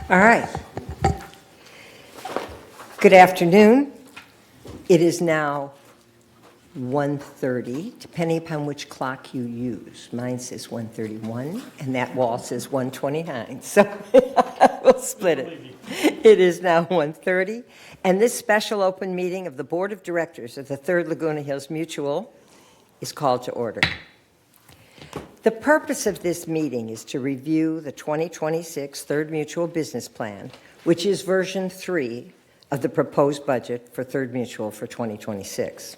All right. Good afternoon. It is now 1:30, depending upon which clock you use. Mine says 1:31, and that wall says 1:29, so we'll split it. It is now 1:30, and this special open meeting of the Board of Directors of the Third Laguna Hills Mutual is called to order. The purpose of this meeting is to review the 2026 Third Mutual Business Plan, which is version 3 of the proposed budget for Third Mutual for 2026.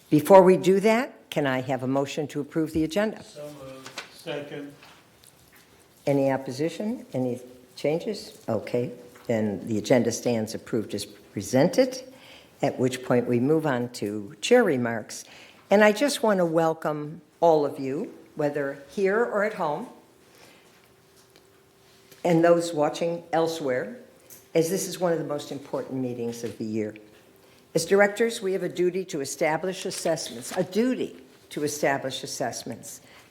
Before we do that, can I have a motion to approve the agenda? So moved. Second. Any opposition? Any changes? Okay, then the agenda stands approved as presented, at which point we move on to chair remarks. And I just want to welcome all of you, whether here or at home, and those watching elsewhere, as this is one of the most important meetings of the year. As directors, we have a duty to establish assessments,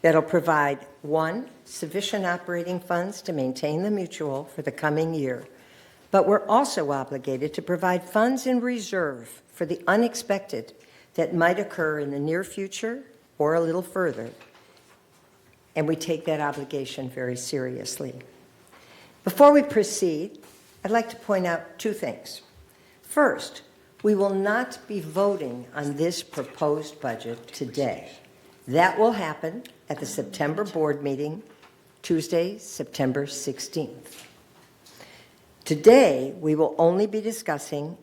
that'll provide, 1, sufficient operating funds to maintain the mutual for the coming year, but we're also obligated to provide funds in reserve for the unexpected that might occur in the near future or a little further, and we take that obligation very seriously. Before we proceed, I'd like to point out 2 things. First, we will not be voting on this proposed budget today. That will happen at the September board meeting, Tuesday, September 16th. Today, we will only be discussing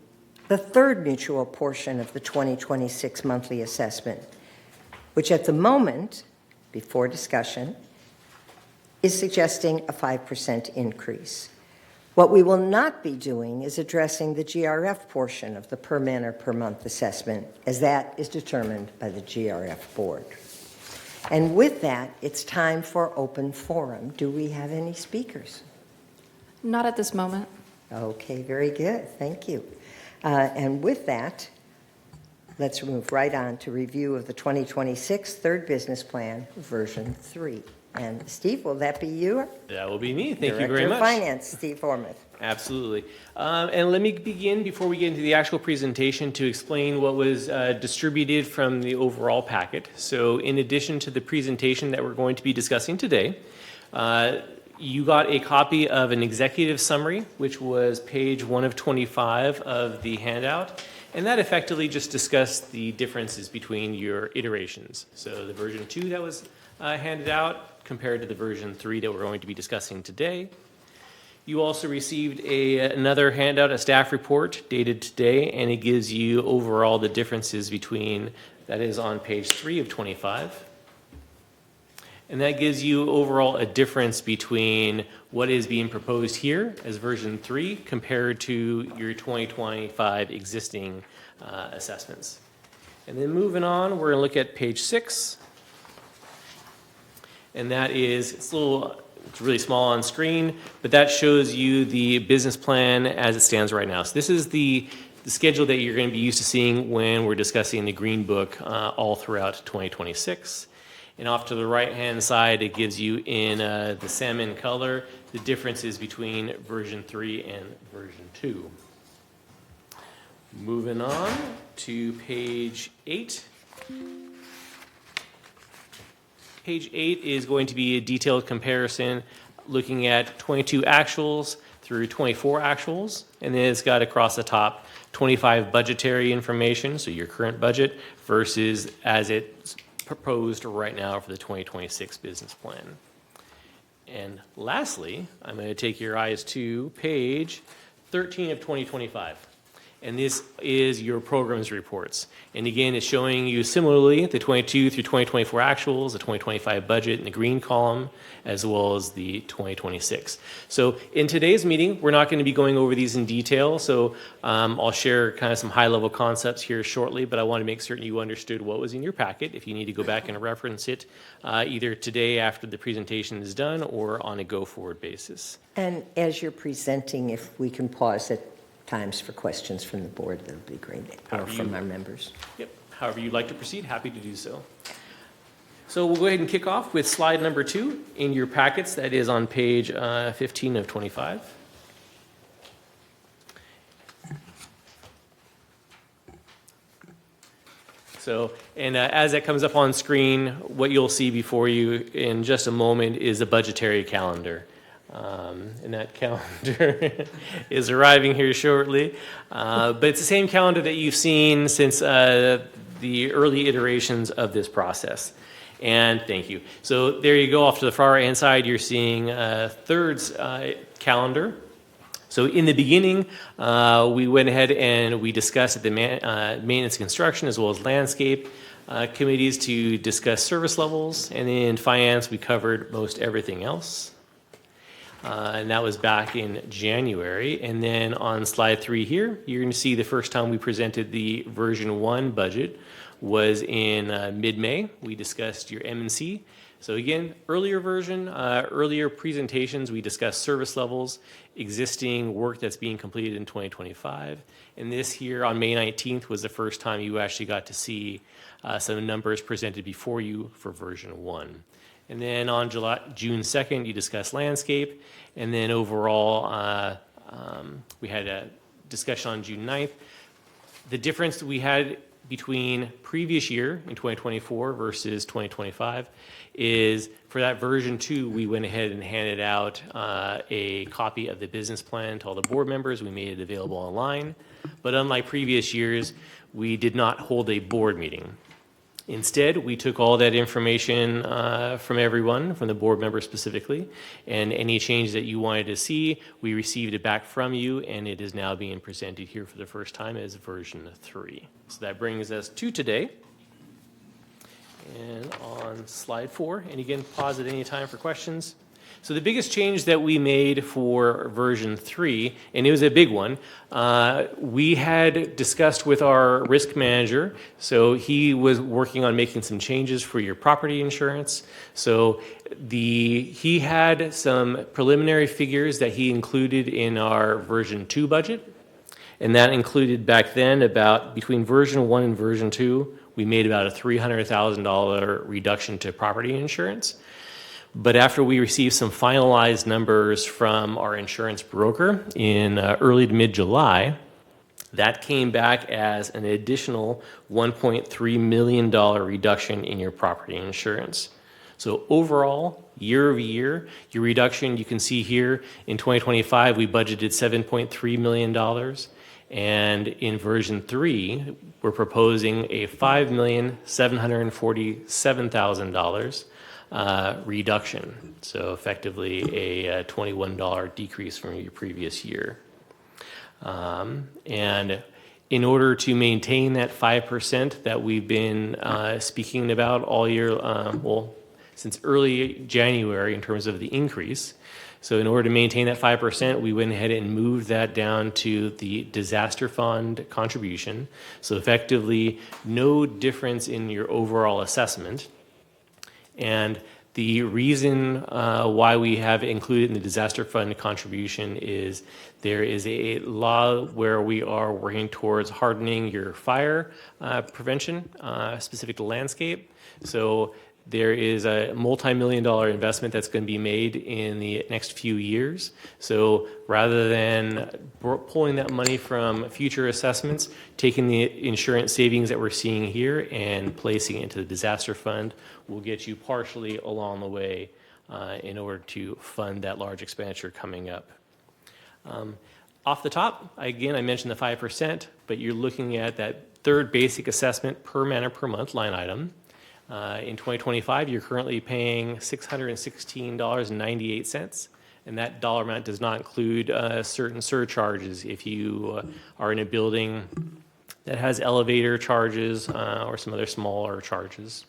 the third mutual portion of the 2026 monthly assessment, which at the moment, before discussion, is suggesting a 5% increase. What we will not be doing is addressing the GRF portion of the per man or per month assessment, as that is determined by the GRF board. And with that, it's time for open forum. Do we have any speakers? Not at this moment. Okay, very good. Thank you. And with that, let's move right on to review of the 2026 Third Business Plan, version 3. And Steve, will that be you? That will be me. Thank you very Director much. of Finance, Steve Hormuth. Absolutely. And let me begin, before we get into the actual presentation, to explain what was distributed from the overall packet. So in addition to the presentation that we're going to be discussing today, you got a copy of an executive summary, which was page 1 of 25 of the handout. And that effectively just discussed the differences between your iterations. So the version 2 that was handed out compared to the version 3 that we're going to be discussing today. You also received another handout, a staff report dated today, and it gives you overall the differences between, that is on page 3 of 25. And that gives you overall a difference between what is being proposed here as version 3 compared to your 2025 existing assessments. And then moving on, we're going to look at page 6. And that is, it's really small on screen, but that shows you the business plan as it stands right now. So this is the schedule that you're going to be used to seeing when we're discussing the Green Book all throughout 2026. And off to the right-hand side, it gives you in the salmon color the differences between version 3 and version 2. Moving on to page 8. Page 8 is going to be a detailed comparison looking at 22 actuals through 24 actuals, and then it's got across the top 25 budgetary information, so your current budget, versus as it's proposed right now for the 2026 business plan. And lastly, I'm going to take your eyes to page 13 of 2025. And this is your programs reports. And again, it's showing you similarly the 22 through 2024 actuals, the 2025 budget in the green column, as well as the 2026. So in today's meeting, we're not going to be going over these in detail. So I'll share kind of some high-level concepts here shortly, but I want to make certain you understood what was in your packet. If you need to go back and reference it, either today after the presentation is done or on a go-forward basis. And as you're presenting, if we can pause at times for questions from the board, that would be great, or from our members. Yep. However you'd like to proceed, happy to do so. So we'll go ahead and kick off with slide number 2 in your packets. That is on page 15 of 25. So, and as that comes up on screen, what you'll see before you in just a moment is a budgetary calendar. And that calendar is arriving here shortly. But it's the same calendar that you've seen since the early iterations of this process. And thank you. So there you go, off to the far right-hand side, you're seeing Third's calendar. So in the beginning, we went ahead and we discussed the maintenance and construction as well as landscape committees to discuss service levels. And in finance, we covered most everything else. And that was back in January. And then on slide 3 here, you're going to see the first time we presented the version 1 budget was in mid-May. We discussed your M&C. So again, earlier version, earlier presentations, we discussed service levels, existing work that's being completed in 2025. And this here on May 19th was the first time you actually got to see some numbers presented before you for version 1. And then on June 2nd, you discussed landscape. And then overall, we had a discussion on June 9th. The difference we had between previous year in 2024 versus 2025 is for that version 2, we went ahead and handed out a copy of the business plan to all the board members. We made it available online. But unlike previous years, we did not hold a board meeting. Instead, we took all that information from everyone, from the board members specifically, and any change that you wanted to see, we received it back from you, and it is now being presented here for the first time as version 3. So that brings us to today. And on slide 4, and again, pause at any time for questions. So the biggest change that we made for version 3, and it was a big one, we had discussed with our risk manager, so he was working on making some changes for your property insurance. So he had some preliminary figures that he included in our version 2 budget, and that included back then about between version 1 and version 2, we made about a $300,000 reduction to property insurance. But after we received some finalized numbers from our insurance broker in early to mid-July, that came back as an additional $1.3 million reduction in your property insurance. So overall, year over year, your reduction, you can see here in 2025, we budgeted $7.3 million. And in version 3, we're proposing a $5,747,000 reduction. So effectively a $21 decrease from your previous year. And in order to maintain that 5% that we've been speaking about all year, since early January in terms of the increase. So in order to maintain that 5%, we went ahead and moved that down to the disaster fund contribution. So effectively, no difference in your overall assessment. And the reason why we have included in the disaster fund contribution is there is a law where we are working towards hardening your fire prevention, specific to landscape. So there is a multi-million-dollar investment that's going to be made in the next few years. So rather than pulling that money from future assessments, taking the insurance savings that we're seeing here and placing it into the disaster fund will get you partially along the way in order to fund that large expenditure coming up. Off the top, again, I mentioned the 5%, but you're looking at that third basic assessment per man or per month line item. In 2025, you're currently paying $616.98, and that dollar amount does not include certain surcharges if you are in a building that has elevator charges or some other smaller charges.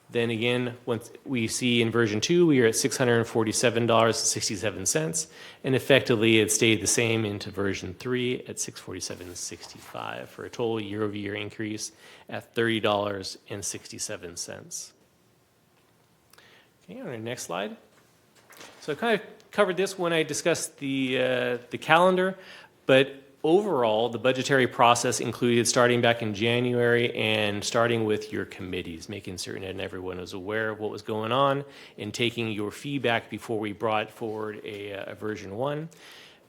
Then again, once we see in version 2, we are at $647.67, and effectively it stayed the same into version 3 at $647.65 for a total year-over-year increase at $30.67. Okay, on our next slide. So I kind of covered this when I discussed the calendar, but overall, the budgetary process included starting back in January and starting with your committees, making certain that everyone was aware of what was going on and taking your feedback before we brought forward a version 1.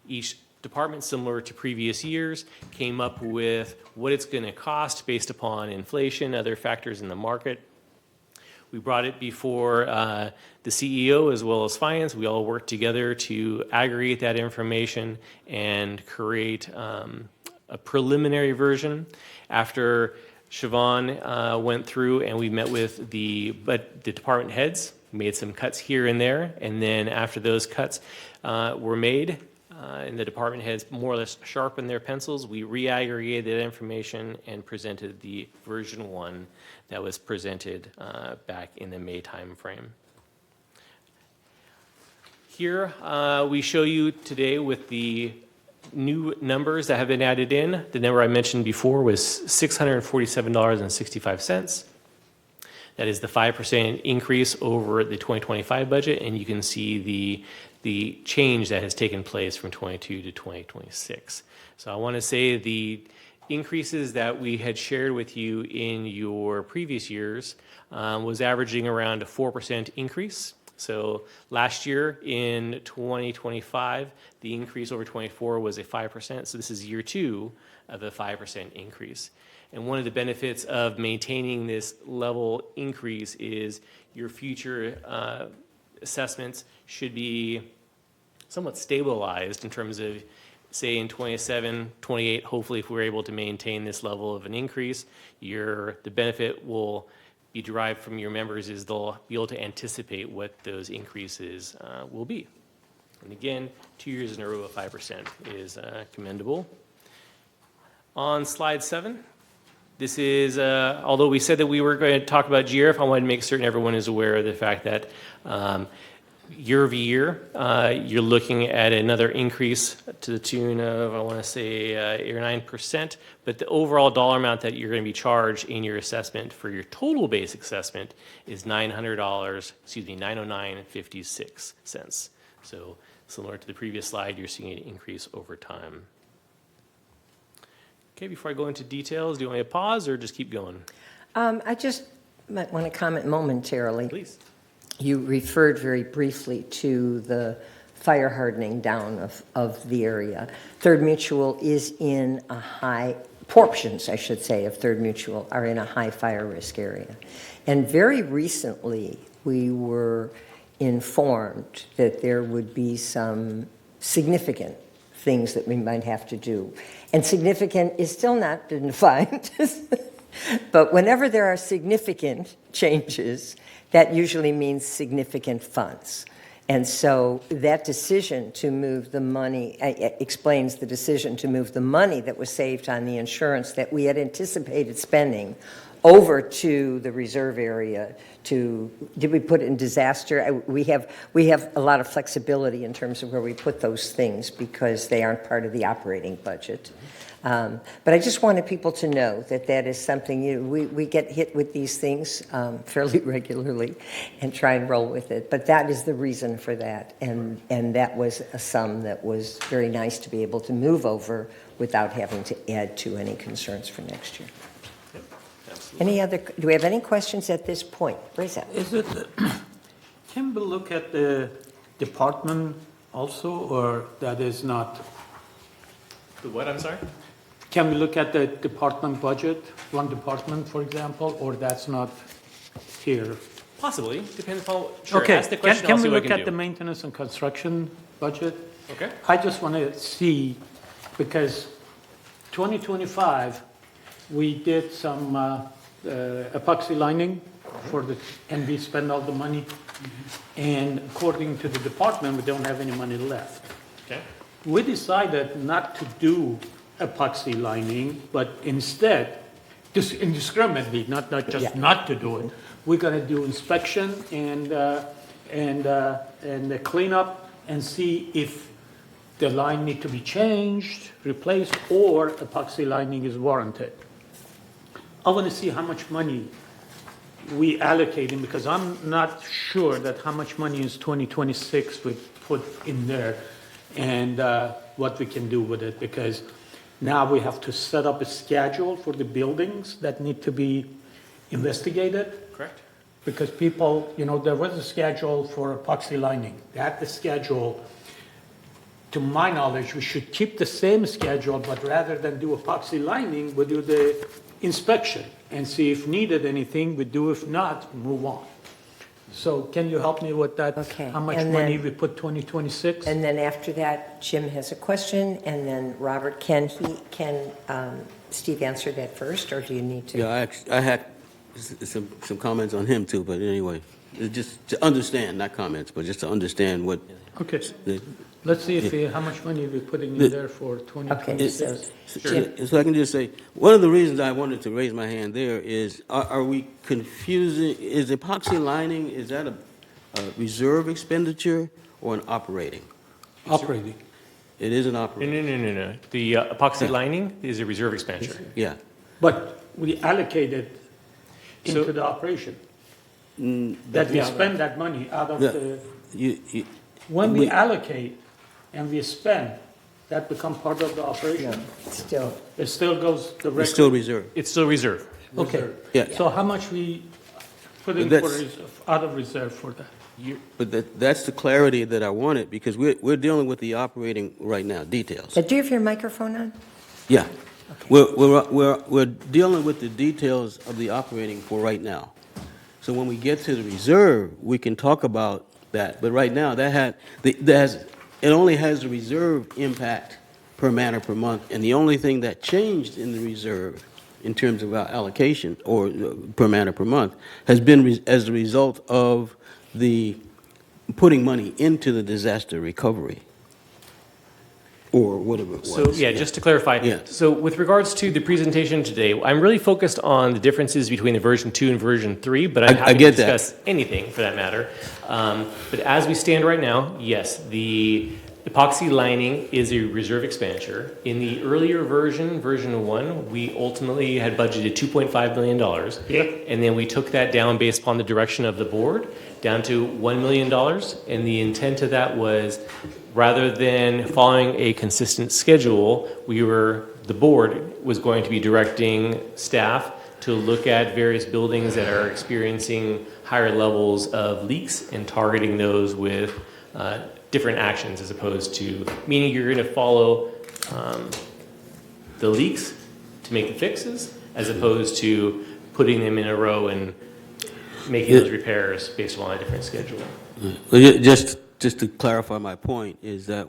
Each department, similar to previous years, came up with what it's going to cost based upon inflation, other factors in the market. We brought it before the CEO as well as finance. We all worked together to aggregate that information and create a preliminary version. After Siobhan went through and we met with the department heads, made some cuts here and there, and then after those cuts were made, and the department heads more or less sharpened their pencils, we re-aggregated that information and presented the version 1 that was presented back in the May timeframe. Here we show you today with the new numbers that have been added in. The number I mentioned before was $647.65. That is the 5% increase over the 2025 budget, and you can see the change that has taken place from 22 to 2026. So I want to say the increases that we had shared with you in your previous years was averaging around a 4% increase. So last year in 2025, the increase over 24 was a 5%. So this is year 2 of a 5% increase. And one of the benefits of maintaining this level increase is your future assessments should be somewhat stabilized in terms of, say, in 27, 28, hopefully if we're able to maintain this level of an increase, the benefit will be derived from your members is they'll be able to anticipate what those increases will be. And again, 2 years in a row of 5% is commendable. On slide 7, this is, although we said that we were going to talk about GRF, I wanted to make certain everyone is aware of the fact that year over year, you're looking at another increase to the tune of, I want to say, 8 or 9%, but the overall dollar amount that you're going to be charged in your assessment for your total basic assessment is $909.56. So similar to the previous slide, you're seeing an increase over time. Okay, before I go into details, do you want me to pause or just keep going? I just might want to comment momentarily. Please. You referred very briefly to the fire hardening down of the area. Third Mutual is in a high, portions, I should say, of Third Mutual are in a high fire risk area. And very recently, we were informed that there would be some significant things that we might have to do. And significant is still not been defined. But whenever there are significant changes, that usually means significant funds. And so that decision to move the money explains the decision to move the money that was saved on the insurance that we had anticipated spending over to the reserve area did we put it in disaster? We have a lot of flexibility in terms of where we put those things because they aren't part of the operating budget. But I just wanted people to know that is something, we get hit with these things fairly regularly and try and roll with it. But that is the reason for that. And that was a sum that was very nice to be able to move over without having to add to any concerns for next year. Yep, absolutely. Do we have any questions at this point? Raise that. Is it, can we look at the department also, or that is not? The what, I'm sorry? Can we look at the department budget, one department, for example, or that's not here? Possibly, depends upon, sure, Okay, ask the question, can I'll see we what I look can at the do. maintenance and construction budget? Okay. I just want to see, because 2025, we did some epoxy lining and we spent all the money. And according to the department, we don't have any money left. Okay. We decided not to do epoxy lining, but instead, just indiscriminately, not just not to do it. We're going to do inspection and the cleanup and see if the line need to be changed, replaced, or epoxy lining is warranted. I want to see how much money we allocating, because I'm not sure that how much money is 2026 we put in there and what we can do with it, because now we have to set up a schedule for the buildings that need to be investigated. Correct. Because people, there was a schedule for epoxy lining. That the schedule to my knowledge, we should keep the same schedule, but rather than do epoxy lining, we do the inspection and see if needed anything, we do. If not, move on. So can you help me with that? Okay, How much and money then- we put 2026? And then after that, Jim has a question, and then Robert, can Steve answer that first, or do you need to? Yeah, I had some comments on him too, but anyway, it's just to understand, not comments, but just to understand what. Okay, the- let's see if how much money we're putting The- in there for 2026. So I can just say, one of the reasons I wanted to raise my hand there is, are we confusing, is epoxy lining, is that a reserve expenditure or an operating? Operating. It is an No, operating, no, no, no. The epoxy lining is a reserve expenditure. yeah. But we allocated So- into the operation. That we spend that money out of Yeah. the, You, when we we- allocate and we spend, that become part of the operation. Still, It still goes it's directly. still reserved. It's still reserve. Okay. Yeah. So how much we put in for That's- out of reserve for that? But that's the clarity that I wanted, because we're dealing with the operating right now, details. do you have your microphone on? Yeah. We're dealing with the details of the operating for right now. So when we get to the reserve, we can talk about that. But right now, it only has the reserve impact per man or per month. And the only thing that changed in the reserve in terms of our allocation or per man or per month has been as a result of the putting money into the disaster recovery or whatever it was. So, yeah, just to clarify. Yeah. So with regards to the presentation today, I'm really focused on the differences between the version 2 and version 3, but I'm I happy to get that. discuss anything for that matter. But as we stand right now, yes, the epoxy lining is a reserve expenditure. In the earlier version, version 1, we ultimately had budgeted $2.5 million. Yeah. And then we took that down based upon the direction of the board, down to $1 million. And the intent of that was, rather than following a consistent schedule, the board was going to be directing staff to look at various buildings that are experiencing higher levels of leaks and targeting those with different actions, as opposed to, meaning you're going to follow the leaks to make the fixes, as opposed to putting them in a row and making those repairs based on a different schedule. Well, just to clarify my point is that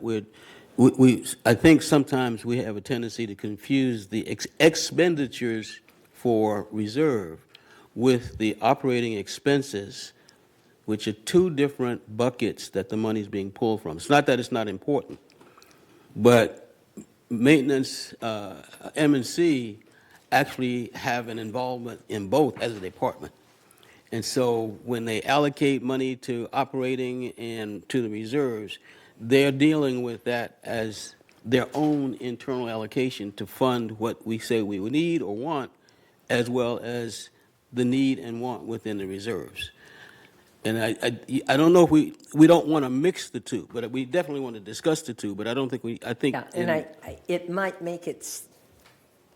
I think sometimes we have a tendency to confuse the expenditures for reserve with the operating expenses, which are two different buckets that the money's being pulled from. It's not that it's not important, but maintenance, M&C actually have an involvement in both as a department. And so when they allocate money to operating and to the reserves, they're dealing with that as their own internal allocation to fund what we say we would need or want, as well as the need and want within the reserves. And I don't know if we don't want to mix the two, but we definitely want to discuss the two, but I don't think I think. Yeah, and it might make it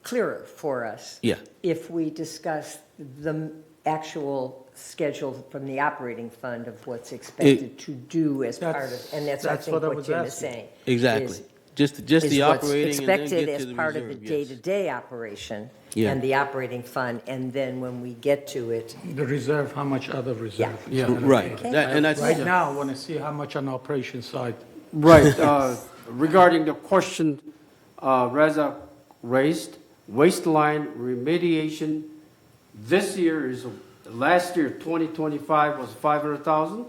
clearer for us. Yeah. If we discuss the actual schedule from the operating fund of what's expected to do as part of, and that's I That's think what I what was Jim is asking. saying. Exactly. is- Just is the what's operating and then expected get as to the part of the reserve, yes. day-to-day operation Yeah. and the operating fund, and then when we get to it, The reserve, how much out of reserve? Yeah. Right. Okay. And that's Right now, I want to see how much on the operation side. Right, regarding the question Reza raised, waistline remediation, last year, 2025 was 500,000.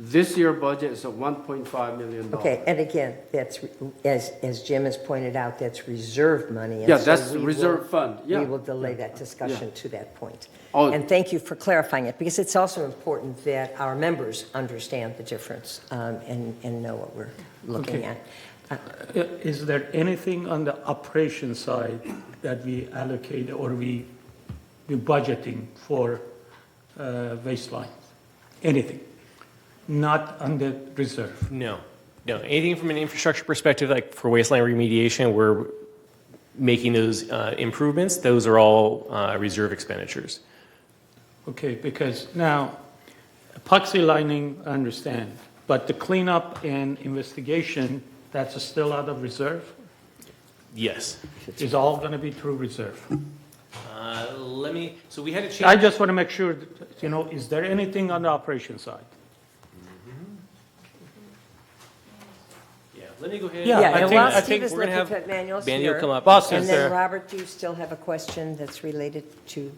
This year budget is at $1.5 million. okay, and again, that's, as Jim has pointed out, that's reserve money. and Yeah, so that's we will- reserve fund, yeah. We will delay that discussion to that point. Oh. And thank you for clarifying it, because it's also important that our members understand the difference and know what we're looking Okay. at. Is there anything on the operation side that we allocate or we budgeting for waistline? Anything? Not on the reserve? No. Anything from an infrastructure perspective, like for waistline remediation, we're making those improvements. Those are all reserve expenditures. Okay, because now, epoxy lining, I understand, but the cleanup and investigation that's still out of reserve? Yes. Is all going to be through reserve? So we had a I change. just want to make sure, that, is there anything on the operation side? Yeah, let me go ahead. Yeah, I and think- while I Steve think is we're gonna looking have for Manuel's Manuel here. come up. Boss And is then, there. Robert, do you still have a question that's related to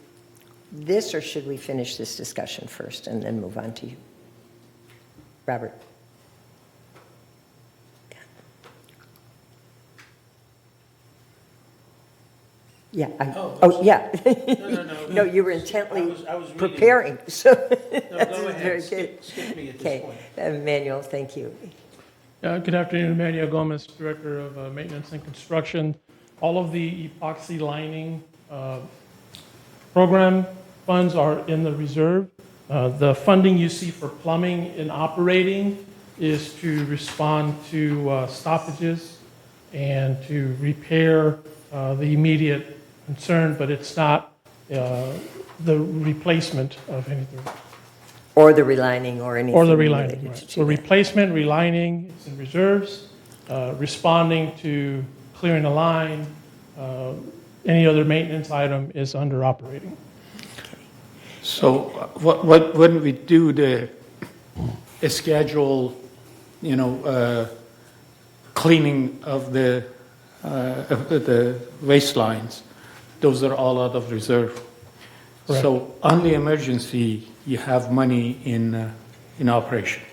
this, or should we finish this discussion first and then move on to you? Robert? Yeah, yeah. No, you were intently I was reading. preparing, so No, that's go very ahead, good. skip me at this Okay, point. Manuel, thank you. Good afternoon, Manuel Gomez, Director of Maintenance and Construction. All of the epoxy lining program funds are in the reserve. The funding you see for plumbing and operating is to respond to stoppages and to repair the immediate concern, but it's not the replacement of anything. Or the relining or anything Or the related relining, right. to So that. replacement, relining, it's in reserves, responding to clearing a line, any other maintenance item is under operating. So when we do the schedule, cleaning of the waistlines, those are all out of reserve. Correct. So on the emergency, you have money in operation.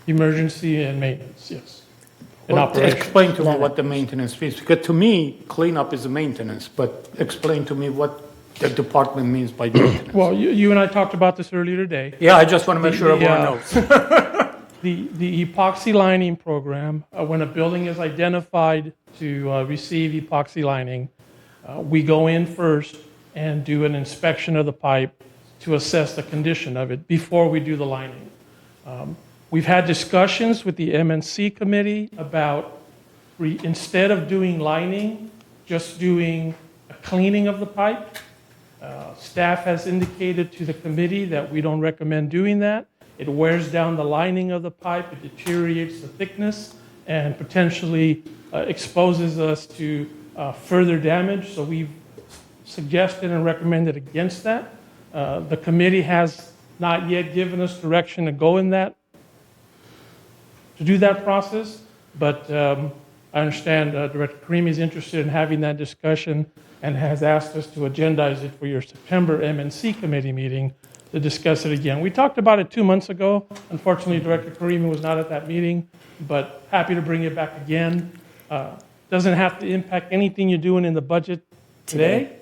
Emergency and maintenance, yes. In Well, operation. explain to me what the maintenance is, because to me, cleanup is a maintenance, but explain to me what the department means by maintenance. Well, you and I talked about this earlier today. Yeah, I just want to make sure everyone Yeah. knows. The epoxy lining program, when a building is identified to receive epoxy lining, we go in first and do an inspection of the pipe to assess the condition of it before we do the lining. We've had discussions with the MNC committee about instead of doing lining, just doing a cleaning of the pipe. Staff has indicated to the committee that we don't recommend doing that. It wears down the lining of the pipe, it deteriorates the thickness, and potentially exposes us to further damage. So we've suggested and recommended against that. The committee has not yet given us direction to go in that, to do that process, but I understand Director Karimi is interested in having that discussion and has asked us to agendize it for your September MNC committee meeting to discuss it again. We talked about it 2 months ago. Unfortunately, Director Karimi was not at that meeting, but happy to bring it back again. Doesn't have to impact anything you're doing in the budget today.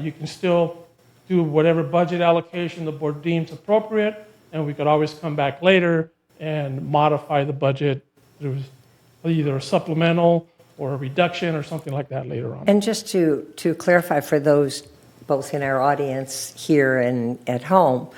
You can still do whatever budget allocation the board deems appropriate, and we could always come back later and modify the budget through either a supplemental or a reduction or something like that later on. And just to clarify for those both in our audience here and at home,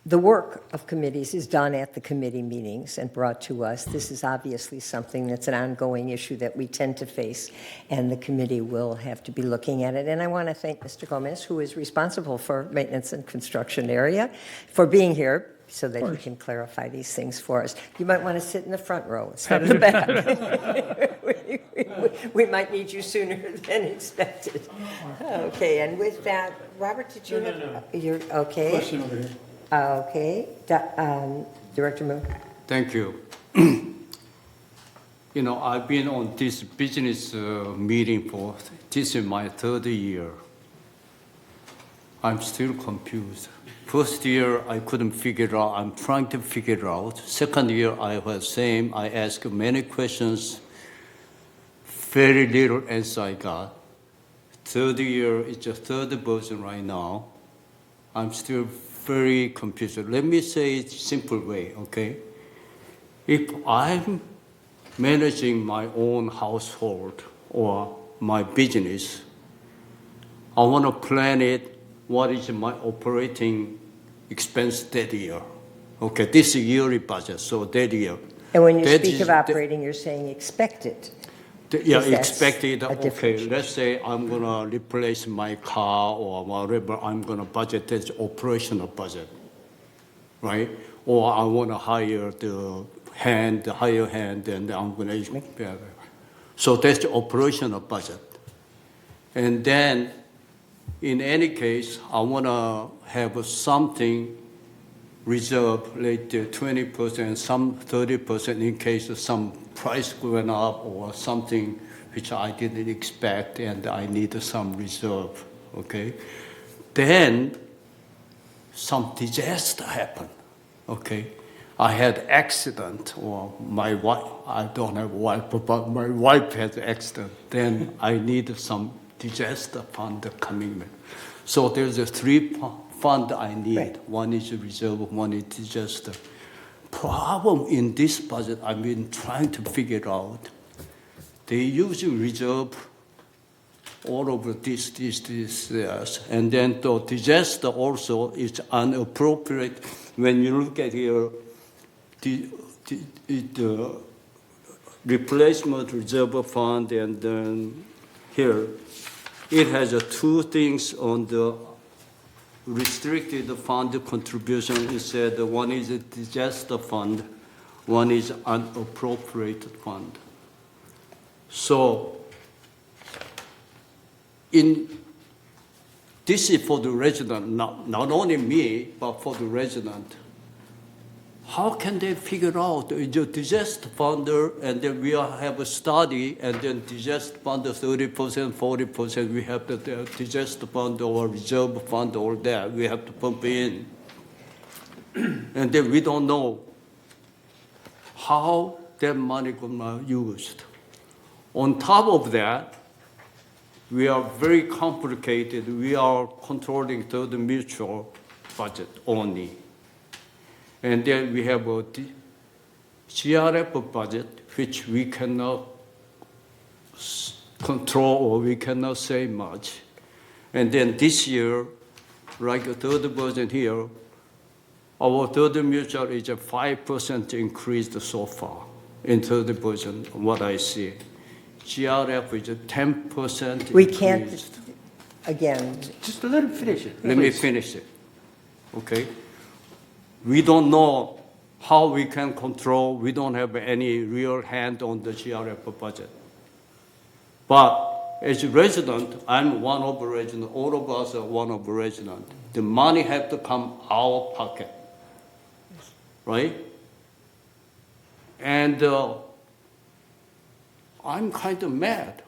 the work of committees is done at the committee meetings and brought to us. This is obviously something that's an ongoing issue that we tend to face, and the committee will have to be looking at it. And I want to thank Mr. Gomez, who is responsible for maintenance and construction area, for being here so that he can clarify these things for us. You might want to sit in the front row instead of the back. We might need you sooner than expected. Okay, and with that, Robert, did you have? You're okay? Question over here. Okay. Director Moon? Thank you. I've been on this business meeting for, this is my third year. I'm still confused. First year, I couldn't figure out, I'm trying to figure out. Second year, I was same, I asked many questions, very little answer I got. Third year, it's the third version right now. I'm still very confused. Let me say it simple way, okay? If I'm managing my own household or my business, I want to plan it, what is my operating expense that year? Okay, this is yearly budget, so that year. And when you That speak is of the- operating, you're saying expected. Yeah, Because that's expected, a okay, differentiation. let's say I'm gonna replace my car or whatever, I'm gonna budget that's operational budget, right? Or I wanna hire the hand, higher hand, and I'm going to. So that's the operational budget. And then, in any case, I want to have something reserved, like 20%, some 30% in case of some price going up or something which I didn't expect and I need some reserve, okay? Then some disaster happened, okay? I had accident or my wife, I don't have a wife, but my wife had accident. Then I need some disaster fund coming in. So there's a three fund I need. Right. One is reserve, one is disaster. Problem in this budget, I've been trying to figure out. They usually reserve all over this, yes. And then the disaster also is inappropriate. When you look at here, the replacement reserve fund and then here, it has two things on the restricted fund contribution. It said one is a disaster fund, one is unappropriated fund. So this is for the resident, not only me, but for the resident. How can they figure out the disaster fund and then we have a study and then disaster fund 30%, 40%, we have the disaster fund or reserve fund or that, we have to pump in. And then we don't know how that money gonna be used. On top of that, we are very complicated. We are controlling the mutual budget only. And then we have a GRF budget, which we cannot control or we cannot say much. And then this year, like a third version here, our third mutual is a 5% increase so far in third version, what I see. GRF is a 10% We increase. can't, again, Just let him finish it. Let me finish it, okay? We don't know how we can control, we don't have any real hand on the GRF budget. But as a resident, I'm one of the residents, all of us are one of the residents. The money have to come our pocket, right? And I'm kind of mad.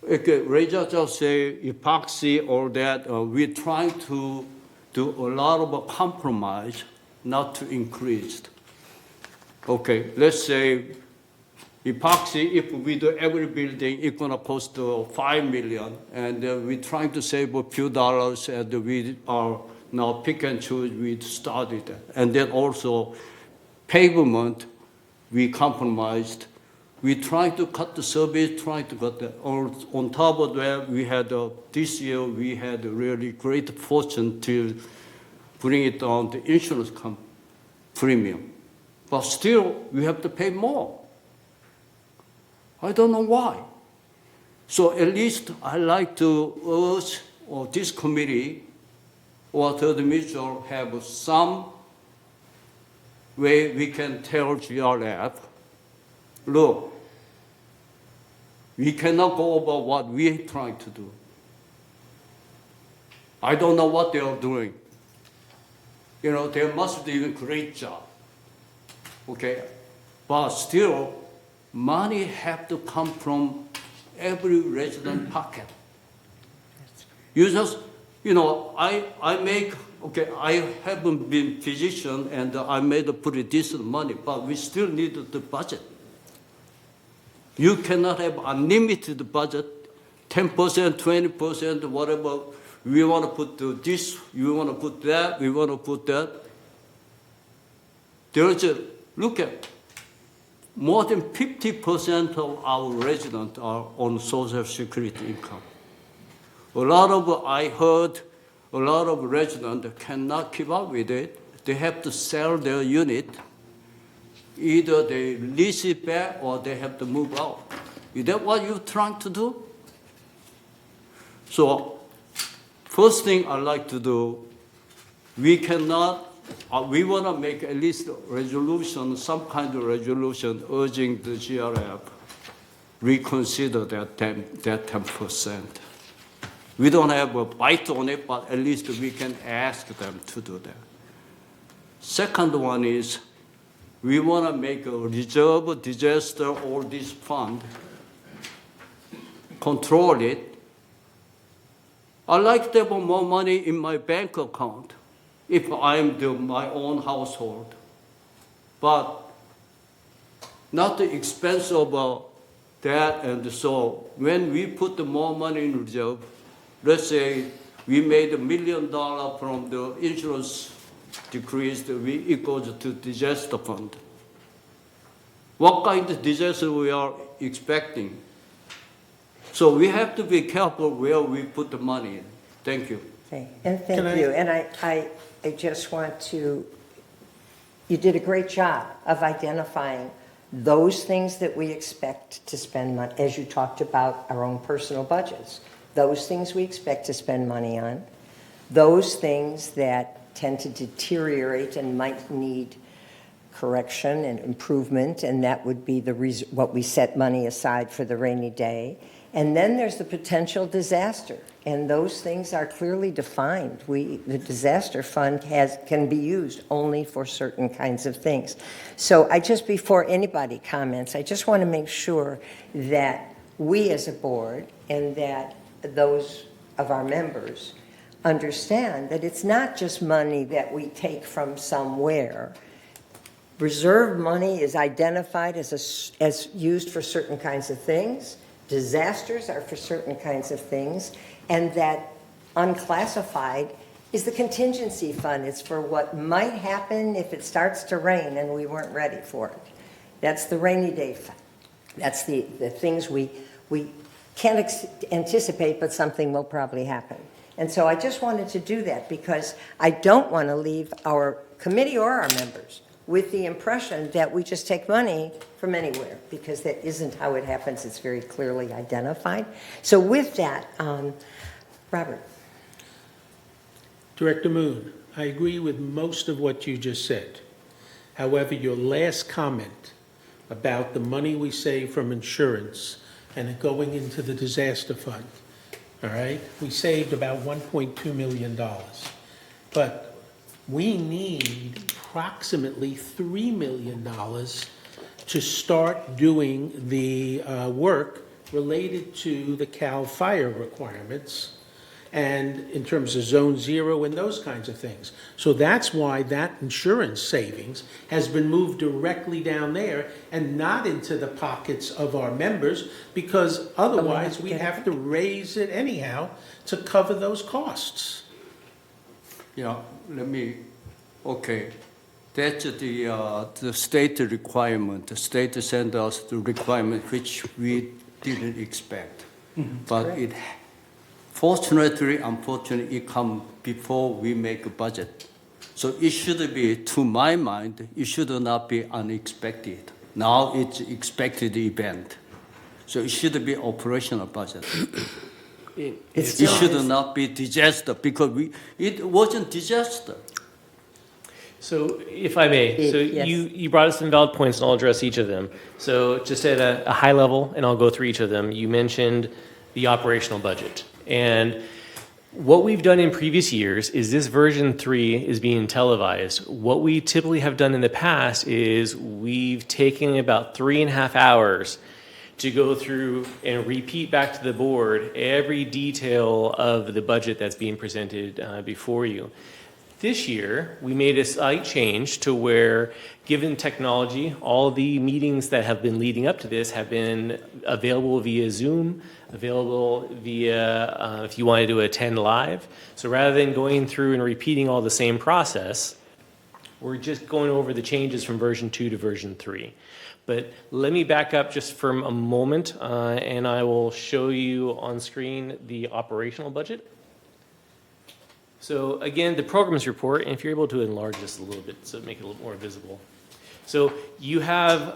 Okay, Reza just say epoxy or that, we're trying to do a lot of a compromise not to increase. Okay, let's say epoxy, if we do every building, it's gonna cost $5 million, and we're trying to save a few dollars, and we are now pick and choose, we started that. And then also pavement, we compromised. We tried to cut the service, trying to cut the, on top of that, we had, this year, we had a really great fortune to bring it down to insurance premium. But still, we have to pay more. I don't know why. So at least I like to urge, or this committee, or third mutual, have some way we can tell GRF, look, we cannot go over what we're trying to do. I don't know what they are doing. You know, they must be doing a great job. Okay? But still, money have to come from every resident pocket. You just, you know, I make, okay, I haven't been physician and I made a pretty decent money, but we still need the budget. You cannot have unlimited budget, 10%, 20%, whatever. We want to put this, we want to put that, we want to put that. There's a, look at, more than 50% of our residents are on Social Security income. A lot of, I heard, a lot of residents cannot keep up with it. They have to sell their unit. Either they lease it back or they have to move out. Is that what you're trying to do? So, first thing I like to do, we cannot we want to make at least resolution, some kind of resolution urging the GRF reconsider that 10%. We don't have a bite on it, but at least we can ask them to do that. Second one is, we want to make a reserve disaster all this fund, control it. I like to have more money in my bank account if I'm my own household, but not the expense of that. And so when we put more money in reserve, let's say we made $1 million from the insurance decrease, it goes to disaster fund. What kind of disaster we are expecting? So we have to be careful where we put the money in. Thank you. Okay, and thank you. And I just want to, you did a great job of identifying those things that we expect to spend money, as you talked about our own personal budgets, those things we expect to spend money on, those things that tend to deteriorate and might need correction and improvement, and that would be what we set money aside for the rainy day. And then there's the potential disaster, and those things are clearly defined. The disaster fund can be used only for certain kinds of things. So before anybody comments, I just want to make sure that we as a board and that those of our members understand that it's not just money that we take from somewhere. Reserve money is identified as used for certain kinds of things. Disasters are for certain kinds of things, and that unclassified is the contingency fund. It's for what might happen if it starts to rain and we weren't ready for it. That's the rainy day fund. That's the things we can't anticipate, but something will probably happen. And so I just wanted to do that because I don't want to leave our committee or our members with the impression that we just take money from anywhere, because that isn't how it happens. It's very clearly identified. So with that, Robert. Director Moon, I agree with most of what you just said. However, your last comment about the money we save from insurance and it going into the disaster fund, all right? We saved about $1.2 million, but we need approximately $3 million to start doing the work related to the CAL FIRE requirements and in terms of Zone 0 and those kinds of things. So that's why that insurance savings has been moved directly down there and not into the pockets of our members, because otherwise we'd have to raise it anyhow to cover those costs. Yeah, okay. That's the state requirement. The state sent us the requirement which we didn't expect. Mm-hmm. But fortunately, unfortunately, it comes before we make a budget. So it should be, to my mind, it should not be unexpected. Now it's expected event. So it should be operational budget. It should not be disaster, because it wasn't disaster. So if I may, Yes. you brought up some valid points, and I'll address each of them. So just at a high level, and I'll go through each of them, you mentioned the operational budget. And what we've done in previous years is this version 3 is being televised. What we typically have done in the past is we've taken about 3.5 hours to go through and repeat back to the board every detail of the budget that's being presented before you. This year, we made a slight change to where, given technology, all the meetings that have been leading up to this have been available via Zoom, available via, if you wanted to attend live. So rather than going through and repeating all the same process, we're just going over the changes from version 2 to version 3. But let me back up just for a moment, and I will show you on screen the operational budget. So again, the programs report, and if you're able to enlarge this a little bit so make it a little more visible. So you have,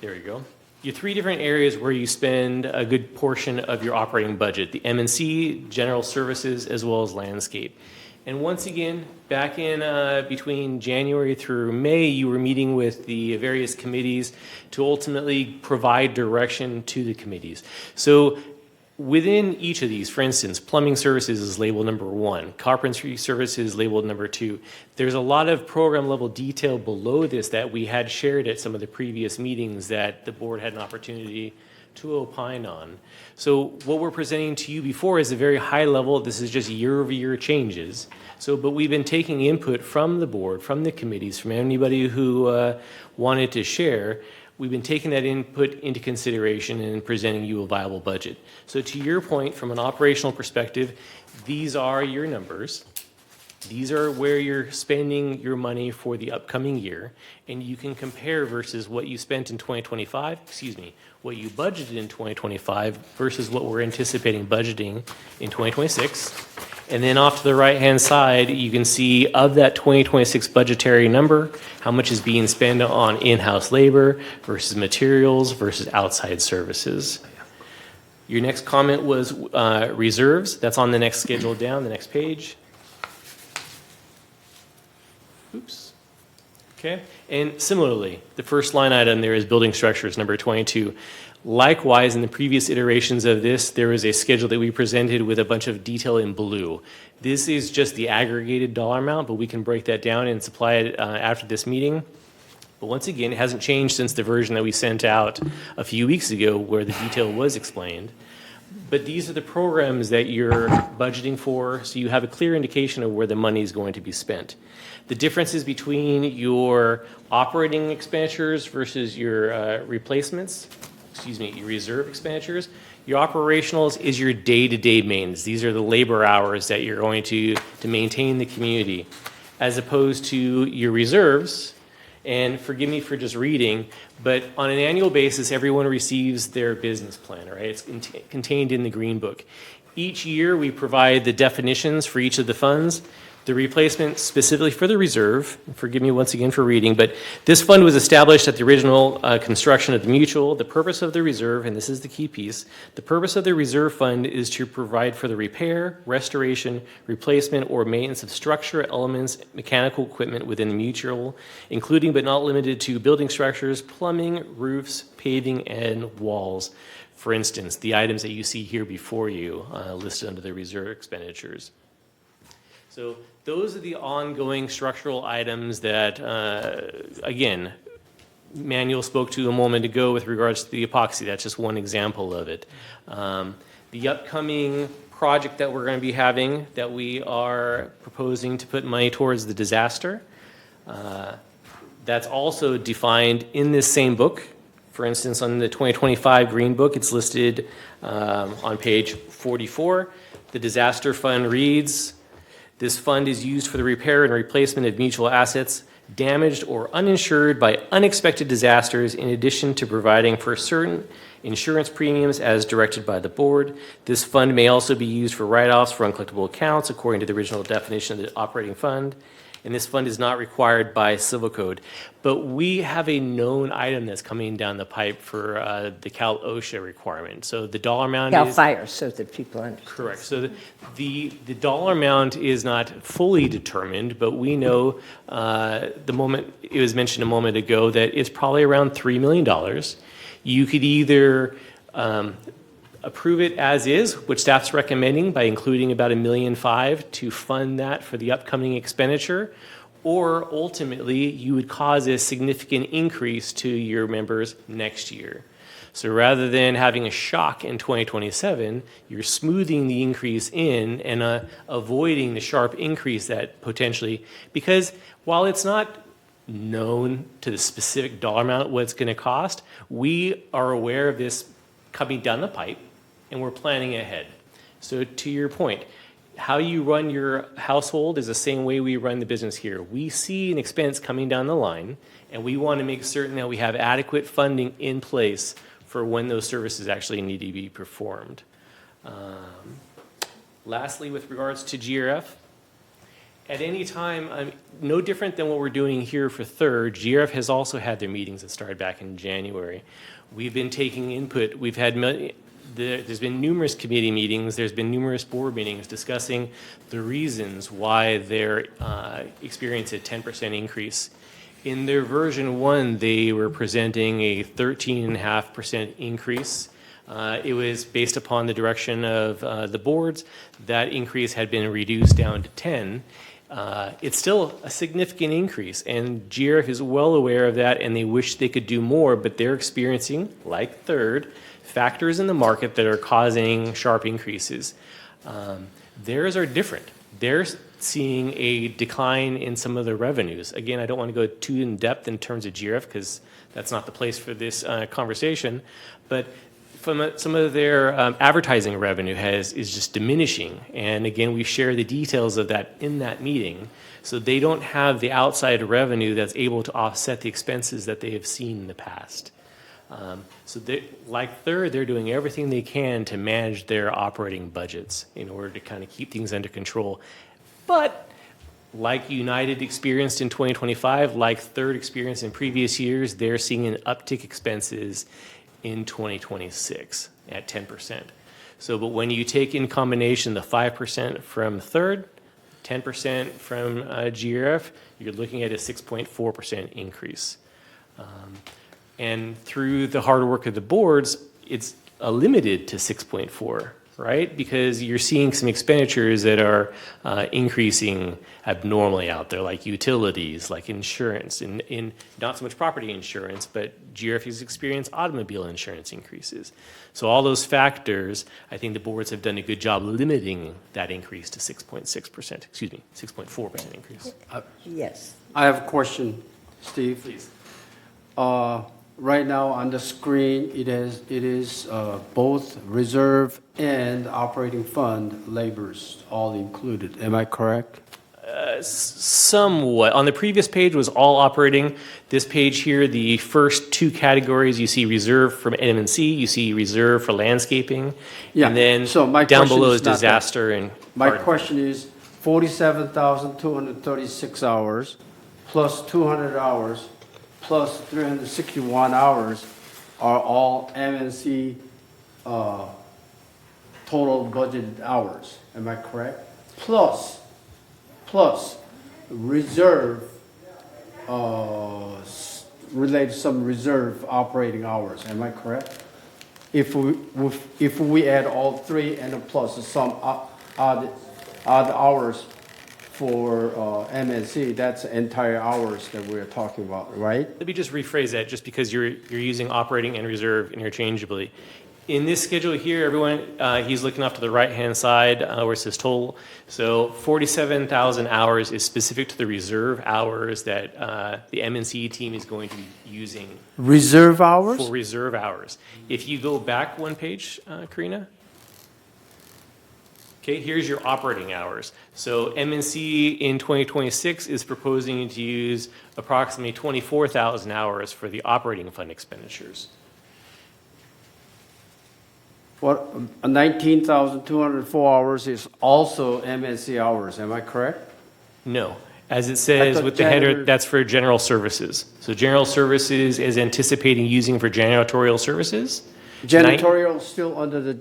there you go, your 3 different areas where you spend a good portion of your operating budget: the M&C, general services, as well as landscape. And once again, back in between January through May, you were meeting with the various committees to ultimately provide direction to the committees. So within each of these, for instance, plumbing services is labeled number 1, carpentry services labeled number 2. There's a lot of program level detail below this that we had shared at some of the previous meetings that the board had an opportunity to opine on. So what we're presenting to you before is a very high level. This is just year-over-year changes. So, but we've been taking input from the board, from the committees, from anybody who wanted to share. We've been taking that input into consideration and presenting you a viable budget. So to your point, from an operational perspective, these are your numbers. These are where you're spending your money for the upcoming year, and you can compare versus what you spent in 2025, what you budgeted in 2025 versus what we're anticipating budgeting in 2026. And then off to the right-hand side, you can see of that 2026 budgetary number, how much is being spent on in-house labor versus materials versus outside services. Your next comment was reserves. That's on the next schedule down, the next page. Oops. Okay. And similarly, the first line item there is building structures, number 22. Likewise, in the previous iterations of this, there was a schedule that we presented with a bunch of detail in blue. This is just the aggregated dollar amount, but we can break that down and supply it after this meeting. But once again, it hasn't changed since the version that we sent out a few weeks ago where the detail was explained. But these are the programs that you're budgeting for, so you have a clear indication of where the money is going to be spent. The differences between your operating expenditures versus your replacements, your reserve expenditures. Your operationals is your day-to-day maintenance. These are the labor hours that you're going to maintain the community, as opposed to your reserves. And forgive me for just reading, but on an annual basis, everyone receives their business plan, right? It's contained in the Green Book. Each year, we provide the definitions for each of the funds. The replacement specifically for the reserve, forgive me once again for reading, but this fund was established at the original construction of the mutual. The purpose of the reserve, and this is the key piece, the purpose of the reserve fund is to provide for the repair, restoration, replacement, or maintenance of structure, elements, mechanical equipment within the mutual, including but not limited to building structures, plumbing, roofs, paving, and walls. For instance, the items that you see here before you listed under the reserve expenditures. So those are the ongoing structural items that, again, Manuel spoke to a moment ago with regards to the epoxy. That's just one example of it. The upcoming project that we're going to be having that we are proposing to put money towards the disaster, that's also defined in this same book. For instance, on the 2025 Green Book, it's listed on page 44. The disaster fund reads, this fund is used for the repair and replacement of mutual assets damaged or uninsured by unexpected disasters, in addition to providing for certain insurance premiums as directed by the board. This fund may also be used for write-offs for uncollectible accounts according to the original definition of the operating fund. And this fund is not required by Civil Code. But we have a known item that's coming down the pipe for the Cal OSHA requirement. So the dollar amount Cal is... Fire, so that people understand. Correct. So the dollar amount is not fully determined, but we know the moment, it was mentioned a moment ago, that it's probably around $3 million. You could either approve it as is, which staff's recommending by including about $1.5 million to fund that for the upcoming expenditure, or ultimately you would cause a significant increase to your members next year. So rather than having a shock in 2027, you're smoothing the increase in and avoiding the sharp increase that potentially, because while it's not known to the specific dollar amount what it's going to cost, we are aware of this coming down the pipe and we're planning ahead. So to your point, how you run your household is the same way we run the business here. We see an expense coming down the line and we want to make certain that we have adequate funding in place for when those services actually need to be performed. Lastly, with regards to GRF, at any time, no different than what we're doing here for third, GRF has also had their meetings that started back in January. We've been taking input. We've had there's been numerous committee meetings, there's been numerous board meetings discussing the reasons why they're experiencing a 10% increase. In their version 1, they were presenting a 13.5% increase. It was based upon the direction of the boards. That increase had been reduced down to 10. It's still a significant increase, and GRF is well aware of that, and they wish they could do more, but they're experiencing, like Third, factors in the market that are causing sharp increases. Theirs are different. They're seeing a decline in some of the revenues. Again, I don't want to go too in depth in terms of GRF because that's not the place for this conversation, but some of their advertising revenue is just diminishing. And again, we share the details of that in that meeting. So they don't have the outside revenue that's able to offset the expenses that they have seen in the past. So like Third, they're doing everything they can to manage their operating budgets in order to kind of keep things under control. But like United experienced in 2025, like Third experienced in previous years, they're seeing an uptick expenses in 2026 at 10%. So, but when you take in combination the 5% from Third, 10% from GRF, you're looking at a 6.4% increase. And through the hard work of the boards, it's limited to 6.4, right? Because you're seeing some expenditures that are increasing abnormally out there, like utilities, like insurance, in not so much property insurance, but GRF has experienced automobile insurance increases. So all those factors, I think the boards have done a good job limiting that increase to 6.6%, excuse me, 6.4% increase. Yes. I have a question, Steve. Please. Right now on the screen, it is both reserve and operating fund labors all included. Am I correct? Somewhat. On the previous page was all operating. This page here, the first two categories, you see reserve from M&C, you see reserve for landscaping. Yeah. And then So my down question below is is not that. disaster and. My garden. question is 47,236 hours plus 200 hours plus 361 hours are all M&C total budgeted hours. Am I correct? Plus reserve, related some reserve operating hours. Am I correct? If we add all three and plus some odd hours for MNC, that's entire hours that we're talking about, right? Let me just rephrase that, just because you're using operating and reserve interchangeably. In this schedule here, everyone, he's looking off to the right-hand side where it says total. So 47,000 hours is specific to the reserve hours that the MNC team is going to be using. Reserve hours? For reserve hours. If you go back one page, Karina. Okay, here's your operating hours. So MNC in 2026 is proposing to use approximately 24,000 hours for the operating fund expenditures. What, 19,204 hours is also MNC hours, am I correct? No. As it says thought with the header, janitor- that's for general services. So general services is anticipating using for janitorial services. Janitorial still under the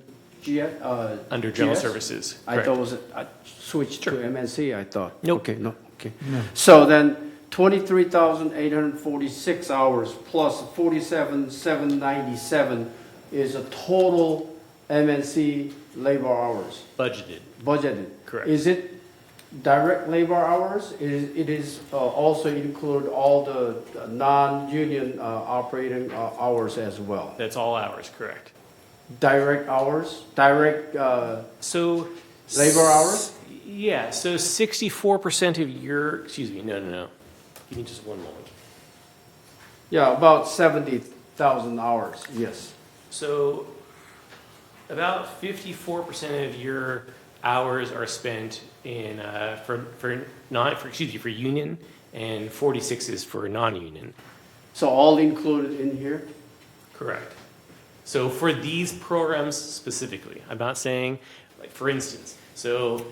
Under general GS? services. I correct. thought it was, I switched to MNC, I thought. Nope. Okay, no, okay. So then 23,846 hours plus 47,797 is a total MNC labor hours Budgeted. budgeted. Correct. Is it direct labor hours? It is also include all the non-union operating hours as well? That's all hours, correct. Direct hours, direct So. labor hours? Yeah, so 64% of your, excuse me, no. Give me just one moment. Yeah, about 70,000 hours, yes. So about 54% of your hours are spent in, for union, and 46 is for non-union. So all included in here? Correct. So for these programs specifically, I'm not saying, like, for instance, so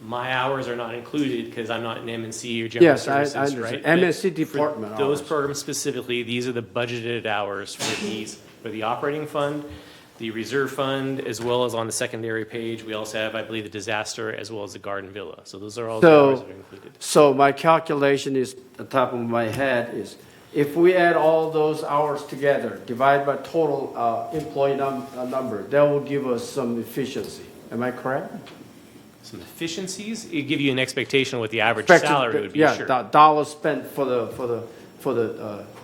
my hours are not included because I'm not in M&C or general Yes, I services, understand. right? MNC But department for those hours. programs specifically, these are the budgeted hours for these, for the operating fund. the reserve fund, as well as on the secondary page, we also have, I believe, the disaster as well as the garden villa. So those are all the hours that are included. So my calculation is, the top of my head is, if we add all those hours together, divide by total employee number, that will give us some efficiency. Am I correct? Some efficiencies, it give you an expectation of what the average salary would be, Yeah, sure. dollars spent for the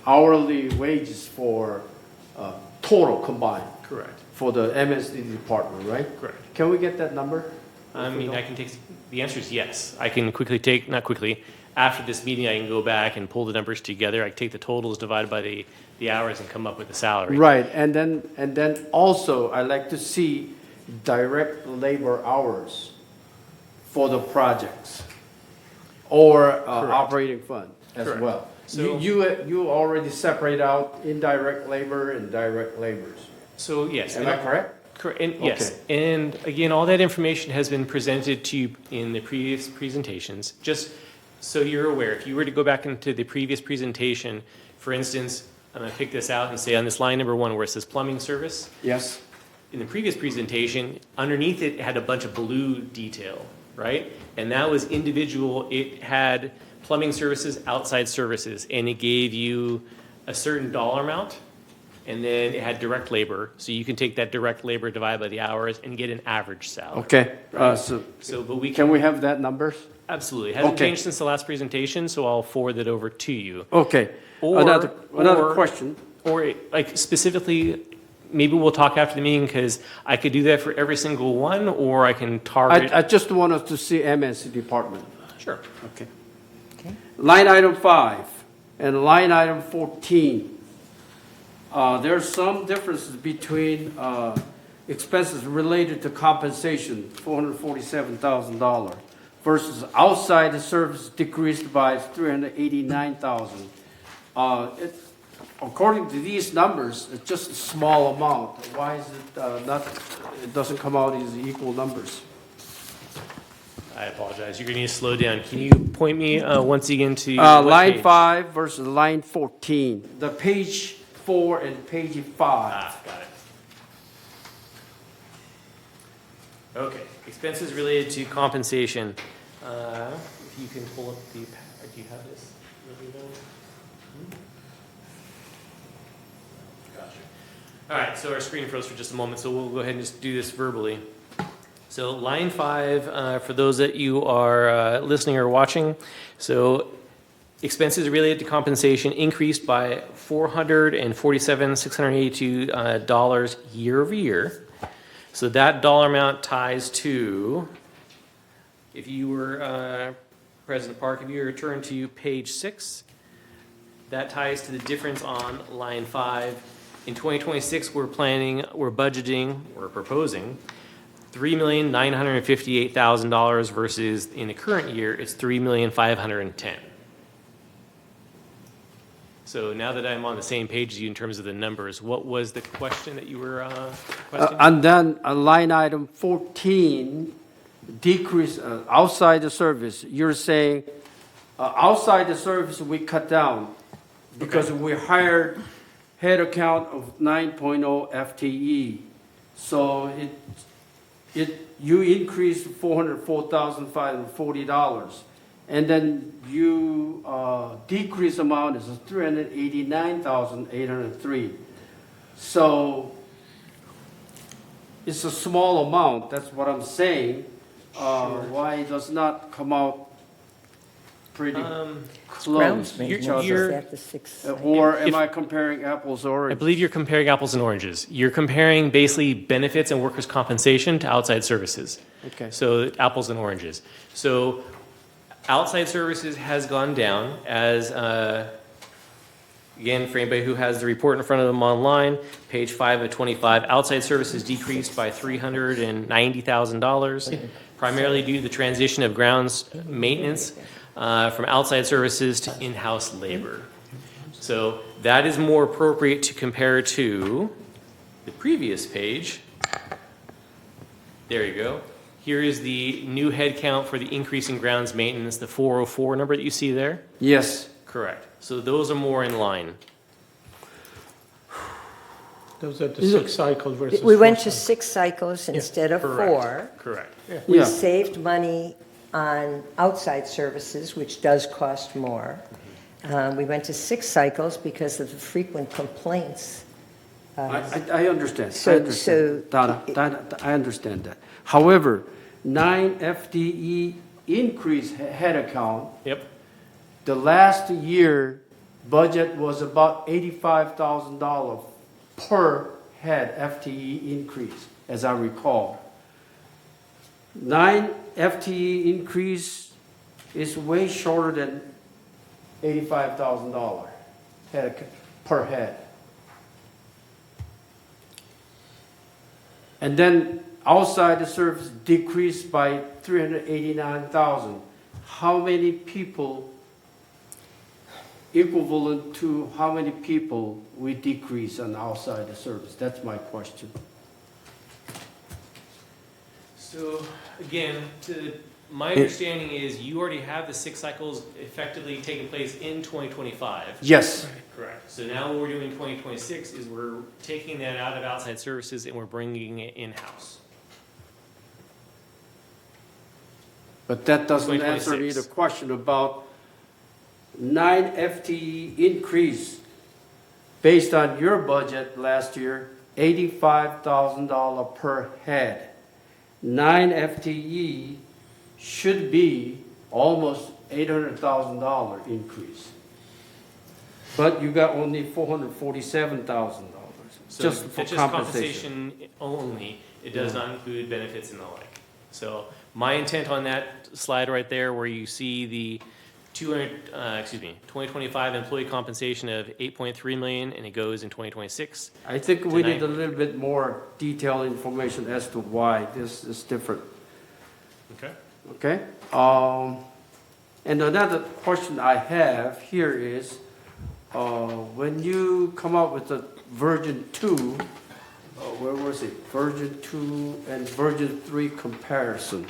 hourly wages for total combined Correct, for the MSD department, right? correct. Can we get that number? I mean, I can take, the answer is yes. I can quickly take, not quickly, after this meeting, I can go back and pull the numbers together. I can take the totals divided by the hours and come up with the salary. Right, and then also, I like to see direct labor hours for the projects or operating fund as Correct. well. So- You already separate out indirect labor and direct labors. So, yes. Am I correct? Correct, and yes, Okay. and again, all that information has been presented to you in the previous presentations. Just so you're aware, if you were to go back into the previous presentation, for instance, I'm gonna pick this out and say on this line number 1 where it says plumbing service, Yes. in the previous presentation, underneath it had a bunch of blue detail, right? And that was individual, it had plumbing services, outside services, and it gave you a certain dollar amount, and then it had direct labor. So you can take that direct labor divided by the hours and get an average salary. Okay, So, but we can can, we have that numbers? absolutely, it hasn't Okay. changed since the last presentation, so I'll forward that over to you. Okay, Or- another or- question. Or like specifically, maybe we'll talk after the meeting, because I could do that for every single one, or I can target. I just want us to see MSC department. Sure. Okay. Line item 5 and line item 14. There's some differences between expenses related to compensation, $447,000, versus outside the service decreased by $389,000. According to these numbers, it's just a small amount. Why is it not, it doesn't come out as equal numbers? I apologize. You're going to need to slow down. Can you point me once again to what Line page? 5 versus line 14. The page 4 and page 5. Ah, got it. Okay. Expenses related to compensation. If you can pull up the, do you have this? Gotcha. All right, so our screen froze for just a moment, so we'll go ahead and just do this verbally. So line 5, for those that you are listening or watching, so expenses related to compensation increased by $447,682 year over year. So that dollar amount ties to, if you were, President Park, if you were to turn to page 6, that ties to the difference on line 5. In 2026, we're budgeting, we're proposing $3,958,000 versus in the current year, it's $3,510,000. So now that I'm on the same page as you in terms of the numbers, what was the question that you were questioning? And then line item 14, decrease outside the service. You're saying outside the service we cut down because we hired head count of 9.0 FTE. So you increased $404,540, and then you decrease amount is $389,803. So it's a small amount. That's what I'm saying. Why it does not come out pretty close Grounds to maintenance each is other? at the 6. Or am If- I comparing apples or I oranges? believe you're comparing apples and oranges. You're comparing basically benefits and workers' compensation to outside services. Okay. So apples and oranges. So outside services has gone down as, again, for anybody who has the report in front of them online, page 5 of 25, outside services decreased by $390,000, primarily due to the transition of grounds maintenance from outside services to in-house labor. So that is more appropriate to compare to the previous page. There you go. Here is the new head count for the increase in grounds maintenance, the 404 number that you see there. Yes. Correct. So those are more in line. Those are the 6 cycles versus. We went 4 to cycles. 6 cycles instead of 4. Correct. We Yeah. saved money on outside services, which does cost more. We went to 6 cycles because of the frequent complaints. I understand. So- I understand. so- Donna, I understand that. However, 9 FTE increase head count, Yep. the last year budget was about $85,000 per head FTE increase, as I recall. 9 FTE increase is way shorter than $85,000 per head. And then outside the service decreased by 389,000. How many people, equivalent to how many people we decrease on outside the service? That's my question. So again, my understanding is you already have the 6 cycles effectively taking place in 2025. Yes. Correct. So now what we're doing in 2026 is we're taking that out of outside services and we're bringing it in-house. But that doesn't answer 2026. the question about 9 FTE increase based on your budget last year, $85,000 per head. 9 FTE should be almost $800,000 increase. But you got only $447,000 So just it's for just compensation. only. It does not include benefits and the like. So my intent on that slide right there where you see the 2025 employee compensation of 8.3 million and it goes in 2026. I think we need a Tonight. little bit more detailed information as to why this is different. Okay. Okay? And another question I have here is, when you come up with the version 2, where was it? Version 2 and version 3 comparison.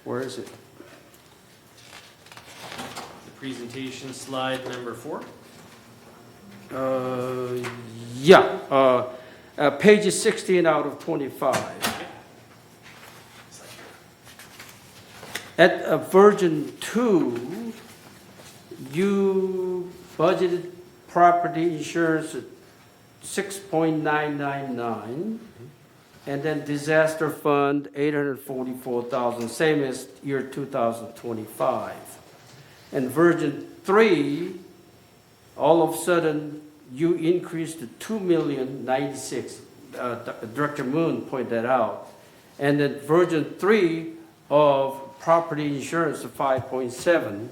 Where is it? The presentation slide number 4. Yeah, page 16 out of 25. At version 2, you budgeted property insurance at 6.999, and then disaster fund 844,000, same as year 2025. And version 3, all of a sudden, you increased to 2,096,000. Director Moon pointed that out. And then version 3 of property insurance of 5.7.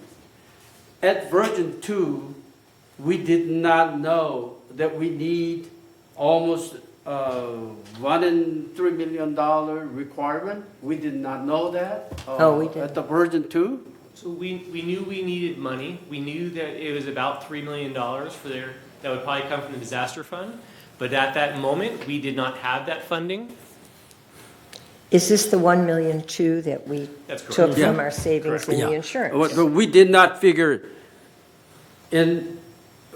At version 2, we did not know that we need almost $1.3 million requirement. We did not know that. Oh, we did. At the version 2. So we knew we needed money. We knew that it was about $3 million for that would probably come from the disaster fund. But at that moment, we did not have that funding. Is this the 1.2 million that we That's correct. took Yeah. from our savings in the insurance? But we did not figure in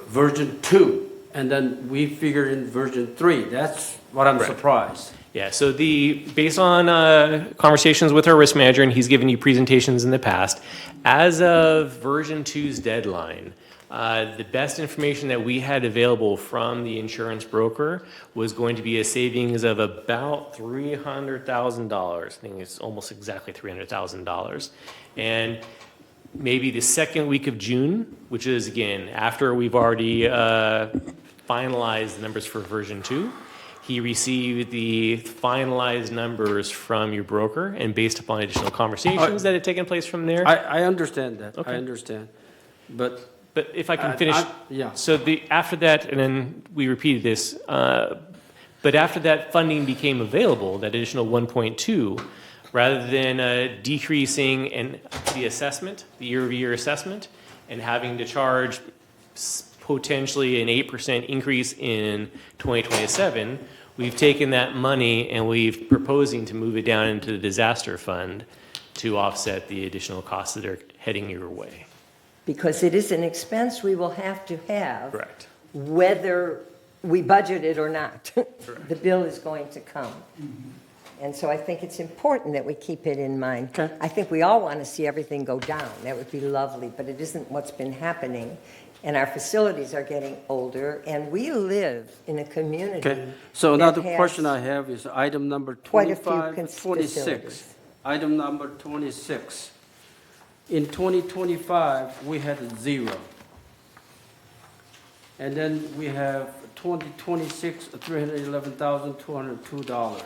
version 2, and then we figured in version 3. That's what I'm Correct. surprised. Yeah, so based on conversations with our risk manager, and he's given you presentations in the past, as of version 2's deadline, the best information that we had available from the insurance broker was going to be a savings of about $300,000. I think it's almost exactly $300,000. And maybe the second week of June, which is, again, after we've already finalized the numbers for version 2, he received the finalized numbers from your broker, and based upon additional conversations that had taken place from there. I understand that. Okay. I understand. But But if I can finish. yeah. So after that, and then we repeated this, but after that funding became available, that additional 1.2, rather than decreasing the assessment, the year-over-year assessment, and having to charge potentially an 8% increase in 2027, we've taken that money and we've proposing to move it down into the disaster fund to offset the additional costs that are heading your way. Because it is an expense we will have to have. Correct. Whether we budget it or not. The bill is going to come. And so I think it's important that we keep it in mind. Okay. I think we all want to see everything go down. That would be lovely, but it isn't what's been happening. And our facilities are getting older, and we live in a community Okay, so that another has question I have is item number quite a few 26. facilities. Item number 26. In 2025, we had a 0. And then we have 2026, $311,202.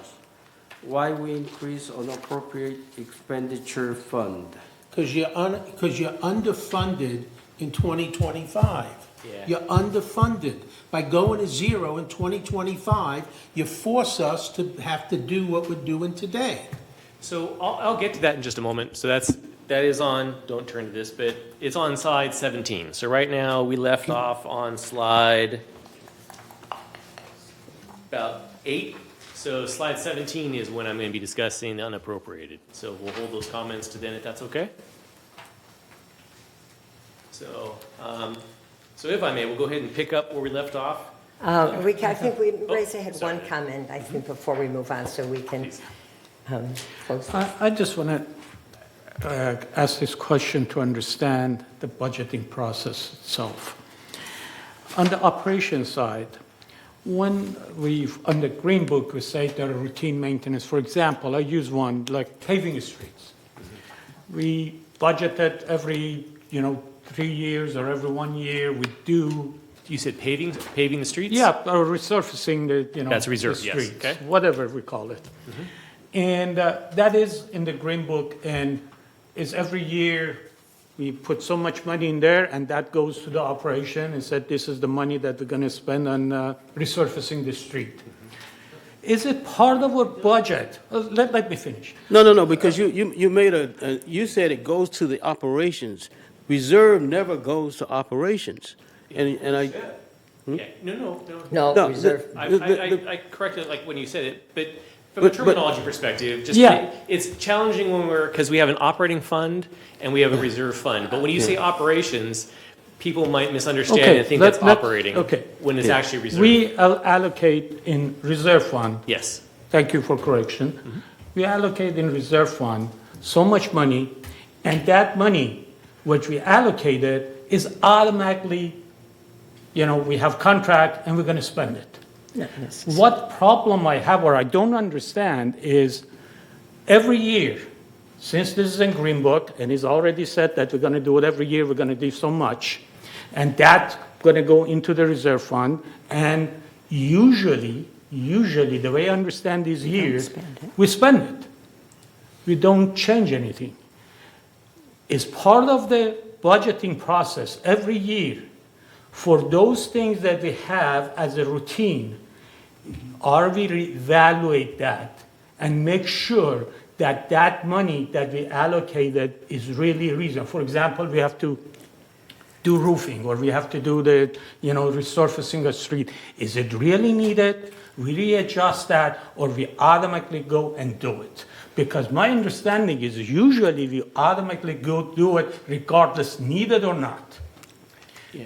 Why we increase on appropriate expenditure fund? Because you're underfunded in 2025. Yeah. You're underfunded. By going to 0 in 2025, you force us to have to do what we're doing today. So I'll get to that in just a moment. So that is on, don't turn to this, but it's on slide 17. So right now, we left off on slide about 8. So slide 17 is when I'm going to be discussing the unappropriated. So we'll hold those comments to then, if that's okay. So, so if I may, we'll go ahead and pick up where we left off. I think Raisa had sorry. one comment, I think, before we move on, so we can close this. I just want to ask this question to understand the budgeting process itself. On the operation side, when on the Green Book, we say there are routine maintenance. For example, I use one like paving streets. We budget it every, 3 years or every 1 year. We do. You said paving the streets? Yeah, or resurfacing the, That's reserved, the yes, streets, okay. whatever we call it. And that is in the Green Book, and is every year we put so much money in there, and that goes to the operation and said this is the money that we're going to spend on resurfacing the street. Is it part of our budget? Let me finish. No, because you made you said it goes to the operations. Reserve never goes to operations. And I, Yeah, no. No, reserve. I corrected it like when you said it, but from a terminology perspective, just Yeah. it's challenging when because we have an operating fund and we have a reserve fund. But when you say operations, people might misunderstand Okay, and think let- that's let- operating okay. when it's actually reserved. We allocate in reserve fund. Yes. Thank you for correction. We allocate in reserve fund so much money, and that money, which we allocated, is automatically, we have contract and we're going to spend it. Not necessarily. What problem I have or I don't understand is every year, since this is in Green Book, and it's already said that we're going to do it every year, we're going to do so much, and that's going to go into the reserve fund, and usually, the way I understand these years, we spend it. We don't change anything. It's part of the budgeting process every year for those things that we have as a routine. Are we reevaluate that and make sure that that money that we allocated is really reasonable? For example, we have to do roofing, or we have to do the, resurfacing a street. Is it really needed? We readjust that, or we automatically go and do it? Because my understanding is usually we automatically go do it regardless needed or not.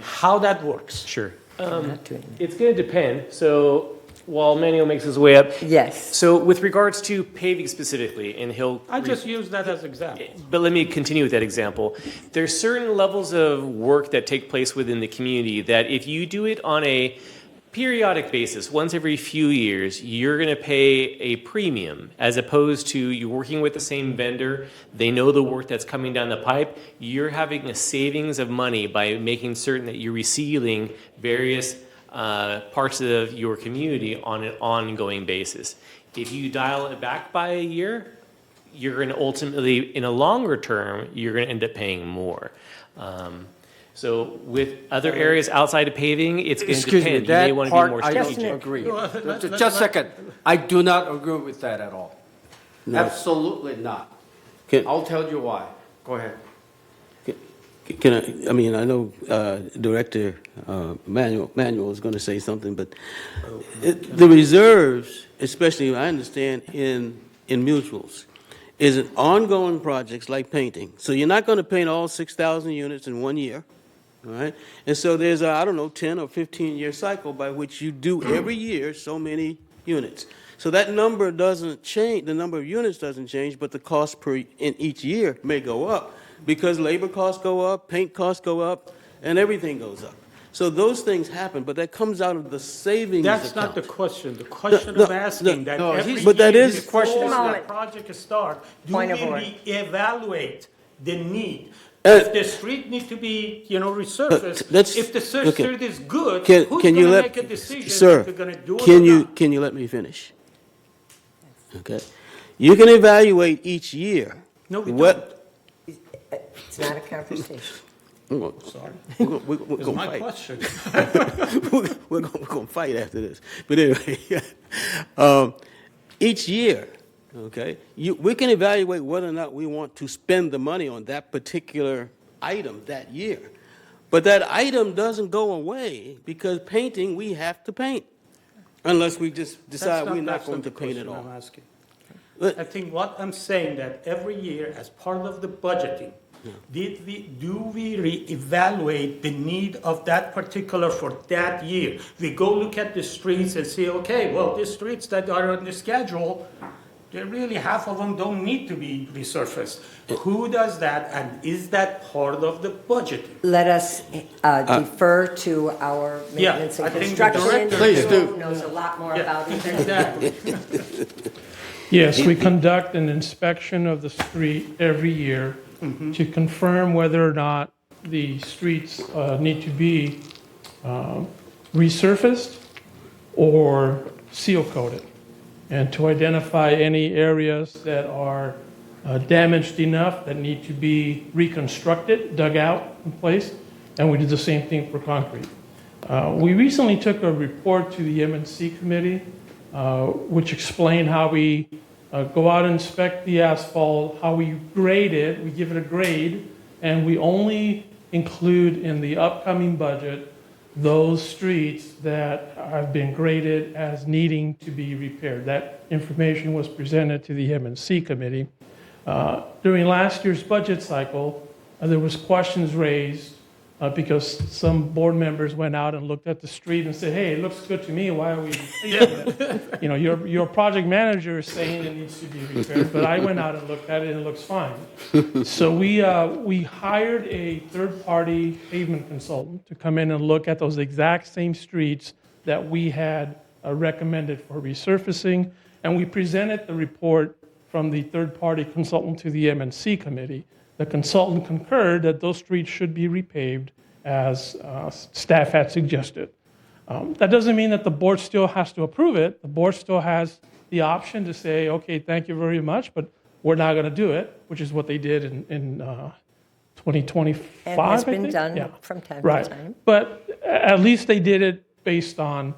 How that works? Sure. Not doing that. It's going to depend. So while Manuel makes his way up. Yes. So with regards to paving specifically, and I just use that as example. But let me continue with that example. There's certain levels of work that take place within the community that if you do it on a periodic basis, once every few years, you're going to pay a premium as opposed to you working with the same vendor. They know the work that's coming down the pipe. You're having a savings of money by making certain that you're resealing various parts of your community on an ongoing basis. If you dial it back by a year, you're going to ultimately, in a longer term, you're going to end up paying more. So with other areas outside of paving, it's going to Excuse me, depend. You may that want to be part more I strategic. don't agree. Just a second. I do not agree with that at all. Absolutely not. Can- I'll tell you why. Go ahead. Can I mean, I know Director Manuel is going to say something, but the reserves, especially I understand in mutuals, is an ongoing projects like painting. So you're not going to paint all 6,000 units in 1 year. all right? And so there's a, I don't know, 10 or 15-year cycle by which you do every year so many units. So that number doesn't change, the number of units doesn't change, but the cost per, in each year may go up because labor costs go up, paint costs go up, and everything goes up. So those things happen, but that comes out of the savings That's account. not the question. The question No, I'm asking, that no, every but that year is- before Just a the moment. project starts, do Point of we order. reevaluate the need? Uh, If the street needs to be, resurfaced, that's- if the okay. street is good, Can who's you going to let, make a decision sir, if we're going to do it can or you, not? can you let me finish? Okay. You can evaluate each year. No, we what- It's not a conversation. I'm gonna- Sorry. we're It's gonna my fight. question. we're going to fight after this. But anyway, each year, okay, we can evaluate whether or not we want to spend the money on that particular item that year. But that item doesn't go away because painting, we have to paint. Unless we just decide we're not going to paint at all. I'm asking. But- I think what I'm saying that every year, as part of the budgeting, do we reevaluate the need of that particular for that year? We go look at the streets and say, okay, well, the streets that are on the schedule, they really, half of them don't need to be resurfaced. Who does that, and is that part of the budgeting? Let us defer to our Yeah, maintenance I and think the construction director- Please individual do. who knows a lot more Yeah, about it than we do. exactly. Yes, we conduct an inspection of the street every year to confirm whether or not the streets need to be resurfaced or seal coated, and to identify any areas that are damaged enough that need to be reconstructed, dug out in place, and we do the same thing for concrete. We recently took a report to the M&C committee, which explained how we go out and inspect the asphalt, how we grade it, we give it a grade, and we only include in the upcoming budget those streets that have been graded as needing to be repaired. That information was presented to the M&C committee. During last year's budget cycle, there was questions raised because some board members went out and looked at the street and said, hey, it looks good to me, why are we replacing it? You know, your project manager is saying it needs to be repaired, but I went out and looked at it and it looks fine. So we hired a third-party pavement consultant to come in and look at those exact same streets that we had recommended for resurfacing, and we presented the report from the third-party consultant to the M&C committee. The consultant concurred that those streets should be repaved as staff had suggested. That doesn't mean that the board still has to approve it. The board still has the option to say, okay, thank you very much, but we're not going to do it, which is what they did in 2025, And has I been think? done Yeah. from time Right. to time. But at least they did it based on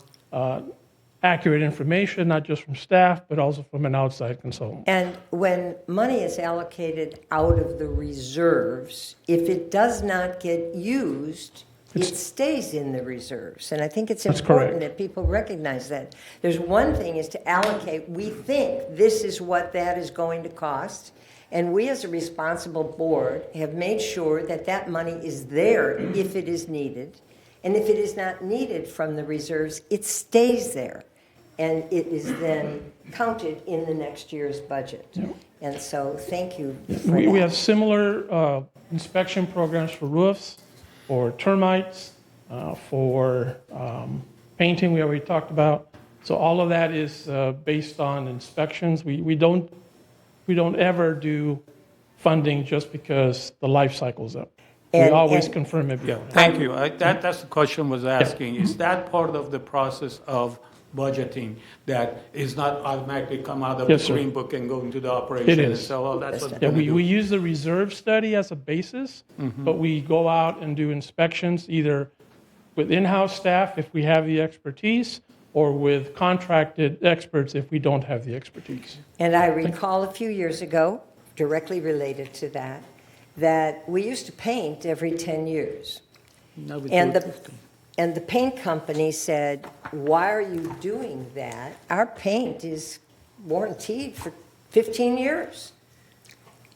accurate information, not just from staff, but also from an outside consultant. And when money is allocated out of the reserves, if it does not get used, it stays in the reserves. And I think it's That's important correct. that people recognize that. There's one thing is to allocate, we think this is what that is going to cost. And we as a responsible board have made sure that that money is there if it is needed. And if it is not needed from the reserves, it stays there. And it is then counted in the next year's budget. And so, thank you for We that. have similar inspection programs for roofs, for termites, for painting we already talked about. So all of that is based on inspections. We don't ever do funding just because the life cycle's up. We And- always and- confirm it before. Thank you. That's the question I was asking. Is that part of the process of budgeting that is not automatically come out of the Yes, sir. green book and go into the operation? is. So, well, that's what Yeah, we're we gonna do. use the reserve study as a basis, but we go out and do inspections either with in-house staff if we have the expertise, or with contracted experts if we don't have the expertise. And I recall a few years ago, directly related to that, that we used to paint every 10 years. No, we And do- the paint company said, why are you doing that? Our paint is warranted for 15 years.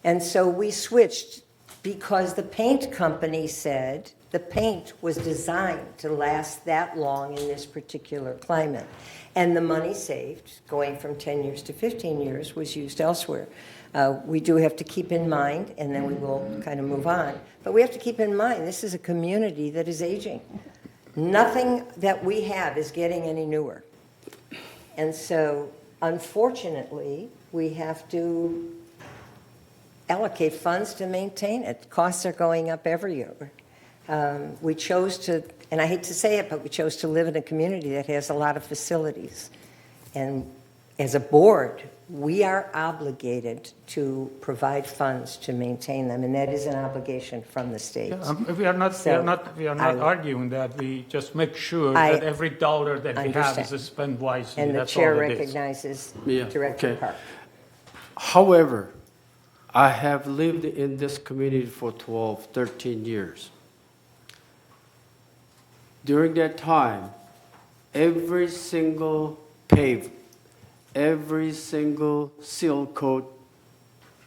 And so we switched because the paint company said, The paint was designed to last that long in this particular climate. And the money saved, going from 10 years to 15 years, was used elsewhere. We do have to keep in mind, and then we will kind of move on, but we have to keep in mind, this is a community that is aging. Nothing that we have is getting any newer. And so, unfortunately, we have to allocate funds to maintain it. Costs are going up every year. We chose to, and I hate to say it, but we chose to live in a community that has a lot of facilities. And as a board, we are obligated to provide funds to maintain them, and that is an obligation from the state. We are not So, arguing that. We just make sure I that every dollar that we have understand. is spent wisely. And the That's chair all it is. recognizes Yeah, Director okay. Park. However, I have lived in this community for 12, 13 years. During that time, every single pave, every single seal coat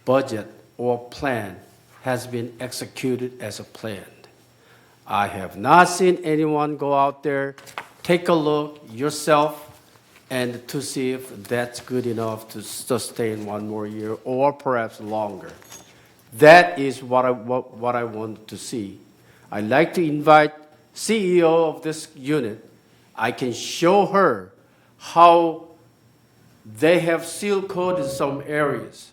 budget or plan has been executed as a planned. I have not seen anyone go out there, take a look yourself, and to see if that's good enough to sustain one more year or perhaps longer. That is what I want to see. I'd like to invite CEO of this unit. I can show her how they have seal coated some areas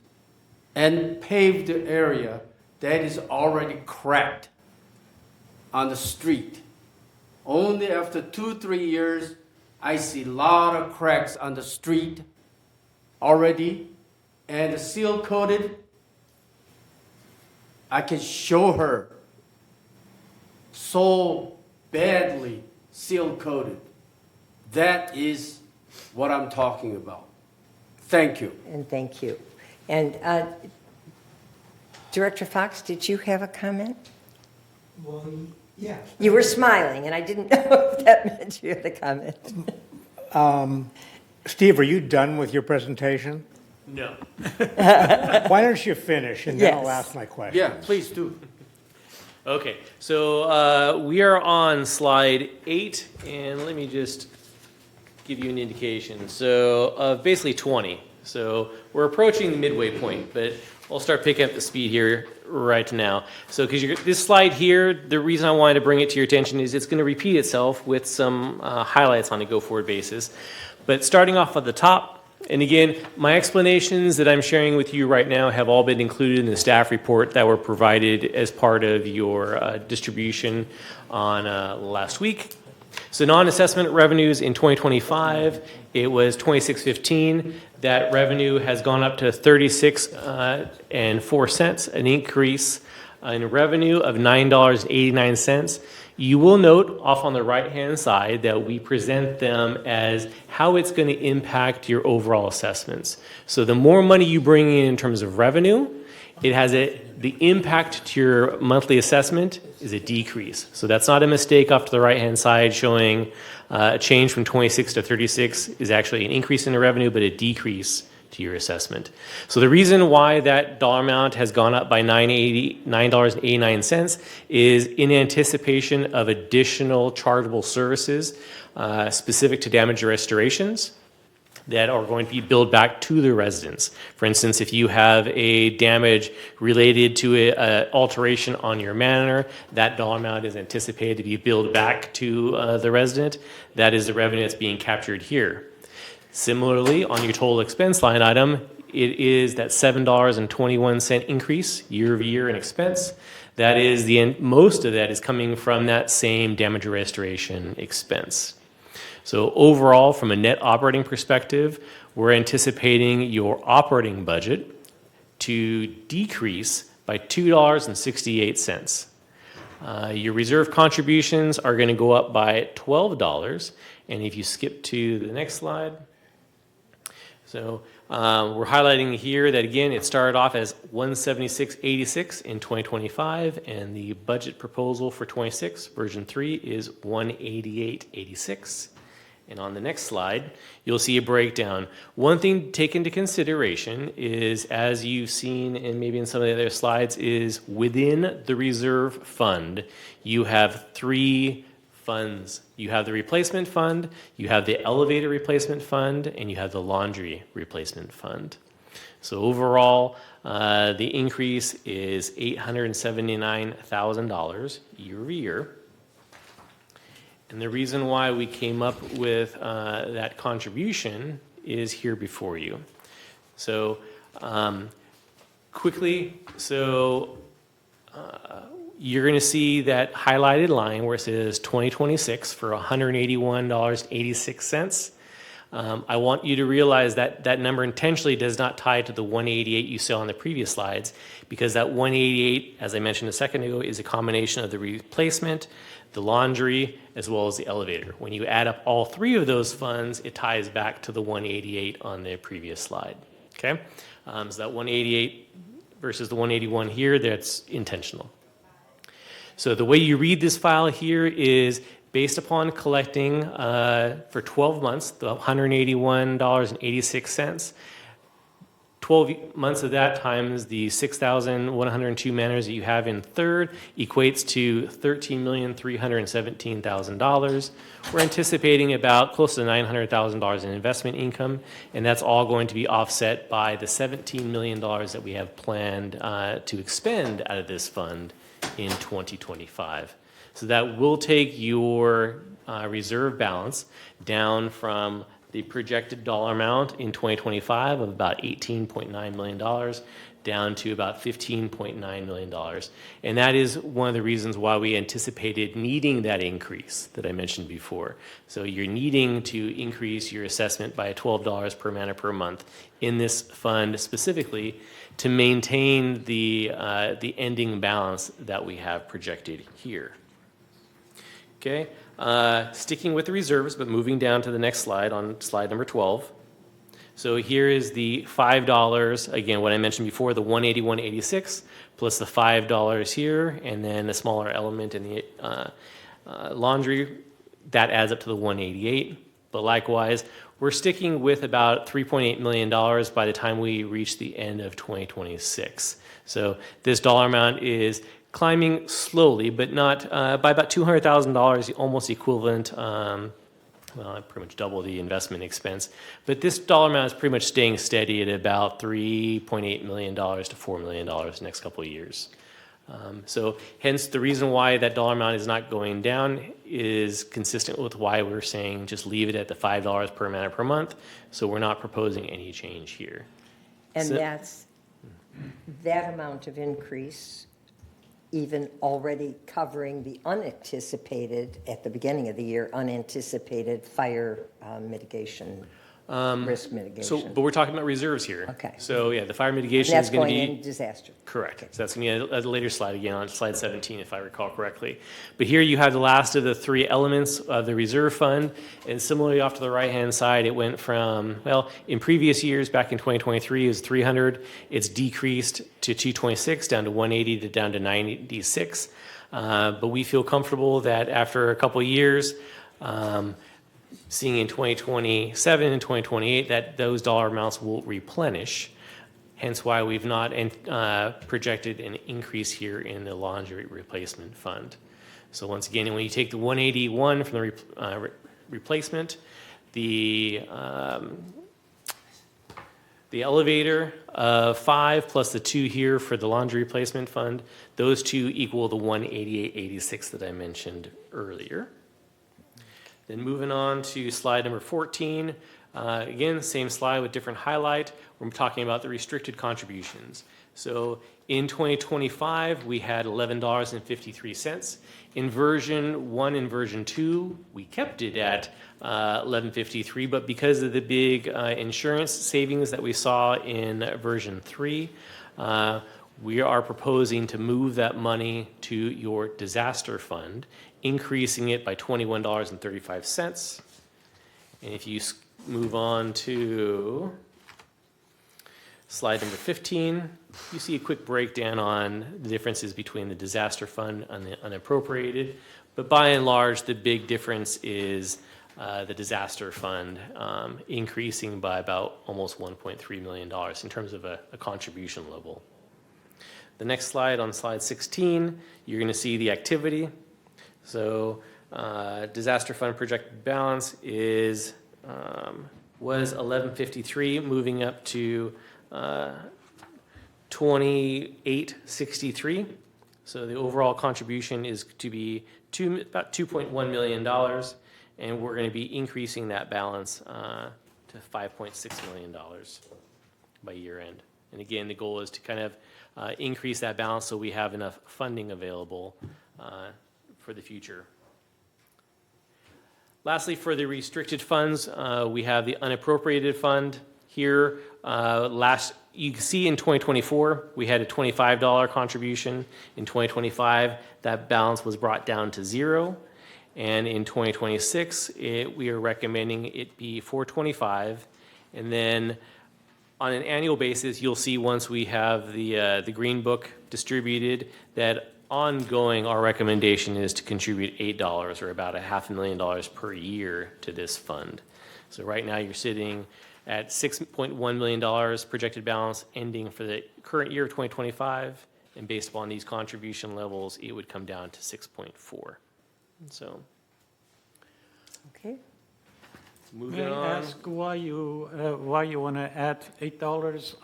and paved the area that is already cracked on the street. Only after 2-3 years, I see a lot of cracks on the street already, and seal coated. I can show her so badly seal coated. That is what I'm talking about. Thank you. And thank you. And Director Fox, did you have a comment? Well, yeah. You were smiling, and I didn't know if that meant you had a comment. Steve, are you done with your presentation? No. Why don't you finish, and then I'll Yes. ask my question? Yeah, please do. Okay, so we are on slide 8, and let me just give you an indication. So of basically 20. So we're approaching the midway point, but I'll start picking up the speed here right now. So because this slide here, the reason I wanted to bring it to your attention is it's going to repeat itself with some highlights on a go-forward basis. But starting off at the top, and again, my explanations that I'm sharing with you right now have all been included in the staff report that were provided as part of your distribution on last week. So non-assessment revenues in 2025, it was 2615. That revenue has gone up to 36 and 4 cents, an increase in revenue of $9.89. You will note off on the right-hand side that we present them as how it's going to impact your overall assessments. So the more money you bring in terms of revenue, it has the impact to your monthly assessment is a decrease. So that's not a mistake off to the right-hand side showing a change from 26 to 36 is actually an increase in the revenue, but a decrease to your assessment. So the reason why that dollar amount has gone up by $9.89 is in anticipation of additional chargeable services specific to damage restorations that are going to be billed back to the residents. For instance, if you have a damage related to an alteration on your manor, that dollar amount is anticipated to be billed back to the resident. That is the revenue that's being captured here. Similarly, on your total expense line item, it is that $7.21 increase year over year in expense. That is most of that is coming from that same damage restoration expense. So overall, from a net operating perspective, we're anticipating your operating budget to decrease by $2.68. Your reserve contributions are going to go up by $12. And if you skip to the next slide, so we're highlighting here that, again, it started off as $176.86 in 2025, and the budget proposal for 26, version 3, is $188.86. And on the next slide, you'll see a breakdown. One thing to take into consideration is, as you've seen and maybe in some of the other slides, is within the reserve fund, you have three funds. You have the replacement fund, you have the elevator replacement fund, and you have the laundry replacement fund. So overall, the increase is $879,000 year over year. And the reason why we came up with that contribution is here before you. So quickly, you're going to see that highlighted line where it says 2026 for $181.86. I want you to realize that that number intentionally does not tie to the 188 you saw on the previous slides, because that 188, as I mentioned a second ago, is a combination of the replacement, the laundry, as well as the elevator. When you add up all three of those funds, it ties back to the 188 on the previous slide. Okay? So that 188 versus the 181 here, that's intentional. So the way you read this file here is based upon collecting for 12 months, the $181.86. 12 months of that times the 6,102 manners that you have in third equates to $13,317,000. We're anticipating about close to $900,000 in investment income, and that's all going to be offset by the $17 million that we have planned to expend out of this fund in 2025. So that will take your reserve balance down from the projected dollar amount in 2025 of about $18.9 million down to about $15.9 million. And that is one of the reasons why we anticipated needing that increase that I mentioned before. So you're needing to increase your assessment by $12 per manor per month in this fund specifically to maintain the ending balance that we have projected here. Okay, sticking with the reserves, but moving down to the next slide on slide number 12. So here is the $5, again, what I mentioned before, the $181.86 plus the $5 here, and then a smaller element in the laundry. That adds up to the $188. But likewise, we're sticking with about $3.8 million by the time we reach the end of 2026. So this dollar amount is climbing slowly, but not by about $200,000, almost equivalent. Well, pretty much double the investment expense. But this dollar amount is pretty much staying steady at about $3.8 million to $4 million the next couple of years. So hence the reason why that dollar amount is not going down is consistent with why we're saying just leave it at the $5 per manor per month. So we're not proposing any change here. And So- that's that amount of increase, even already covering the unanticipated, at the beginning of the year, unanticipated fire mitigation, risk mitigation. But we're talking about reserves here. Okay. So yeah, the fire And mitigation that's is going going to be in disaster. correct. So that's going to be a later slide again on slide 17, if I recall correctly. But here you have the last of the three elements of the reserve fund, and similarly off to the right-hand side, it went from, well, in previous years, back in 2023, it was 300. It's decreased to 226, down to 180, to down to 96. But we feel comfortable that after a couple of years, seeing in 2027 and 2028 that those dollar amounts will replenish, hence why we've not projected an increase here in the laundry replacement fund. So once again, when you take the 181 from the replacement, the elevator of 5 plus the 2 here for the laundry replacement fund, those two equal the 188.86 that I mentioned earlier. Then moving on to slide number 14, again, same slide with different highlight. We're talking about the restricted contributions. So in 2025, we had $11.53. In version 1 and version 2, we kept it at $11.53, but because of the big insurance savings that we saw in version 3, we are proposing to move that money to your disaster fund, increasing it by $21.35. And if you move on to slide number 15, you see a quick breakdown on the differences between the disaster fund and the unappropriated. But by and large, the big difference is the disaster fund increasing by about almost $1.3 million in terms of a contribution level. The next slide, on slide 16, you're going to see the activity. So disaster fund projected balance was 1153, moving up to 2863. So the overall contribution is to be about $2.1 million, and we're going to be increasing that balance to $5.6 million by year end. And again, the goal is to kind of increase that balance so we have enough funding available for the future. Lastly, for the restricted funds, we have the unappropriated fund here. You can see in 2024, we had a $25 contribution. In 2025, that balance was brought down to $0. And in 2026, we are recommending it be $425. And then on an annual basis, you'll see once we have the Green Book distributed that ongoing, our recommendation is to contribute $8 or about $500,000 per year to this fund. So right now you're sitting at $6.1 million projected balance ending for the current year of 2025. And based upon these contribution levels, it would come down to 6.4. So Okay. moving May I on. ask why you want to add $8,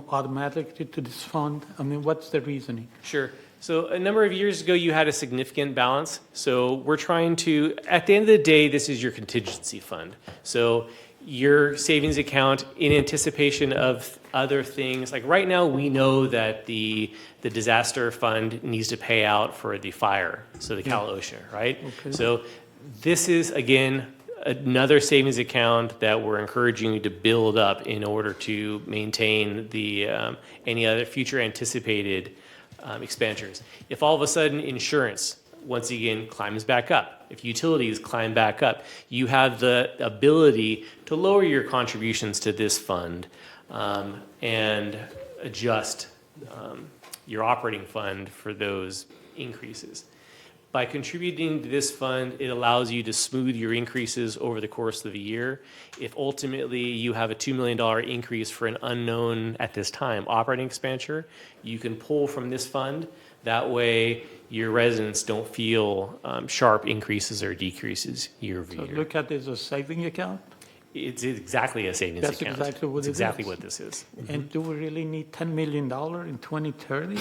automatically to this fund? I mean, what's the reasoning? Sure. So a number of years ago, you had a significant balance. So we're trying to, at the end of the day, this is your contingency fund. So your savings account in anticipation of other things. Like right now, we know that the disaster fund needs to pay out for the fire, so the Cal OSHA, right? Okay. So this is, again, another savings account that we're encouraging you to build up in order to maintain the any other future anticipated expenditures. If all of a sudden insurance, once again, climbs back up, if utilities climb back up, you have the ability to lower your contributions to this fund and adjust your operating fund for those increases. By contributing to this fund, it allows you to smooth your increases over the course of the year. If ultimately you have a $2 million increase for an unknown, at this time, operating expenditure, you can pull from this fund. That way, your residents don't feel sharp increases or decreases year over So year. look at this as a saving account? It's exactly a savings That's account. exactly what It's it exactly is. what this is. And do we really need $10 million in 2030? In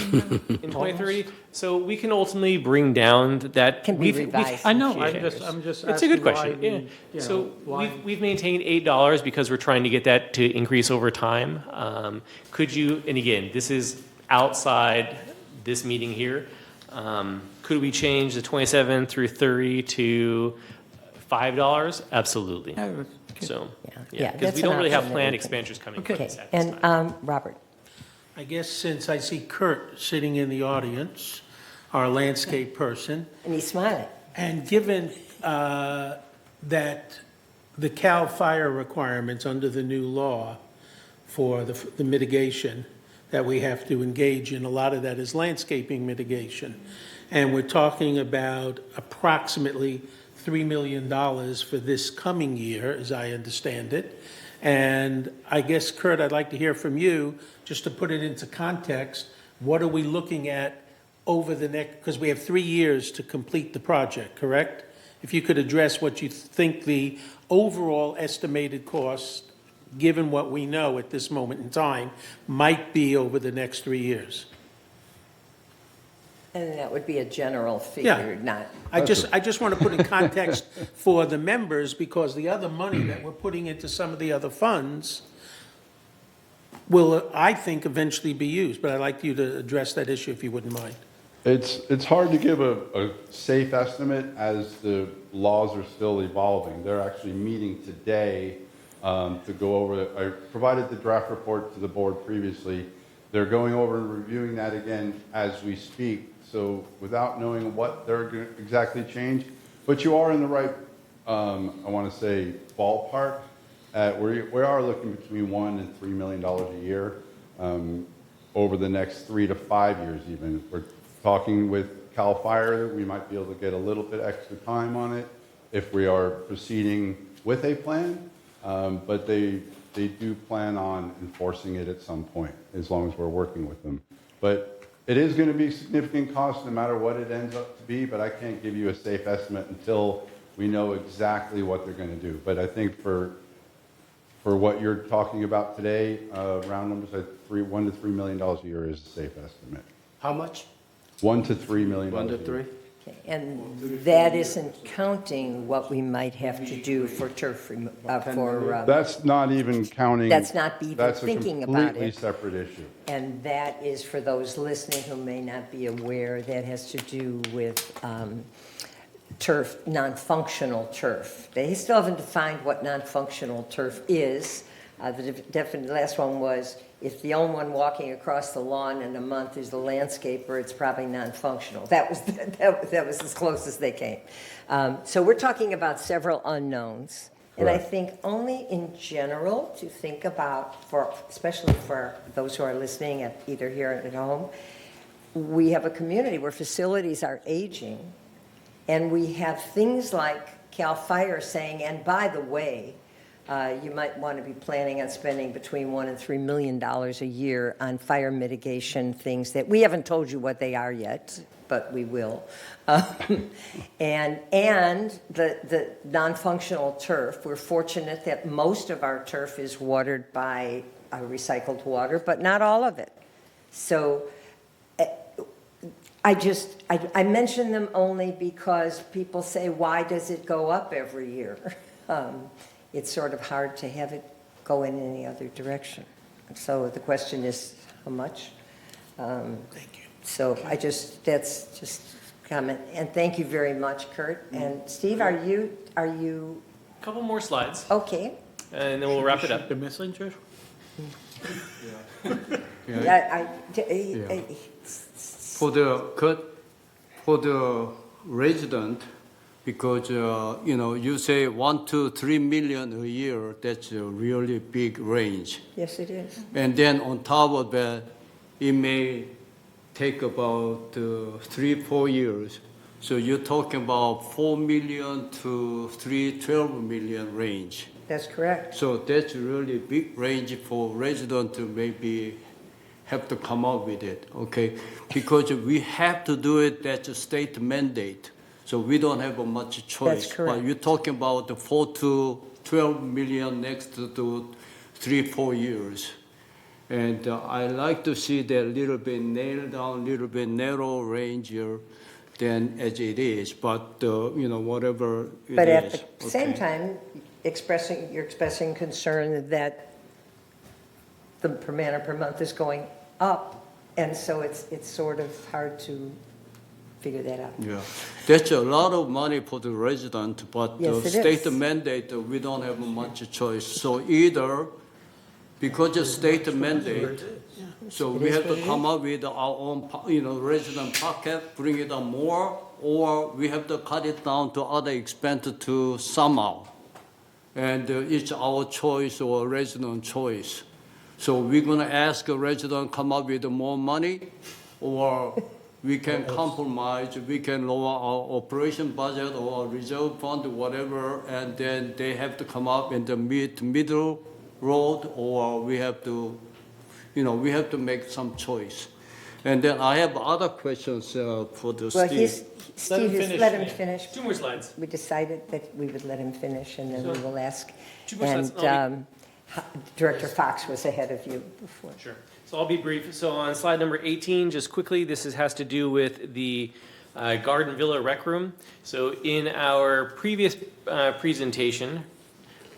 2030, so we can ultimately bring down that. Can be revised. I know, Yeah. I'm just It's a good asking why question, yeah. we, So why? we've maintained $8 because we're trying to get that to increase over time. Could you, and again, this is outside this meeting here, could we change the 27 through 30 to $5? Absolutely. Yeah, okay. So, Yeah, yeah, because that's we an don't really have option that planned we can- expenditures coming Okay. from Okay, this at this and time. Robert, I guess since I see Kurt sitting in the audience, our landscape person, and he's smiling. and given that the CAL FIRE requirements under the new law for the mitigation that we have to engage in, a lot of that is landscaping mitigation. And we're talking about approximately $3 million for this coming year, as I understand it. And I guess, Kurt, I'd like to hear from you, just to put it into context, what are we looking at over the next, because we have 3 years to complete the project, correct? If you could address what you think the overall estimated cost, given what we know at this moment in time, might be over the next 3 years. And that would be a general figure, not, I just want to put in context for the members, because the other money that we're putting into some of the other funds will, I think, eventually be used, but I'd like you to address that issue if you wouldn't mind. It's hard to give a safe estimate as the laws are still evolving. They're actually meeting today to go over, I provided the draft report to the board previously. They're going over and reviewing that again as we speak. So without knowing what they're going to exactly change, but you are in the right, I want to say, ballpark. We are looking between $1 and $3 million a year over the next 3 to 5 years even. We're talking with CAL FIRE, we might be able to get a little bit extra time on it. if we are proceeding with a plan, but they do plan on enforcing it at some point, as long as we're working with them. But it is going to be significant cost no matter what it ends up to be, but I can't give you a safe estimate until we know exactly what they're going to do. But I think for what you're talking about today, round numbers, $1 to $3 million a year is a safe estimate. How much? $1 to $3 million. 1 to a year. 3? Okay, and that isn't counting what we might have to do for turf, That's not even counting. That's not even thinking about That's a completely it. separate issue. And that is, for those listening who may not be aware, that has to do with turf, non-functional turf. They still haven't defined what non-functional turf is. The last one was, if the only one walking across the lawn in a month is the landscaper, it's probably non-functional. That was as close as they came. So we're talking about several unknowns. And I Correct. think only in general to think about, especially for those who are listening either here or at home, we have a community where facilities are aging, and we have things like CAL FIRE saying, and by the way, you might want to be planning on spending between $1 and $3 million a year on fire mitigation things that we haven't told you what they are yet, but we will. And the non-functional turf, we're fortunate that most of our turf is watered by recycled water, but not all of it. So I mention them only because people say, why does it go up every year? It's sort of hard to have it go in any other direction. So the question is, how much? Thank you. So that's just comment. And thank you very much, Kurt. And Steve, are you, A couple more slides, okay? and then we'll wrap it up. The messenger? For the resident, because, you say 1 to 3 million a year, that's a really big range. Yes, it is. And then on top of that, it may take about 3-4 years. So you're talking about 4 million to 12 million range. That's correct. So that's really big range for resident to maybe have to come up with it, okay? Because we have to do it, that's a state mandate. So we don't have much choice. That's correct. But you're talking about the 4 to 12 million next to 3-4 years. And I like to see that little bit nailed down, little bit narrow range here than as it is. But, whatever it is. But at the same okay? time, you're expressing concern that the per man or per month is going up, and so it's sort of hard to figure that out. Yeah, that's a lot of money for the resident, but Yes, the it state is. mandate, we don't have much choice. So either, because of state mandate, so we is have what to it come up with our own, resident pocket, bring it on more, or we have to cut it down to other expense to somehow. And it's our choice or resident choice. So we're gonna ask a resident come up with more money, or we can compromise, we can lower our operation budget or reserve fund, whatever, and then they have to come up in the middle road, or we have to, we have to make some choice. And then I have other questions for the Well, Steve. let him finish. 2 more slides. We decided that we would let him finish, and then we will ask. 2 more slides. And Director Fox was ahead of you before. Sure. So I'll be brief. So on slide number 18, just quickly, this has to do with the Garden Villa Rec Room. So in our previous presentation,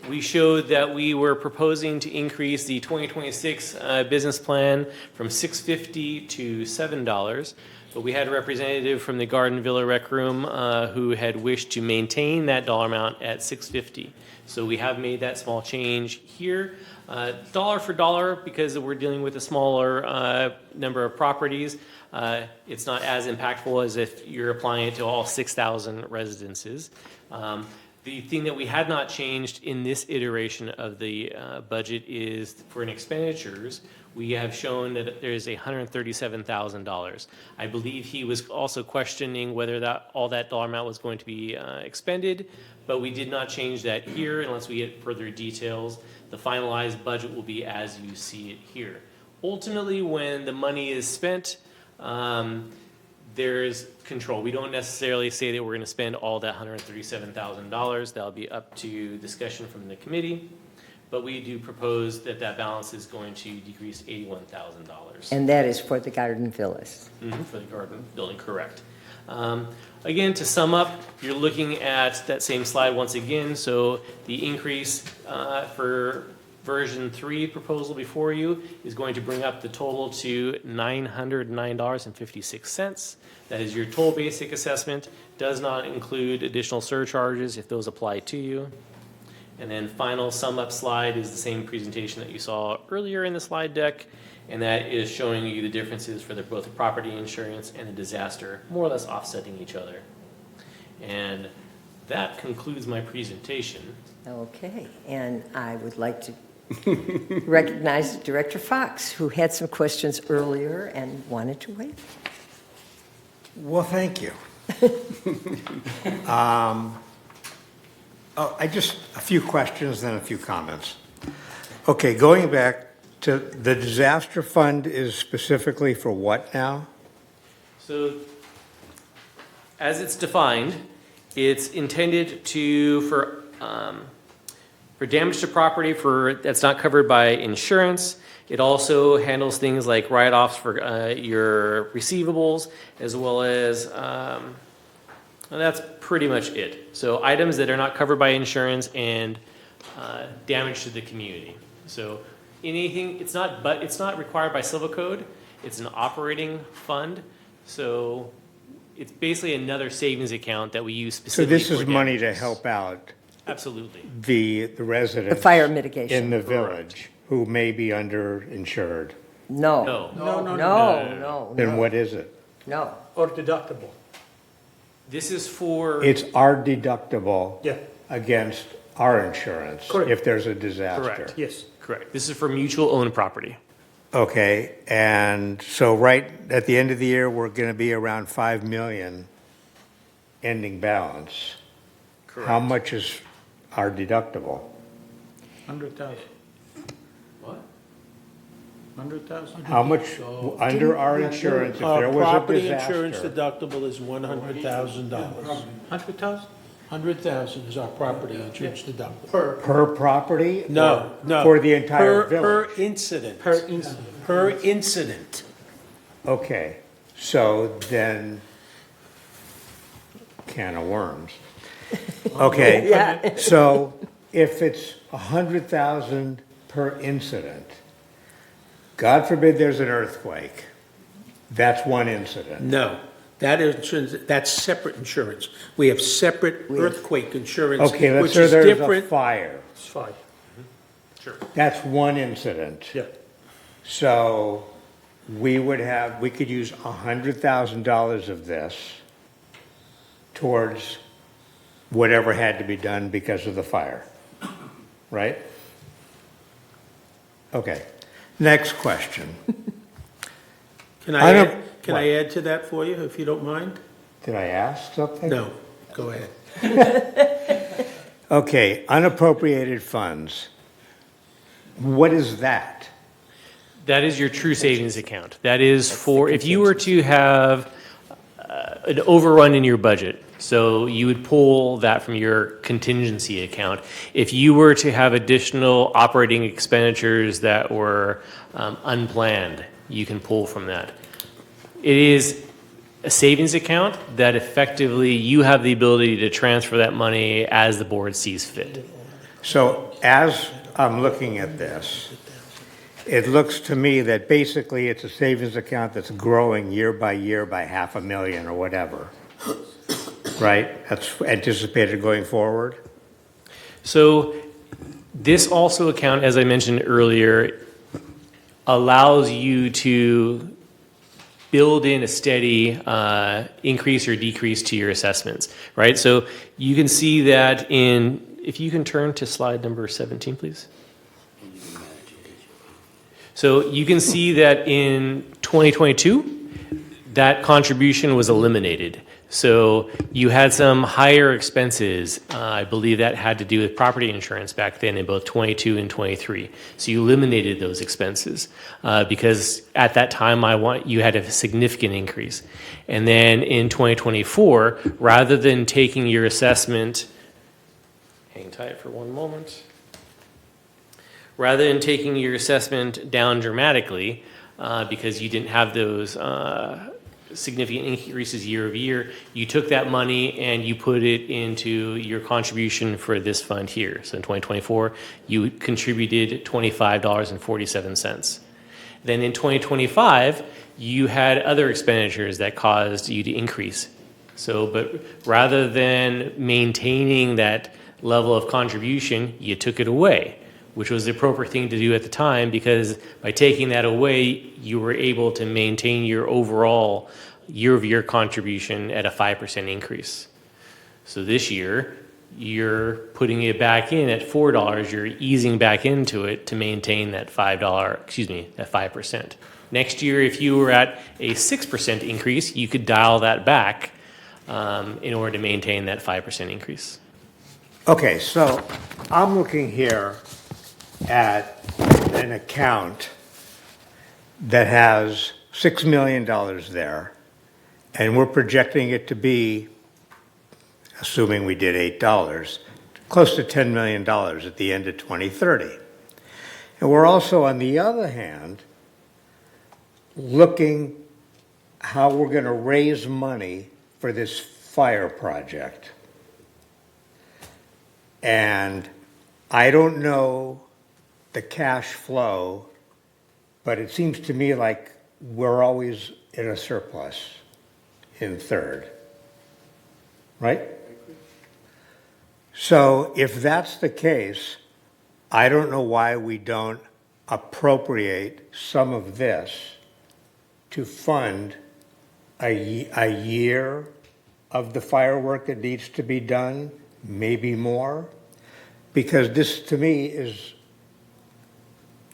we showed that we were proposing to increase the 2026 business plan from $6.50 to $7. But we had a representative from the Garden Villa Rec Room who had wished to maintain that dollar amount at $6.50. So we have made that small change here. Dollar for dollar, because we're dealing with a smaller number of properties, it's not as impactful as if you're applying it to all 6,000 residences. The thing that we had not changed in this iteration of the budget is for an expenditures, we have shown that there is $137,000. I believe he was also questioning whether all that dollar amount was going to be expended, but we did not change that here unless we get further details. The finalized budget will be as you see it here. Ultimately, when the money is spent, there's control. We don't necessarily say that we're going to spend all that $137,000. That'll be up to discussion from the committee. But we do propose that that balance is going to decrease $81,000. And that is for the garden villas. For the garden building, correct. Again, to sum up, you're looking at that same slide once again. So the increase for version 3 proposal before you is going to bring up the total to $909.56. That is your total basic assessment. Does not include additional surcharges if those apply to you. And then final sum up slide is the same presentation that you saw earlier in the slide deck, and that is showing you the differences for both the property insurance and the disaster, more or less offsetting each other. And that concludes my presentation. Okay, and I would like to recognize Director Fox, who had some questions earlier and wanted to wait. Well, thank you. I just, a few questions, then a few comments. Okay, going back to the disaster fund is specifically for what now? So, as it's defined, it's intended for damage to property that's not covered by insurance. It also handles things like write-offs for your receivables, as well as, and that's pretty much it. So items that are not covered by insurance and damage to the community. So anything, it's not required by Civil Code. It's an operating fund. So it's basically another savings account that we use specifically So this for is money to damages. help out Absolutely. the residents. The fire mitigation. In the village who may be underinsured. No. No. No. Then what is it? No. Or deductible. This is for, It's our deductible Yeah. against our insurance Correct. if there's a disaster. Correct. Yes. correct. This is for mutual owned property. Okay, and so right at the end of the year, we're going to be around 5 million ending balance. Correct. How much is our deductible? 100,000. What? 100,000. How much under our insurance if there was a Property insurance disaster? deductible is $100,000. 100,000? 100,000 is our property insurance deductible. Per property? No, or no. For the entire Per village? incident. Per incident. Per incident. Okay, so then, can of worms. Okay. Yeah. So if it's 100,000 per incident, God forbid there's an earthquake, that's one incident. No, that insurance, that's separate insurance. We have separate earthquake insurance, Okay, let's which say is there's a different. fire, It's 5. that's one incident. Yeah. So we could use $100,000 of this towards whatever had to be done because of the fire, right? Okay, next question. Can I I don't- add, can I add to that for you, if you don't mind? Did I ask something? No, go ahead. Okay, unappropriated funds. What is that? That is your true savings account. That is for, if you were to have an overrun in your budget, so you would pull that from your contingency account. If you were to have additional operating expenditures that were unplanned, you can pull from that. It is a savings account that effectively you have the ability to transfer that money as the board sees fit. So as I'm looking at this, it looks to me that basically it's a savings account that's growing year by $500,000 or whatever, right? That's anticipated going forward? So this also account, as I mentioned earlier, allows you to build in a steady increase or decrease to your assessments, right? So you can see that if you can turn to slide number 17, please. So you can see that in 2022, that contribution was eliminated. So you had some higher expenses. I believe that had to do with property insurance back then in both 22 and 23. So you eliminated those expenses because at that time you had a significant increase. And then in 2024, rather than taking your assessment, hang tight for one moment. Rather than taking your assessment down dramatically because you didn't have those significant increases year over year, you took that money and you put it into your contribution for this fund here. So in 2024, you contributed $25.47. Then in 2025, you had other expenditures that caused you to increase. So, but rather than maintaining that level of contribution, you took it away, which was the appropriate thing to do at the time, because by taking that away, you were able to maintain your overall year-over-year contribution at a 5% increase. So this year, you're putting it back in at $4, you're easing back into it to maintain that that 5%. Next year, if you were at a 6% increase, you could dial that back in order to maintain that 5% increase. Okay, so I'm looking here at an account that has $6 million there, and we're projecting it to be, assuming we did $8, close to $10 million at the end of 2030. And we're also, on the other hand, looking how we're going to raise money for this fire project. And I don't know the cash flow, but it seems to me like we're always in a surplus in third, right? So if that's the case, I don't know why we don't appropriate some of this to fund a year of the firework that needs to be done, maybe more, because this to me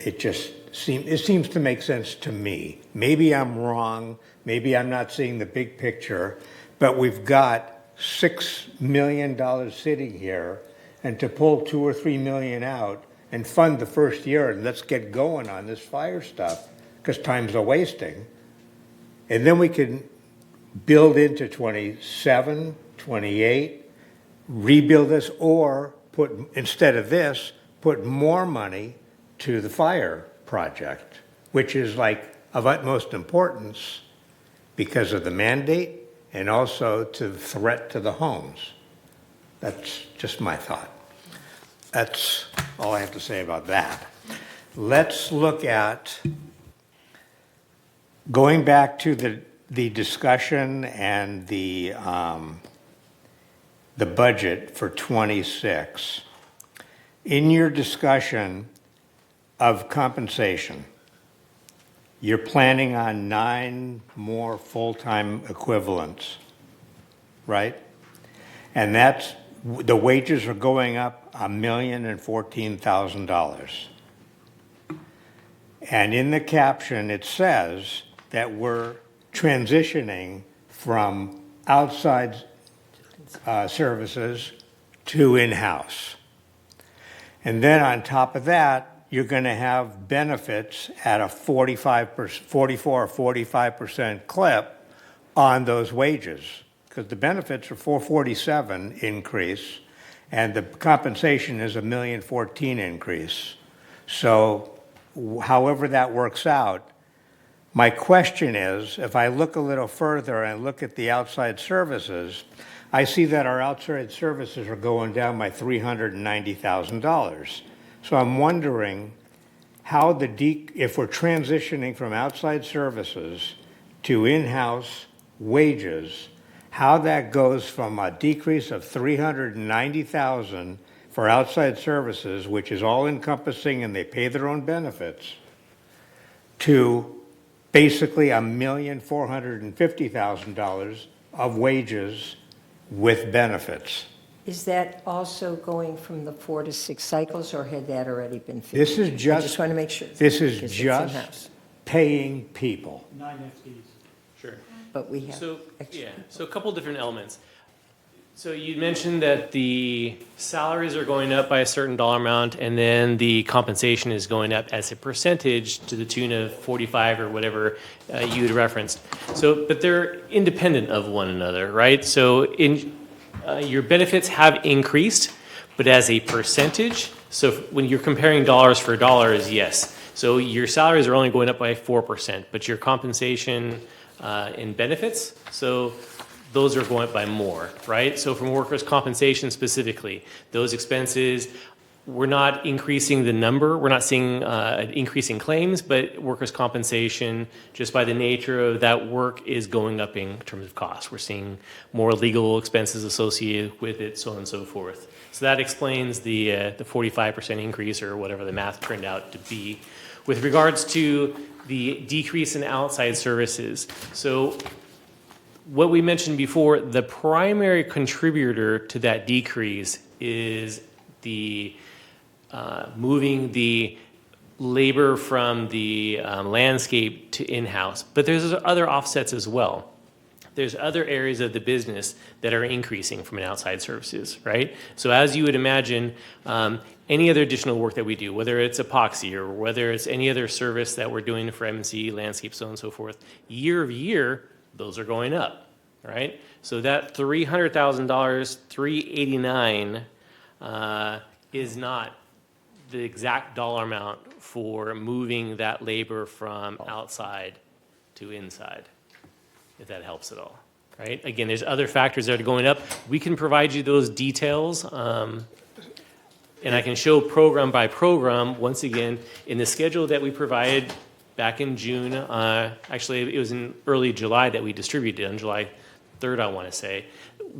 it seems to make sense to me. Maybe I'm wrong, maybe I'm not seeing the big picture, but we've got $6 million sitting here, and to pull $2 or $3 million out and fund the first year and let's get going on this fire stuff, because time's a wasting. And then we can build into 27, 28, rebuild this, or instead of this, put more money to the fire project, which is like of utmost importance because of the mandate and also to the threat to the homes. That's just my thought. That's all I have to say about that. Let's look at going back to the discussion and the budget for 26. In your discussion of compensation, you're planning on 9 more full-time equivalents, right? And the wages are going up $1,014,000. And in the caption, it says that we're transitioning from outside services to in-house. And then on top of that, you're going to have benefits at a 44 or 45% clip on those wages, because the benefits are $447 increase, and the compensation is $1,014,000 increase. So however that works out, my question is, if I look a little further and look at the outside services, I see that our outside services are going down by $390,000. So I'm wondering how if we're transitioning from outside services to in-house wages, how that goes from a decrease of $390,000 for outside services, which is all encompassing and they pay their own benefits, to basically $1,450,000 of wages with benefits. Is that also going from the 4 to 6 cycles, or had that already been figured? This is I just. just want to make sure. This is because it's just in-house. paying people. 9 FTEs. Sure. But we have So, extra. yeah, so a couple different elements. So you mentioned that the salaries are going up by a certain dollar amount, and then the compensation is going up as a percentage to the tune of 45 or whatever you had referenced. So, but they're independent of one another, right? So your benefits have increased, but as a percentage, so when you're comparing dollars for dollars, yes. So your salaries are only going up by 4%, but your compensation in benefits, so those are going up by more, right? So from workers' compensation specifically, those expenses, we're not increasing the number, we're not seeing an increase in claims, but workers' compensation, just by the nature of that work, is going up in terms of cost. We're seeing more legal expenses associated with it, so on and so forth. So that explains the 45% increase, or whatever the math turned out to be. With regards to the decrease in outside services, so what we mentioned before, the primary contributor to that decrease is the moving the labor from the landscape to in-house. But there's other offsets as well. There's other areas of the business that are increasing from an outside services, right? So as you would imagine, any other additional work that we do, whether it's epoxy or whether it's any other service that we're doing for M&C, landscape, so on and so forth, year over year, those are going up, right? So that $300,000, $389, is not the exact dollar amount for moving that labor from outside to inside, if that helps at all, right? Again, there's other factors that are going up. We can provide you those details, and I can show program by program, once again, in the schedule that we provided back in June. Actually, it was in early July that we distributed, on July 3rd, I want to say.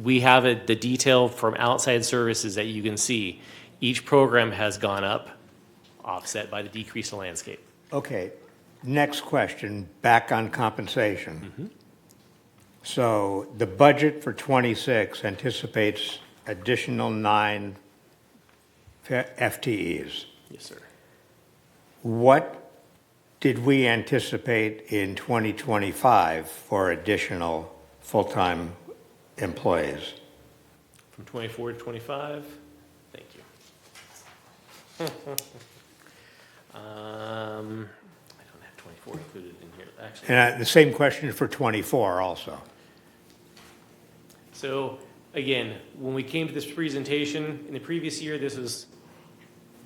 We have the detail from outside services that you can see. Each program has gone up, offset by the decrease in landscape. Okay, next question, back on compensation. So the budget for '26 anticipates additional 9 FTEs. Yes, sir. What did we anticipate in 2025 for additional full-time employees? From 24 to 25, thank you. I don't have 24 included in here, actually. And the same question for '24 also. So again, when we came to this presentation in the previous year, this was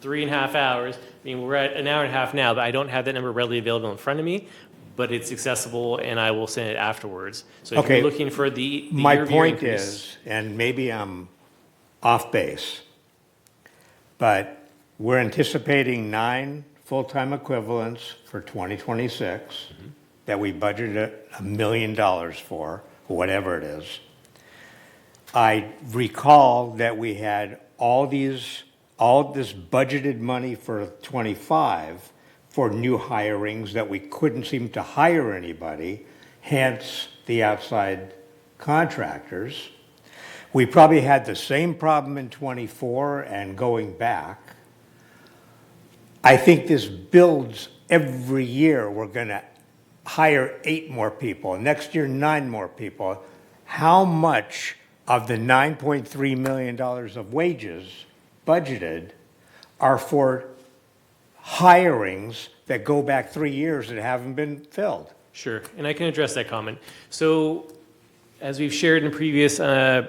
3.5 hours. I mean, we're at an hour and a half now, but I don't have that number readily available in front of me, but it's accessible and I will send it afterwards. So if Okay. you're looking for the My year-over-year point increase- is, and maybe I'm off base, but we're anticipating 9 full-time equivalents for 2026 that we budgeted $1 million for, whatever it is. I recall that we had all this budgeted money for 25 for new hirings that we couldn't seem to hire anybody, hence the outside contractors. We probably had the same problem in 24 and going back. I think this builds every year. We're going to hire 8 more people, next year 9 more people. How much of the $9.3 million of wages budgeted are for hirings that go back 3 years that haven't been filled? Sure, and I can address that comment. So as we've shared in previous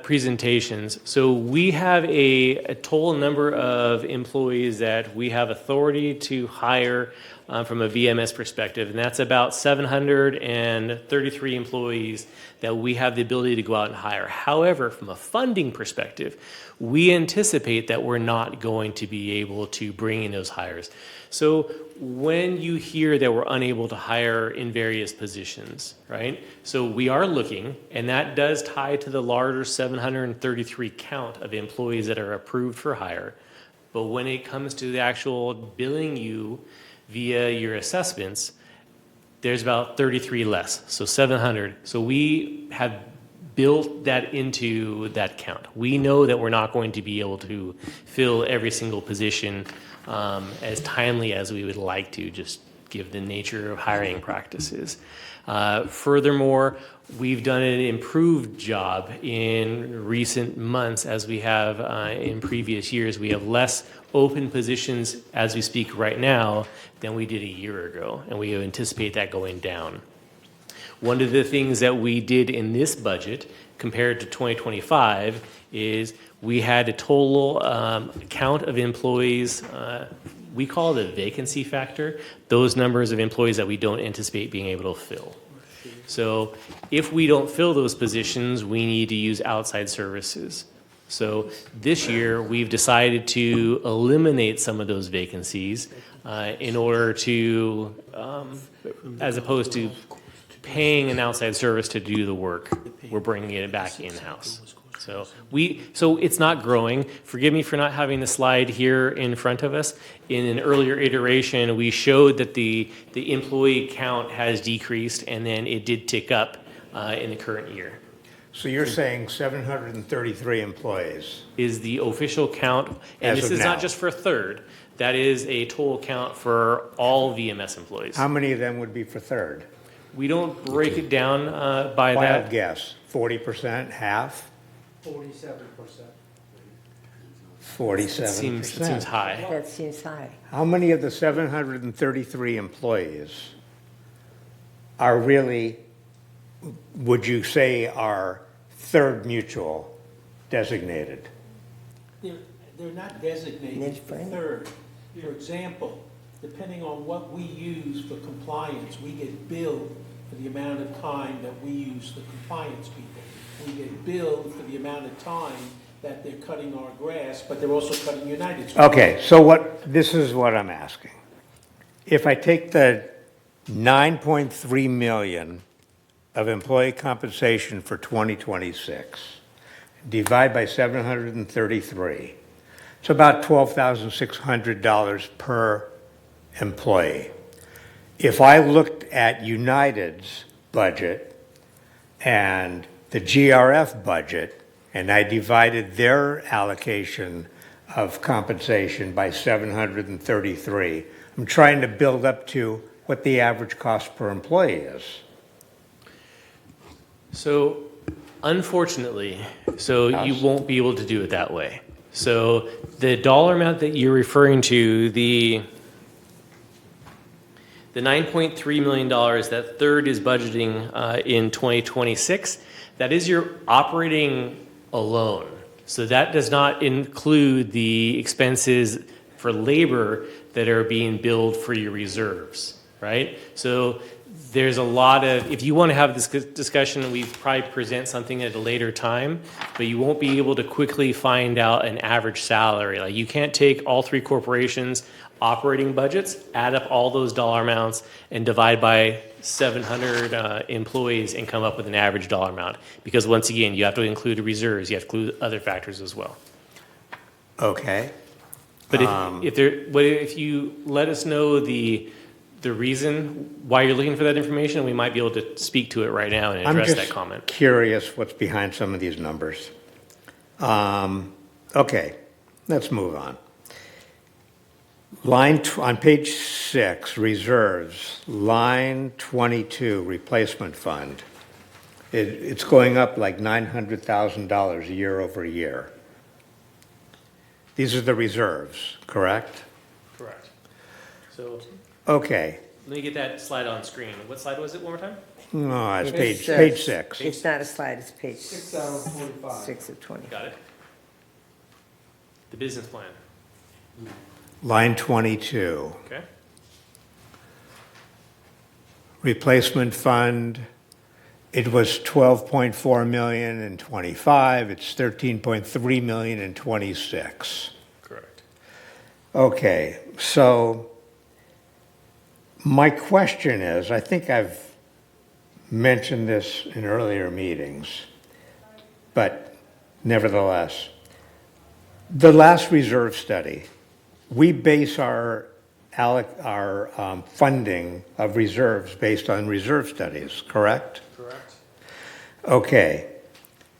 presentations, so we have a total number of employees that we have authority to hire from a VMS perspective, and that's about 733 employees that we have the ability to go out and hire. However, from a funding perspective, we anticipate that we're not going to be able to bring in those hires. So when you hear that we're unable to hire in various positions, right? So we are looking, and that does tie to the larger 733 count of employees that are approved for hire. But when it comes to the actual billing you via your assessments, there's about 33 less, so 700. So we have built that into that count. We know that we're not going to be able to fill every single position as timely as we would like to, just give the nature of hiring practices. Furthermore, we've done an improved job in recent months as we have in previous years. We have less open positions as we speak right now than we did a year ago, and we anticipate that going down. One of the things that we did in this budget compared to 2025 is we had a total count of employees, we call it a vacancy factor, those numbers of employees that we don't anticipate being able to fill. So if we don't fill those positions, we need to use outside services. So this year, we've decided to eliminate some of those vacancies in order to, as opposed to paying an outside service to do the work, we're bringing it back in-house. So it's not growing. Forgive me for not having the slide here in front of us. In an earlier iteration, we showed that the employee count has decreased, and then it did tick up in the current year. So you're saying 733 employees? Is the official count, and As this of is now. not just for third, that is a total count for all VMS employees. How many of them would be for third? We don't break it down by Wild that. guess, 40%, half? 47%. 47%. It seems high. That seems high. How many of the 733 employees are really, would you say, are third mutual designated? They're not designated for third. For example, depending on what we use for compliance, we get billed for the amount of time that we use the compliance people. We get billed for the amount of time that they're cutting our grass, but they're also cutting United's grass. Okay, so this is what I'm asking. If I take the 9.3 million of employee compensation for 2026, divide by 733, it's about $12,600 per employee. If I looked at United's budget and the GRF budget, and I divided their allocation of compensation by 733, I'm trying to build up to what the average cost per employee is. So unfortunately, you won't be able to do it that way. So the dollar amount that you're referring to, the $9.3 million that third is budgeting in 2026, that is your operating alone. So that does not include the expenses for labor that are being billed for your reserves, right? So there's a lot of, if you want to have this discussion, we probably present something at a later time, but you won't be able to quickly find out an average salary. Like you can't take all three corporations' operating budgets, add up all those dollar amounts, and divide by 700 employees and come up with an average dollar amount. Because once again, you have to include the reserves, you have to include other factors as well. Okay. But if you let us know the reason why you're looking for that information, we might be able to speak to it right now and address that comment. I'm just curious what's behind some of these numbers. Okay, let's move on. On page 6, reserves, line 22, replacement fund. It's going up like $900,000 year over year. These are the reserves, correct? Correct. So Okay. let me get that slide on screen. What slide was it one more time? No, it's It's, page 6. It's not a slide, it's page 6 out of 45. 6 of 20. Got it. The business plan. Line 22. Okay. Replacement fund, it was 12.4 million in 25, it's 13.3 million in 26. Correct. Okay, so my question is, I think I've mentioned this in earlier meetings, but nevertheless, the last reserve study, we base our funding of reserves based on reserve studies, correct? Correct. Okay.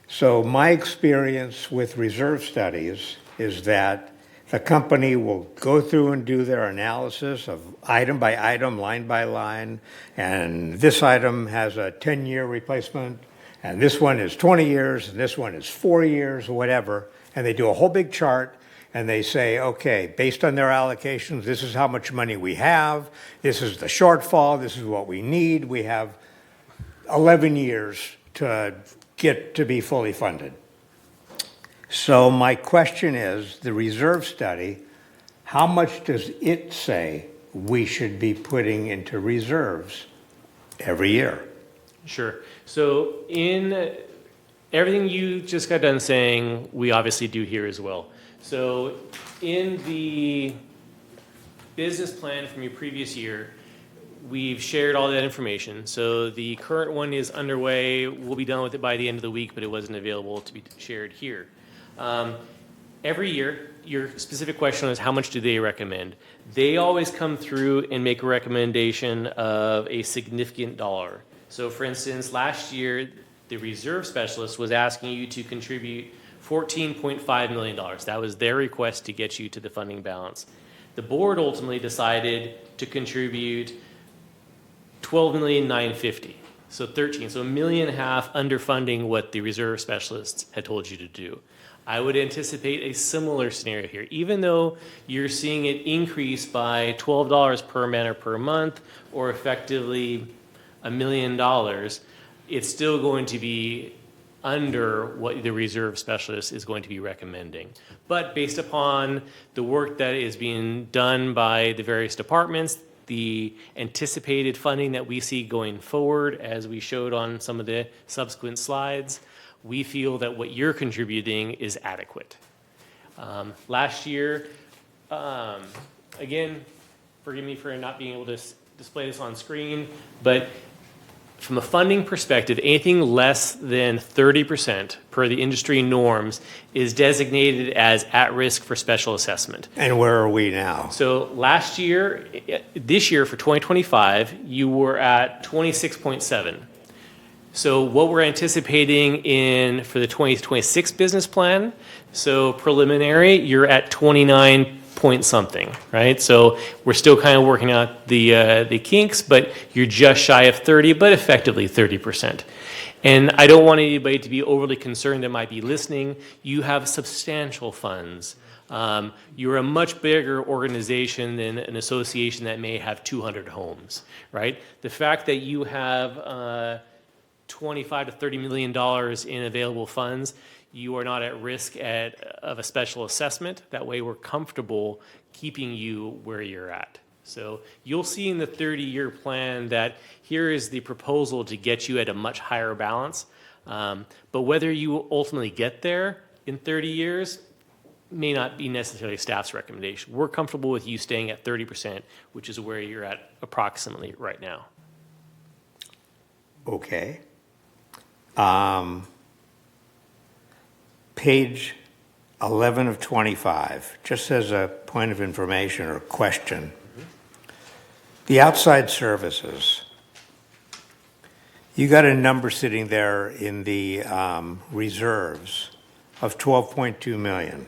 So my experience with reserve studies is that the company will go through and do their analysis of item by item, line by line, and this item has a 10-year replacement, and this one is 20 years, and this one is 4 years, or whatever, and they do a whole big chart, and they say, okay, based on their allocations, this is how much money we have, this is the shortfall, this is what we need, we have 11 years to get to be fully funded. So my question is, the reserve study, how much does it say we should be putting into reserves every year? Sure. So in everything you just got done saying, we obviously do here as well. So in the business plan from your previous year, we've shared all that information. So the current one is underway. We'll be done with it by the end of the week, but it wasn't available to be shared here. Every year, your specific question is how much do they recommend? They always come through and make a recommendation of a significant dollar. So for instance, last year, the reserve specialist was asking you to contribute $14.5 million. That was their request to get you to the funding balance. The board ultimately decided to contribute $12,950,000, so 13, so $1.5 million underfunding what the reserve specialists had told you to do. I would anticipate a similar scenario here. Even though you're seeing it increase by $12 per man or per month, or effectively $1 million, it's still going to be under what the reserve specialist is going to be recommending. But based upon the work that is being done by the various departments, the anticipated funding that we see going forward, as we showed on some of the subsequent slides, we feel that what you're contributing is adequate. Last year, again, forgive me for not being able to display this on screen, but from a funding perspective, anything less than 30% per the industry norms is designated as at risk for special assessment. And where are we now? So this year for 2025, you were at 26.7. So what we're anticipating for the 2026 business plan, so preliminary, you're at 29 point something, right? So we're still kind of working out the kinks, but you're just shy of 30, but effectively 30%. And I don't want anybody to be overly concerned that might be listening. You have substantial funds. You're a much bigger organization than an association that may have 200 homes, right? The fact that you have $25 to $30 million in available funds, you are not at risk of a special assessment. That way we're comfortable keeping you where you're at. So you'll see in the 30-year plan that here is the proposal to get you at a much higher balance. But whether you ultimately get there in 30 years may not be necessarily staff's recommendation. We're comfortable with you staying at 30%, which is where you're at approximately right now. Okay. Page 11 of 25, just as a point of information or question. The outside services, you got a number sitting there in the reserves of 12.2 million.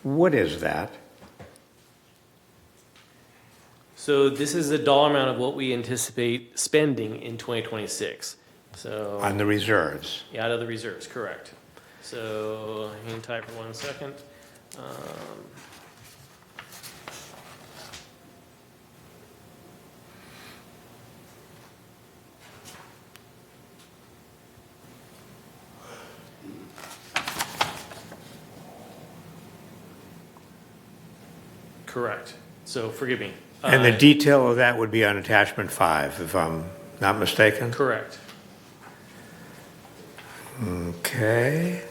What is that? So this is the dollar amount of what we anticipate spending in 2026. So On the reserves. out of the reserves, correct. So hang tight for 1 second. Correct. So forgive me. And the detail of that would be on attachment 5, if I'm not mistaken? Correct. Okay.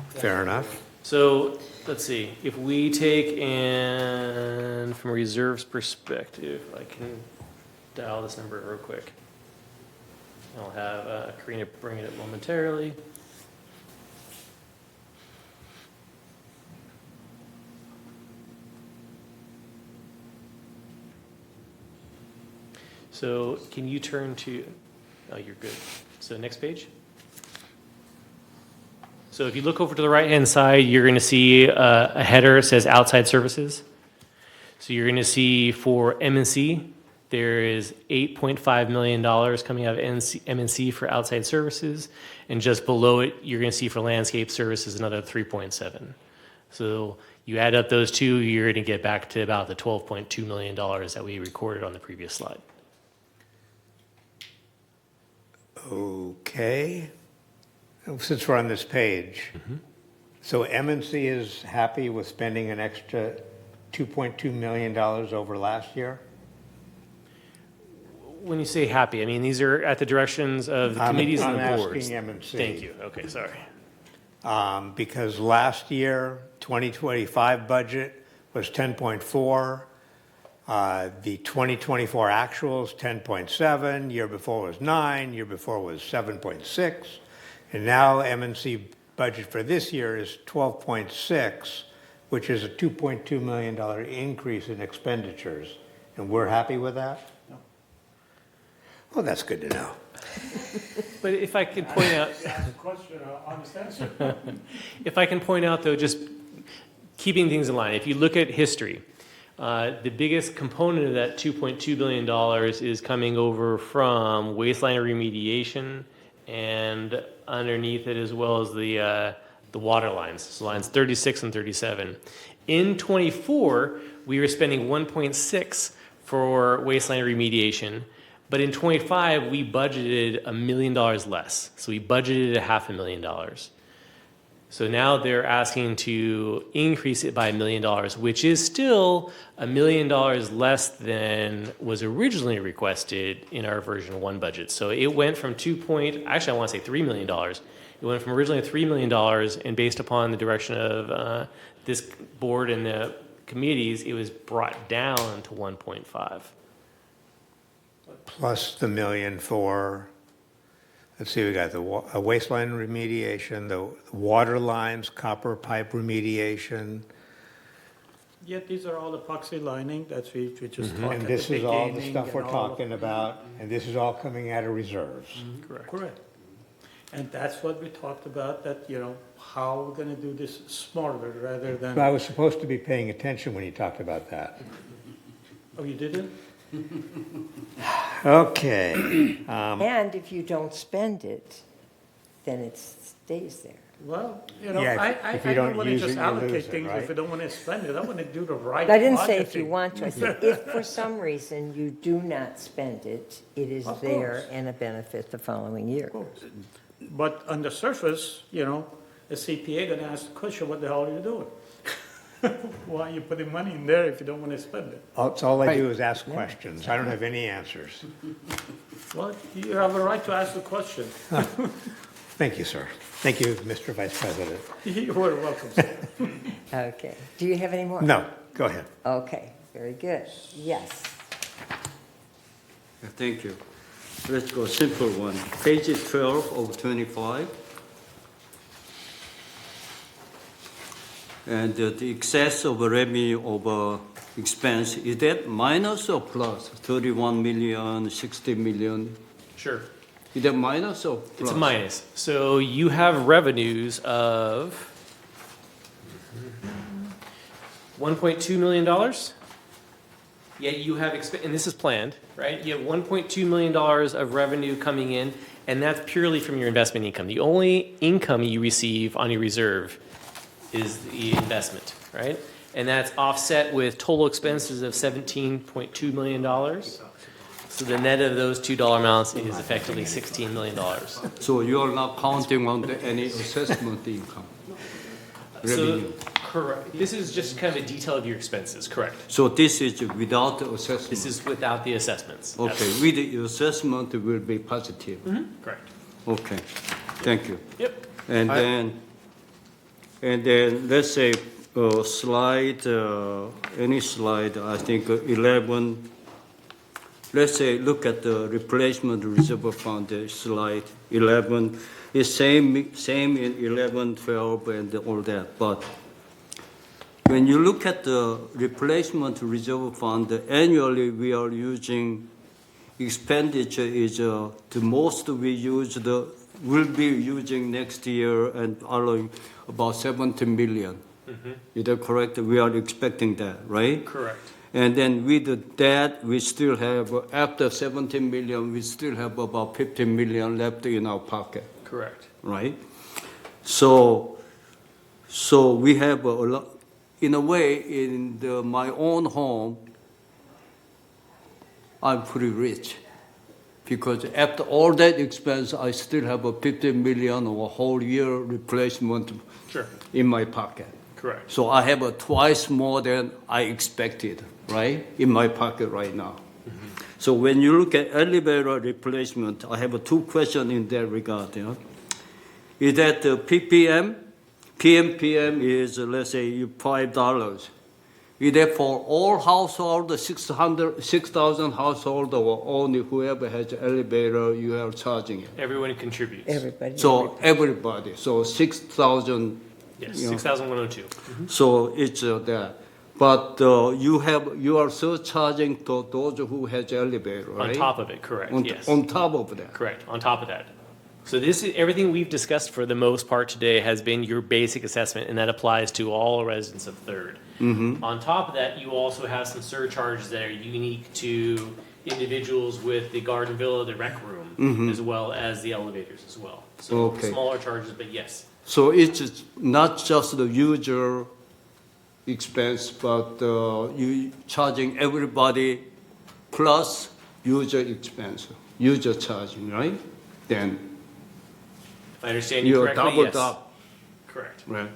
Fair enough. So let's see. If we take and from a reserves perspective, I can dial this number real quick. I'll have Karina bring it up momentarily. So can you turn to, oh, you're good. So next page. So if you look over to the right-hand side, you're going to see a header that says outside services. So you're going to see for M&C, there is $8.5 million coming out of M&C for outside services. And just below it, you're going to see for landscape services another 3.7. So you add up those two, you're going to get back to about the $12.2 million that we recorded on the previous slide. Okay. Since we're on this page, so M&C is happy with spending an extra $2.2 million over last year? When you say happy, I mean, these are at the directions of the committees and the I'm boards. asking M&C. Thank you. Okay, sorry. Because last year, 2025 budget was 10.4. The 2024 actuals, 10.7. Year before was 9. Year before was 7.6. And now M&C budget for this year is 12.6, which is a $2.2 million increase in expenditures. And we're happy with that? No. Well, that's good to know. But if I could point out, if I can point out though, just keeping things in line, if you look at history, the biggest component of that $2.2 billion is coming over from waistline remediation and underneath it as well as the water lines, so lines 36 and 37. In 24, we were spending 1.6 for waistline remediation, but in 25, we budgeted $1 million less. So we budgeted $500,000. So now they're asking to increase it by $1 million, which is still $1 million less than was originally requested in our version 1 budget. So it went from actually I want to say $3 million. It went from originally $3 million, and based upon the direction of this board and the committees, it was brought down to 1.5. Plus the million for, let's see, we got the waistline remediation, the water lines, copper pipe remediation. Yeah, these are all epoxy lining that we just talked And at this the is all the beginning stuff we're and all of- talking about, and this is all coming out of reserves. Correct. And that's what we talked about, that, how we're going to do this smarter rather than. I was supposed to be paying attention when you talked about that. Oh, you didn't? Okay. And if you don't spend it, then it stays there. Well, Yeah, if you I don't don't want to use it, just you allocate lose it, things right? if I don't want to spend it. I want to do the right. I didn't say if you budgeting. want to. I said if for some reason you do not spend it, it is Of there course. and a benefit the following year. But on the surface, a CPA going to ask the question, what the hell are you doing? Why are you putting money in there if you don't want to spend it? That's all I do is ask questions. I don't have any answers. Well, you have a right to ask the question. Thank you, sir. Thank you, Mr. Vice President. You are welcome, sir. Okay. Do you have any more? No, go ahead. Okay, very good. Yes. Thank you. Let's go simple one. Page 12 of 25. And the excess of revenue over expense, is that minus or plus? 31 million, 60 million? Sure. Is that minus or plus? It's a minus. So you have revenues of $1.2 million. Yet you have, and this is planned, right? You have $1.2 million of revenue coming in, and that's purely from your investment income. The only income you receive on your reserve is the investment, right? And that's offset with total expenses of $17.2 million. So the net of those two dollar amounts is effectively $16 million. So you are not counting on any assessment income? Revenue? So, correct. This is just kind of a detail of your expenses, correct? So this is without the assessment? This is without the assessments. Okay, Absolutely. with the assessment, it will be positive? Correct. Okay, thank you. Yep. And then let's say slide, any slide, I think 11, let's say look at the replacement reserve fund slide 11. It's same in 11, 12 and all that, but when you look at the replacement reserve fund, annually we are using expenditure is the most we will be using next year and following about 17 million. Is that correct? We are expecting that, right? Correct. And then with that, we still have, after 17 million, we still have about 15 million left in our pocket, Correct. right? So we have a lot, in a way, in my own home, I'm pretty rich. Because after all that expense, I still have a 15 million or a whole year replacement Sure. in my pocket. Correct. So I have twice more than I expected, right, in my pocket right now. So when you look at elevator replacement, I have two questions in that regard. Is that the PPM? PMPM is, let's say, $5. Is that for all household, 6,000 household, or only whoever has elevator, you are charging it? Everyone contributes. Everybody. So everybody, so 6,000. Yes, you know. 6,102. So it's that. But you are surcharging to those who has elevator, right? On top of it, correct, yes. On top of that. Correct, on top of that. So this is, everything we've discussed for the most part today has been your basic assessment, and that applies to all residents of Third. On top of that, you also have some surcharges that are unique to individuals with the garden villa, the rec room, as well as the elevators as well. So Okay. smaller charges, but yes. So it's not just the user expense, but you charging everybody plus user expense, user charging, right? Then If I understand you you're correctly, doubled yes. up. Correct. Right.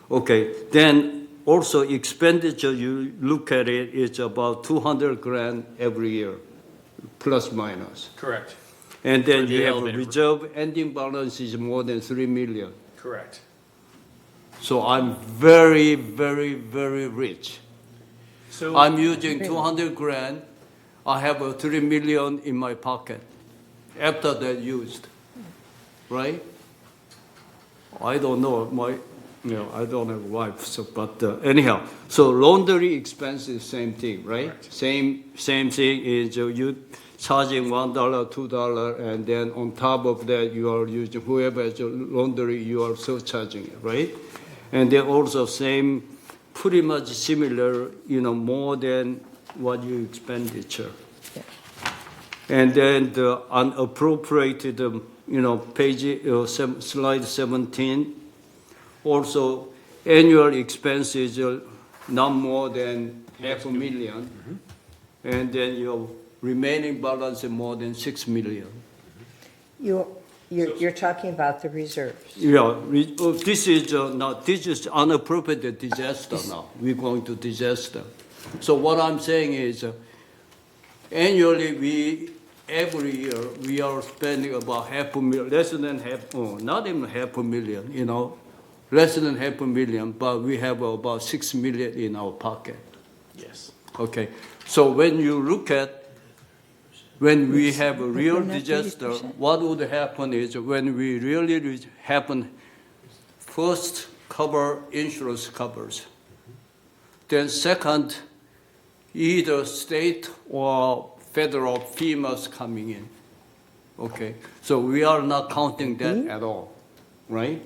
Okay. Then also expenditure, you look at it, it's about 200 grand every year, plus minus. Correct. And then For the you have a elevator. reserve ending balance is more than 3 million. Correct. So I'm very, very, very rich. So I'm using 200 grand. I have a 3 million in my pocket after that used, right? I don't know, I don't have a wife, so, but anyhow, so laundry expense is same thing, right? Correct. Same thing is you charging $1, $2, and then on top of that, you are using, whoever has your laundry, you are surcharging it, right? And then also same, pretty much similar, more than what you expenditure. And then the unappropriated, page, slide 17, also annual expenses not more than $500,000. And then your remaining balance is more than 6 million. You're talking about the reserves. Yeah, this is unappropriated disaster now. We're going to disaster. So what I'm saying is, annually every year we are spending about $500,000, less than not even $500,000, less than $500,000, but we have about 6 million in our pocket. yes. Okay, so when you look at when we have a real We're not disaster, 30%. what would happen is when we really happen, first cover insurance covers. Then second, either state or federal FEMA's coming in. Okay, so we are not counting that at all, right?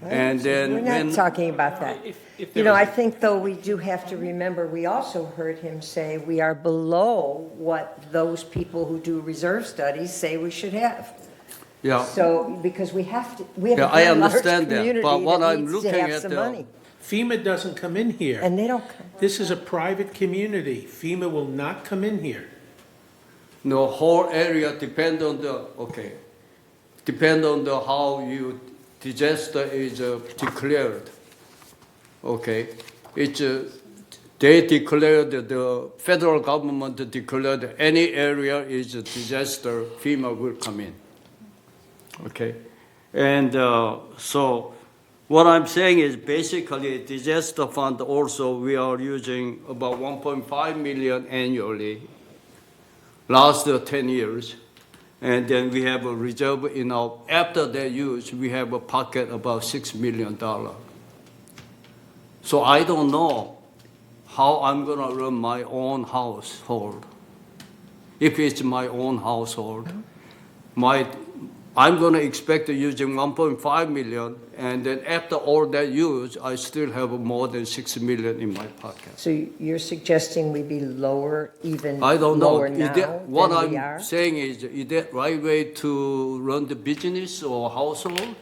And then We're when not talking about that. If there I was- think, though, we do have to remember, we also heard him say we are below what those people who do reserve studies say we should have. yeah. So, because we have to, we have Yeah, a I very large understand that, community but what that I'm needs to looking have at some the- money. FEMA doesn't come in here. And they don't, This is a private community. FEMA will not come in here. The whole area depend on how you disaster is declared. Okay, it's they declared, the federal government declared any area is a disaster, FEMA will come in. Okay, and so what I'm saying is basically disaster fund also we are using about 1.5 million annually last 10 years. And then we have a reserve in our, after that use, we have a pocket about $6 million. So I don't know how I'm gonna run my own household If it's my own household, I'm gonna expect using 1.5 million, and then after all that use, I still have more than 6 million in my pocket. So you're suggesting we be lower, even I don't know. lower Is now that, what than we I'm are? saying is that right way to run the business or household?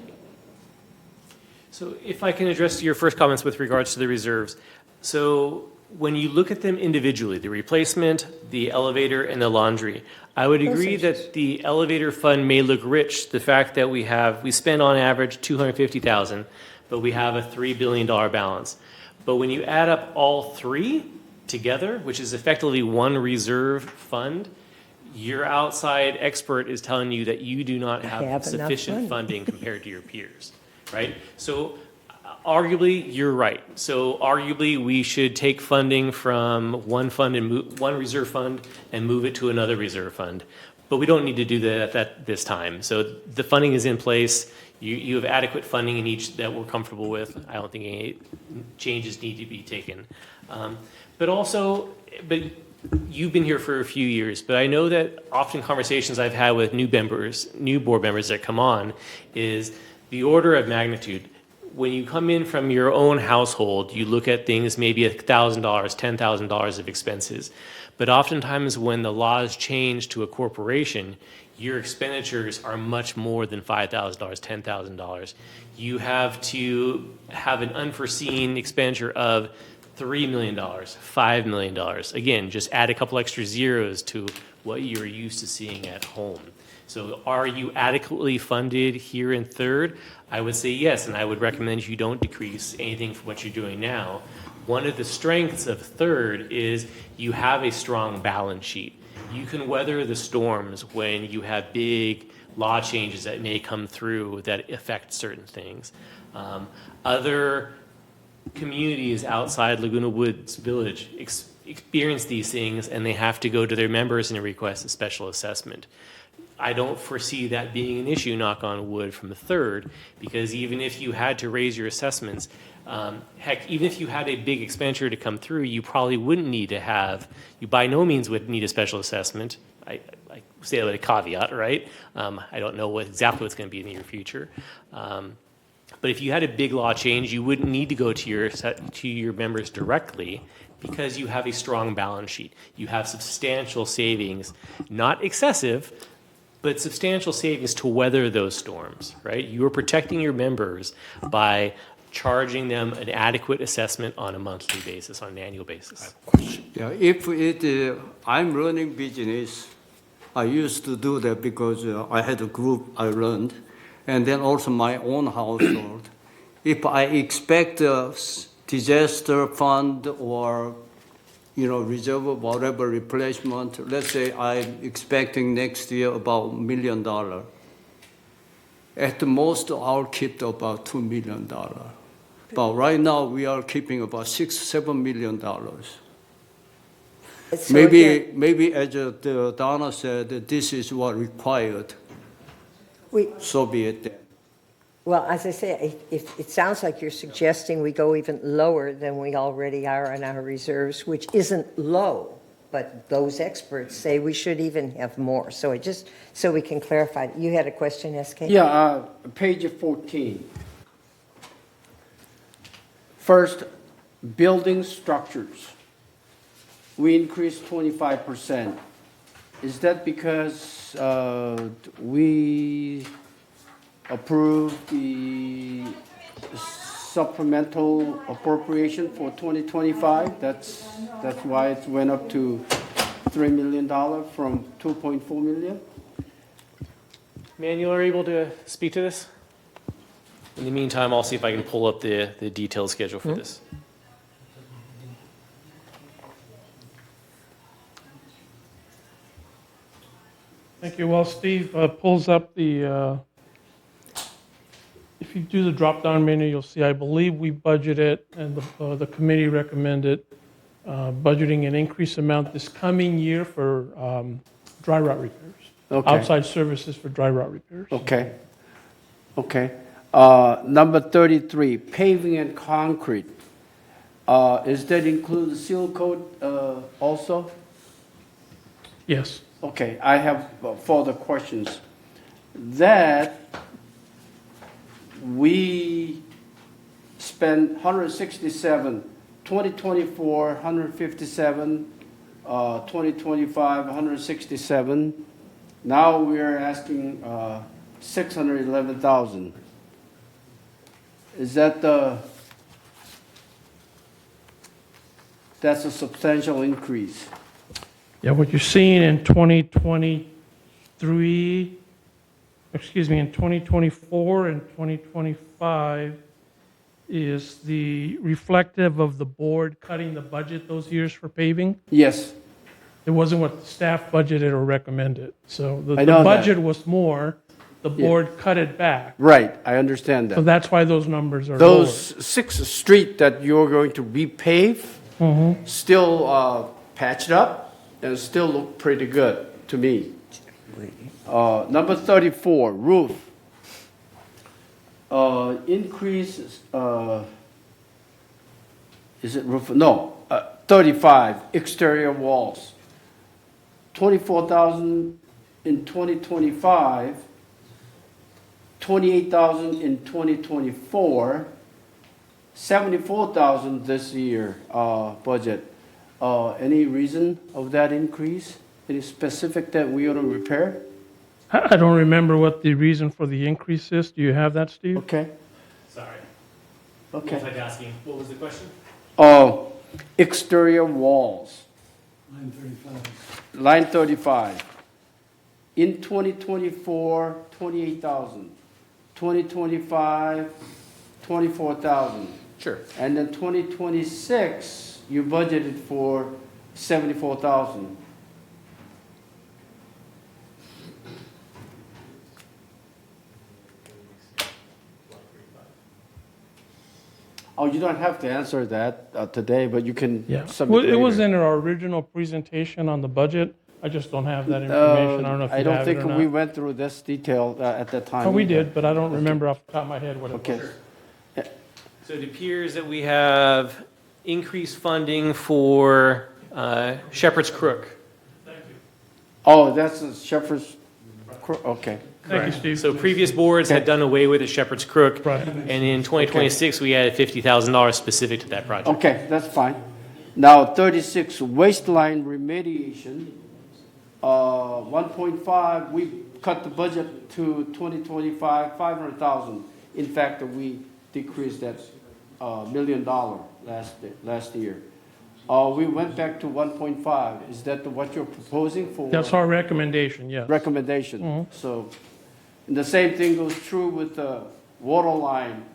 So if I can address your first comments with regards to the reserves. So when you look at them individually, the replacement, the elevator, and the laundry, I would agree that the elevator fund may look rich, the fact that we spend on average $250,000, but we have a $3 billion balance. But when you add up all three together, which is effectively one reserve fund, your outside expert is telling you that you do not have enough sufficient money. funding compared to your peers, right? So arguably, you're right. So arguably, we should take funding from one fund and one reserve fund and move it to another reserve fund. But we don't need to do that at this time. So the funding is in place. You have adequate funding in each that we're comfortable with. I don't think any changes need to be taken. But you've been here for a few years, but I know that often conversations I've had with new board members that come on is the order of magnitude. When you come in from your own household, you look at things maybe $1,000, $10,000 of expenses. But oftentimes when the laws change to a corporation, your expenditures are much more than $5,000, $10,000. You have to have an unforeseen expenditure of $3 million, $5 million. Again, just add a couple extra zeros to what you're used to seeing at home. So are you adequately funded here in third? I would say yes, and I would recommend you don't decrease anything from what you're doing now. One of the strengths of third is you have a strong balance sheet. You can weather the storms when you have big law changes that may come through that affect certain things. Other communities outside Laguna Woods Village experience these things, and they have to go to their members and request a special assessment. I don't foresee that being an issue, knock on wood, from the third, because even if you had to raise your assessments, even if you had a big expenditure to come through, you probably wouldn't need to you by no means would need a special assessment. I say that with a caveat, right? I don't know exactly what's going to be in the near future. But if you had a big law change, you wouldn't need to go to your members directly because you have a strong balance sheet. You have substantial savings, not excessive, but substantial savings to weather those storms, right? You are protecting your members by charging them an adequate assessment on a monthly basis, on an annual basis. Yeah, I'm running business, I used to do that because I had a group I run, and then also my own household. If I expect a disaster fund or reserve of whatever replacement, let's say I'm expecting next year about $1 million. At the most, I'll keep about $2 million. But right now, we are keeping about $6-7 million. So Maybe as Donna said, this is what required. So be it then. Well, as I say, it sounds like you're suggesting we go even lower than we already are on our reserves, which isn't low, but those experts say we should even have more. So so we can clarify. You had a question, SK? Yeah, page 14. First, building structures. We increased 25%. Is that because we approved the supplemental appropriation for 2025? That's why it went up to $3 million from $2.4 million? Manuel, are you able to speak to this? In the meantime, I'll see if I can pull up the detailed schedule for this. Thank you. While Steve pulls up if you do the drop-down menu, you'll see, I believe we budgeted, and the committee recommended budgeting an increased amount this coming year for dry rot repairs. Okay. Outside services for dry rot repairs. Okay. Number 33, paving and concrete. Is that include the seal coat also? Yes. Okay, I have further questions. That we spent 167, 2024, 157, 2025, 167. Now we are asking 611,000. Is that that's a substantial increase? Yeah, what you're seeing in 2023, in 2024 and 2025 is the reflective of the board cutting the budget those years for paving. Yes. It wasn't what the staff budgeted or recommended. So the I know that. budget was more, the board cut it back. Right, I understand So that. that's why those numbers are lower. Those 6 streets that you're going to repave still patched up and still look pretty good to me. Number 34, roof. Increase, is it roof? No, 35, exterior walls. 24,000 in 2025, 28,000 in 2024, 74,000 this year budget. Any reason of that increase? Any specific that we ought to repair? I don't remember what the reason for the increase is. Do you have that, Steve? Okay, Sorry. okay. Multitasking. What was the question? Exterior walls. Line 35. In 2024, 28,000. 2025, 24,000. Sure. And then 2026, you budgeted for 74,000. Oh, you don't have to answer that today, but you can Yeah. submit Well, it was later. in our original presentation on the budget. I just don't have that information. I don't know if you I don't have it think or we not. went through this detail at that time. Oh, we either. did, but I don't remember off the top of my head what it Okay. was. So it appears that we have increased funding for Shepherd's Crook. Oh, that's a Shepherd's Crook, okay. Thank you, Steve. So previous boards had done away with the Shepherd's Crook. Right. And in 2026, we added $50,000 specific to that project. Okay, that's fine. Now, 36, waistline remediation, 1.5, we cut the budget to 2025, 500,000. In fact, we decreased that $1 million last year. We went back to 1.5. Is that what you're proposing for? That's our recommendation, yes. Recommendation. So, and the same thing goes true with the water line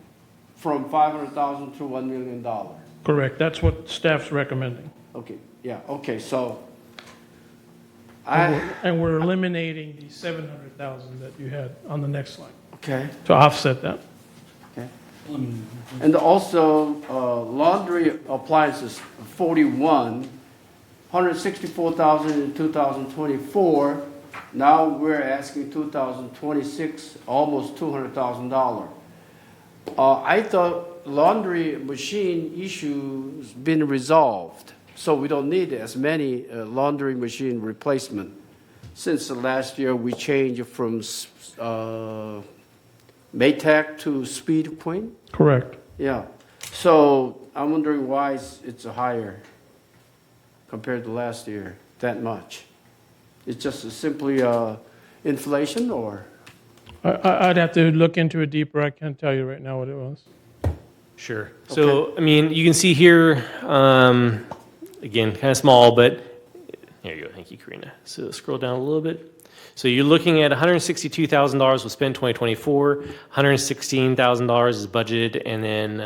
from 500,000 to $1 million. Correct. That's what staff's recommending. Okay, yeah, okay, so And we're eliminating the 700,000 that you had on the next slide okay, to offset that. okay. And also, laundry appliances, 41, 164,000 in 2024. Now we're asking 2026, almost $200,000. I thought laundry machine issue's been resolved, so we don't need as many laundry machine replacement. Since last year, we changed from Maytag to Speed Queen. Correct. Yeah, so I'm wondering why it's higher compared to last year, that much. It's just simply inflation, or? I'd have to look into it deeper. I can't tell you right now what it was. Sure. So, I mean, you can see here, again, kind of small, but there you go. Thank you, Karina. So scroll down a little bit. So you're looking at $162,000 was spent in 2024, $116,000 is budgeted, and then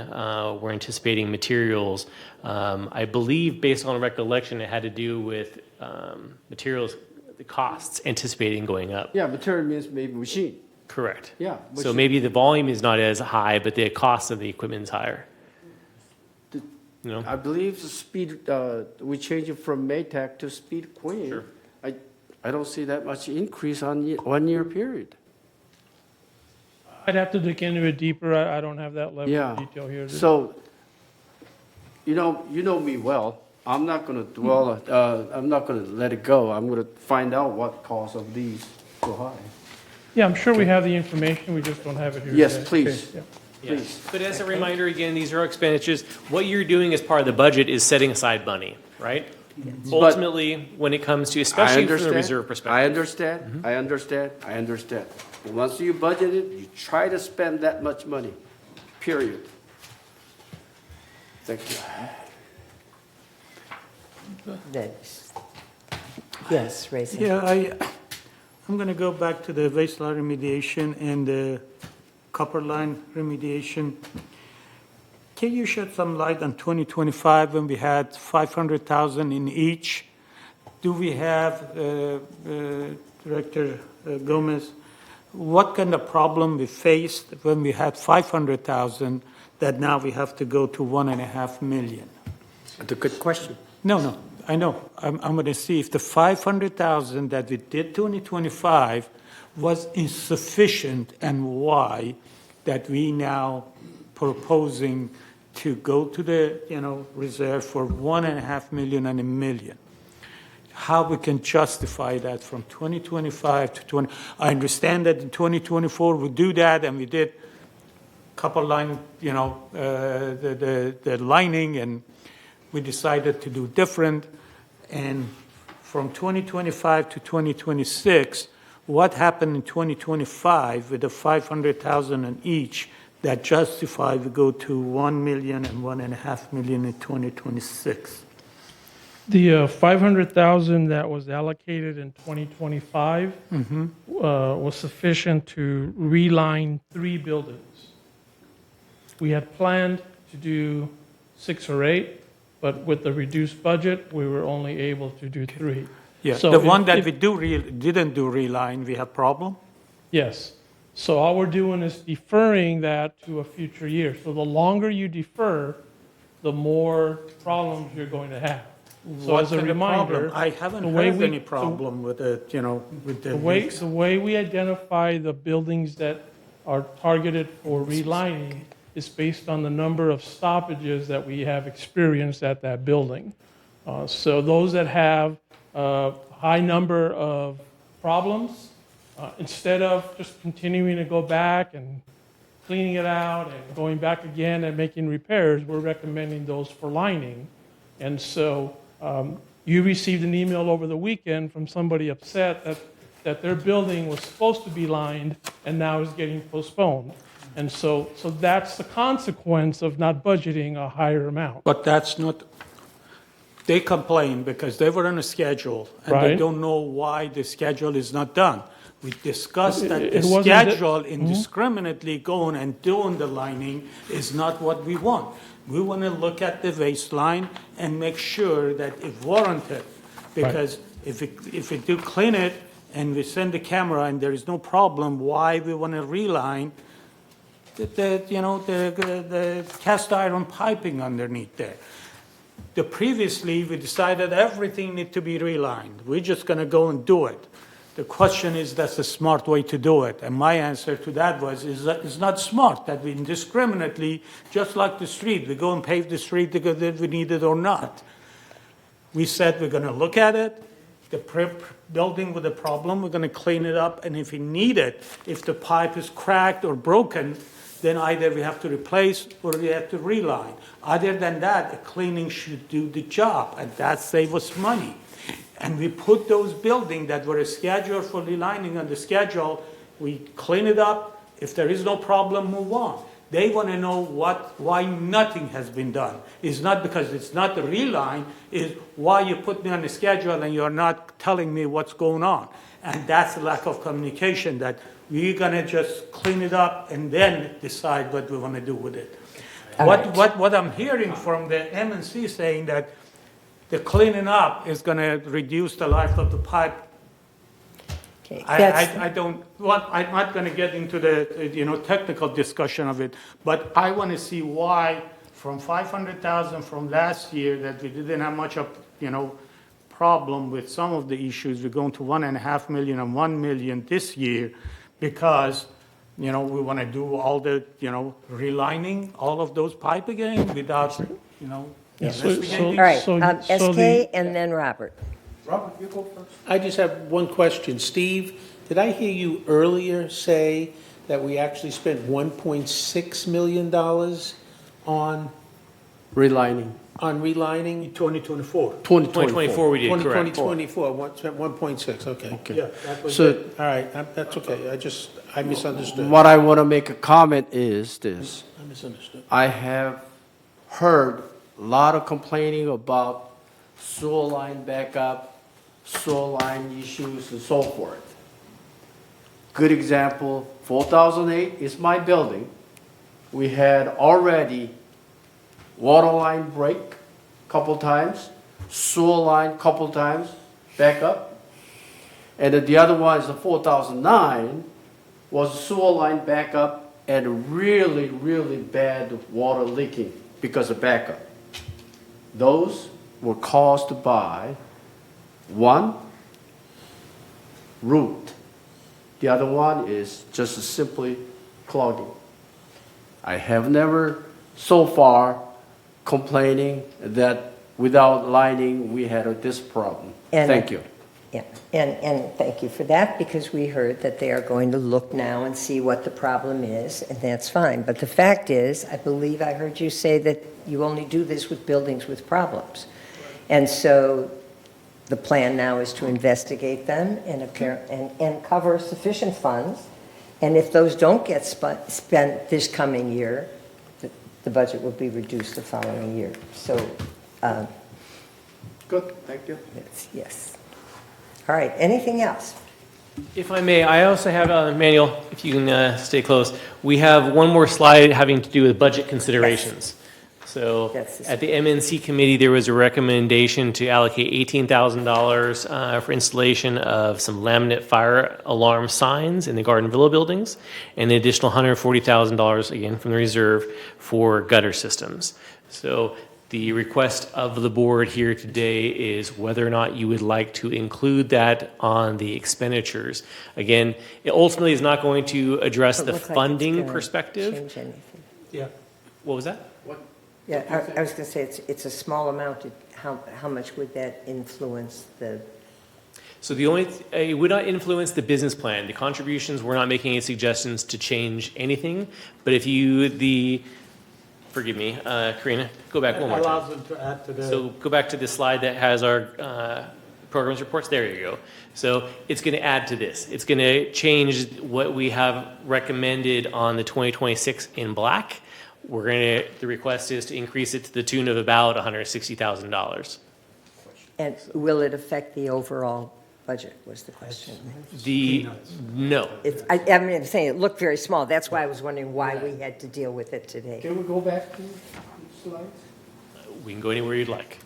we're anticipating materials. I believe, based on recollection, it had to do with materials, the costs anticipating going up. Yeah, material means maybe machine. Correct. Yeah. So maybe the volume is not as high, but the cost of the equipment is higher. The- You know? I believe the speed, we changed it from Maytag to Speed Queen. Sure. I don't see that much increase on 1 year period. I'd have to look into it deeper. I don't have that level Yeah. of detail here. So, you know me well. I'm not gonna dwell, I'm not gonna let it go. I'm gonna find out what cause of these so high. Yeah, I'm sure we have the information, we just don't have it here Yes, today. please. Okay, yeah. Please. But as a reminder, again, these are expenditures. What you're doing as part of the budget is setting aside money, right? Ultimately, when it comes to, I especially from the understand. reserve I perspective. understand, I understand, I understand. But once you budget it, you try to spend that much money, period. Thank you. Yes, Raisin. Yeah, I'm going to go back to the wastewater remediation and the copper line remediation. Can you shed some light on 2025 when we had 500,000 in each? Do we have, Director Gomez, what kind of problem we faced when we had 500,000 that now we have to go to 1.5 million? That's a good question. No, I know. I'm going to see if the 500,000 that we did 2025 was insufficient and why that we now proposing to go to the, reserve for 1.5 million and $1 million. How we can justify that from 2025 to 20. I understand that in 2024 we do that and we did couple line, the lining, and we decided to do different. And from 2025 to 2026, what happened in 2025 with the 500,000 in each that justified we go to 1 million and 1.5 million in 2026? The 500,000 that was allocated in 2025 was sufficient to reline 3 buildings. We had planned to do 6 or 8, but with the reduced budget, we were only able to do 3. Yeah, So the if- one that if- we didn't do reline, we have problem? Yes. So all we're doing is deferring that to a future year. So the longer you defer, the more problems you're going to have. So What as a kind of problem? reminder, I haven't the way heard we- any problem with it, with the. the way we identify the buildings that are targeted for relining is based on the number of stoppages that we have experienced at that building. So those that have a high number of problems, instead of just continuing to go back and cleaning it out and going back again and making repairs, we're recommending those for lining. And so you received an email over the weekend from somebody upset that their building was supposed to be lined and now is getting postponed. And so that's the consequence of not budgeting a higher amount. But that's not, they complain because they were on a schedule and they Right. don't know why the schedule is not done. We discussed that It the wasn't that- schedule indiscriminately going and doing the lining is not what we want. We want to look at the waistline and make sure that it warranted. Because if we do clean it and we send the camera and there is no problem, why we want to reline the cast iron piping underneath there? Previously, we decided everything need to be relined. We're just going to go and do it. The question is, that's a smart way to do it. And my answer to that was, it's not smart that we indiscriminately, just like the street, we go and pave the street because we need it or not. We said we're going to look at it. The building with a problem, we're going to clean it up. And if we need it, if the pipe is cracked or broken, then either we have to replace or we have to reline. Other than that, the cleaning should do the job, and that saves us money. And we put those buildings that were scheduled for relining on the schedule, we clean it up. If there is no problem, move on. They want to know why nothing has been done. It's not because it's not the reline, it's why you put me on the schedule and you're not telling me what's going on. And that's the lack of communication, that we're going to just clean it up and then decide what we want to do with it. What I'm hearing from the MNC saying that the cleaning up is going to reduce the life of the pipe. Okay, I'm not going to get into the technical discussion of it, but I want to see why from 500,000 from last year that we didn't have much of problem with some of the issues. We're going to 1.5 million and 1 million this year because we want to do all the relining all of those pipe again without All right, so SK the- and then Robert. Robert, you go first. I just have one question. Steve, did I hear you earlier say that we actually spent $1.6 million on Relining, relining? 2024. 2024 we did, correct. 2024, spent 1.6, okay. Yeah, that was So it. All right, that's okay. I misunderstood. what I want to make a comment is this. I misunderstood. I have heard a lot of complaining about sewer line backup, sewer line issues and so forth. Good example, 4008 is my building. We had already water line break couple times, sewer line couple times, backup. And then the other one is the 4009 was sewer line backup and really, really bad water leaking because of backup. Those were caused by, one, root. The other one is just simply clogging. I have never so far complaining that without lining we had this problem. And- Thank you. Yeah, and thank you for that, because we heard that they are going to look now and see what the problem is, and that's fine. But the fact is, I believe I heard you say that you only do this with buildings with problems. And so the plan now is to investigate them and cover sufficient funds. And if those don't get spent this coming year, the budget will be reduced the following year. So, Good, thank you. yes. All right, anything else? If I may, I also have, Manuel, if you can stay close, we have one more slide having to do with budget considerations. So That's the- at the MNC committee, there was a recommendation to allocate $18,000 for installation of some laminate fire alarm signs in the Garden Villa buildings, and an additional $140,000, again, from the reserve for gutter systems. So the request of the board here today is whether or not you would like to include that on the expenditures. Again, it ultimately is not going to address It the looks like it's funding gonna perspective. change anything. Yeah. What was that? Yeah, I was going to say, it's a small amount. How much would that influence the, So the only, it would not influence the business plan. The contributions, we're not making any suggestions to change anything. But if you, forgive me, Karina, go back one more time. Allows them to add to the. So go back to the slide that has our programs reports. There you go. So it's going to add to this. It's going to change what we have recommended on the 2026 in black. The request is to increase it to the tune of about $160,000. and will it affect the overall budget, was the question. No. I'm saying it looked very small. That's why I was wondering why we had to deal with it today. Can we go back to slides? We can go anywhere you'd like.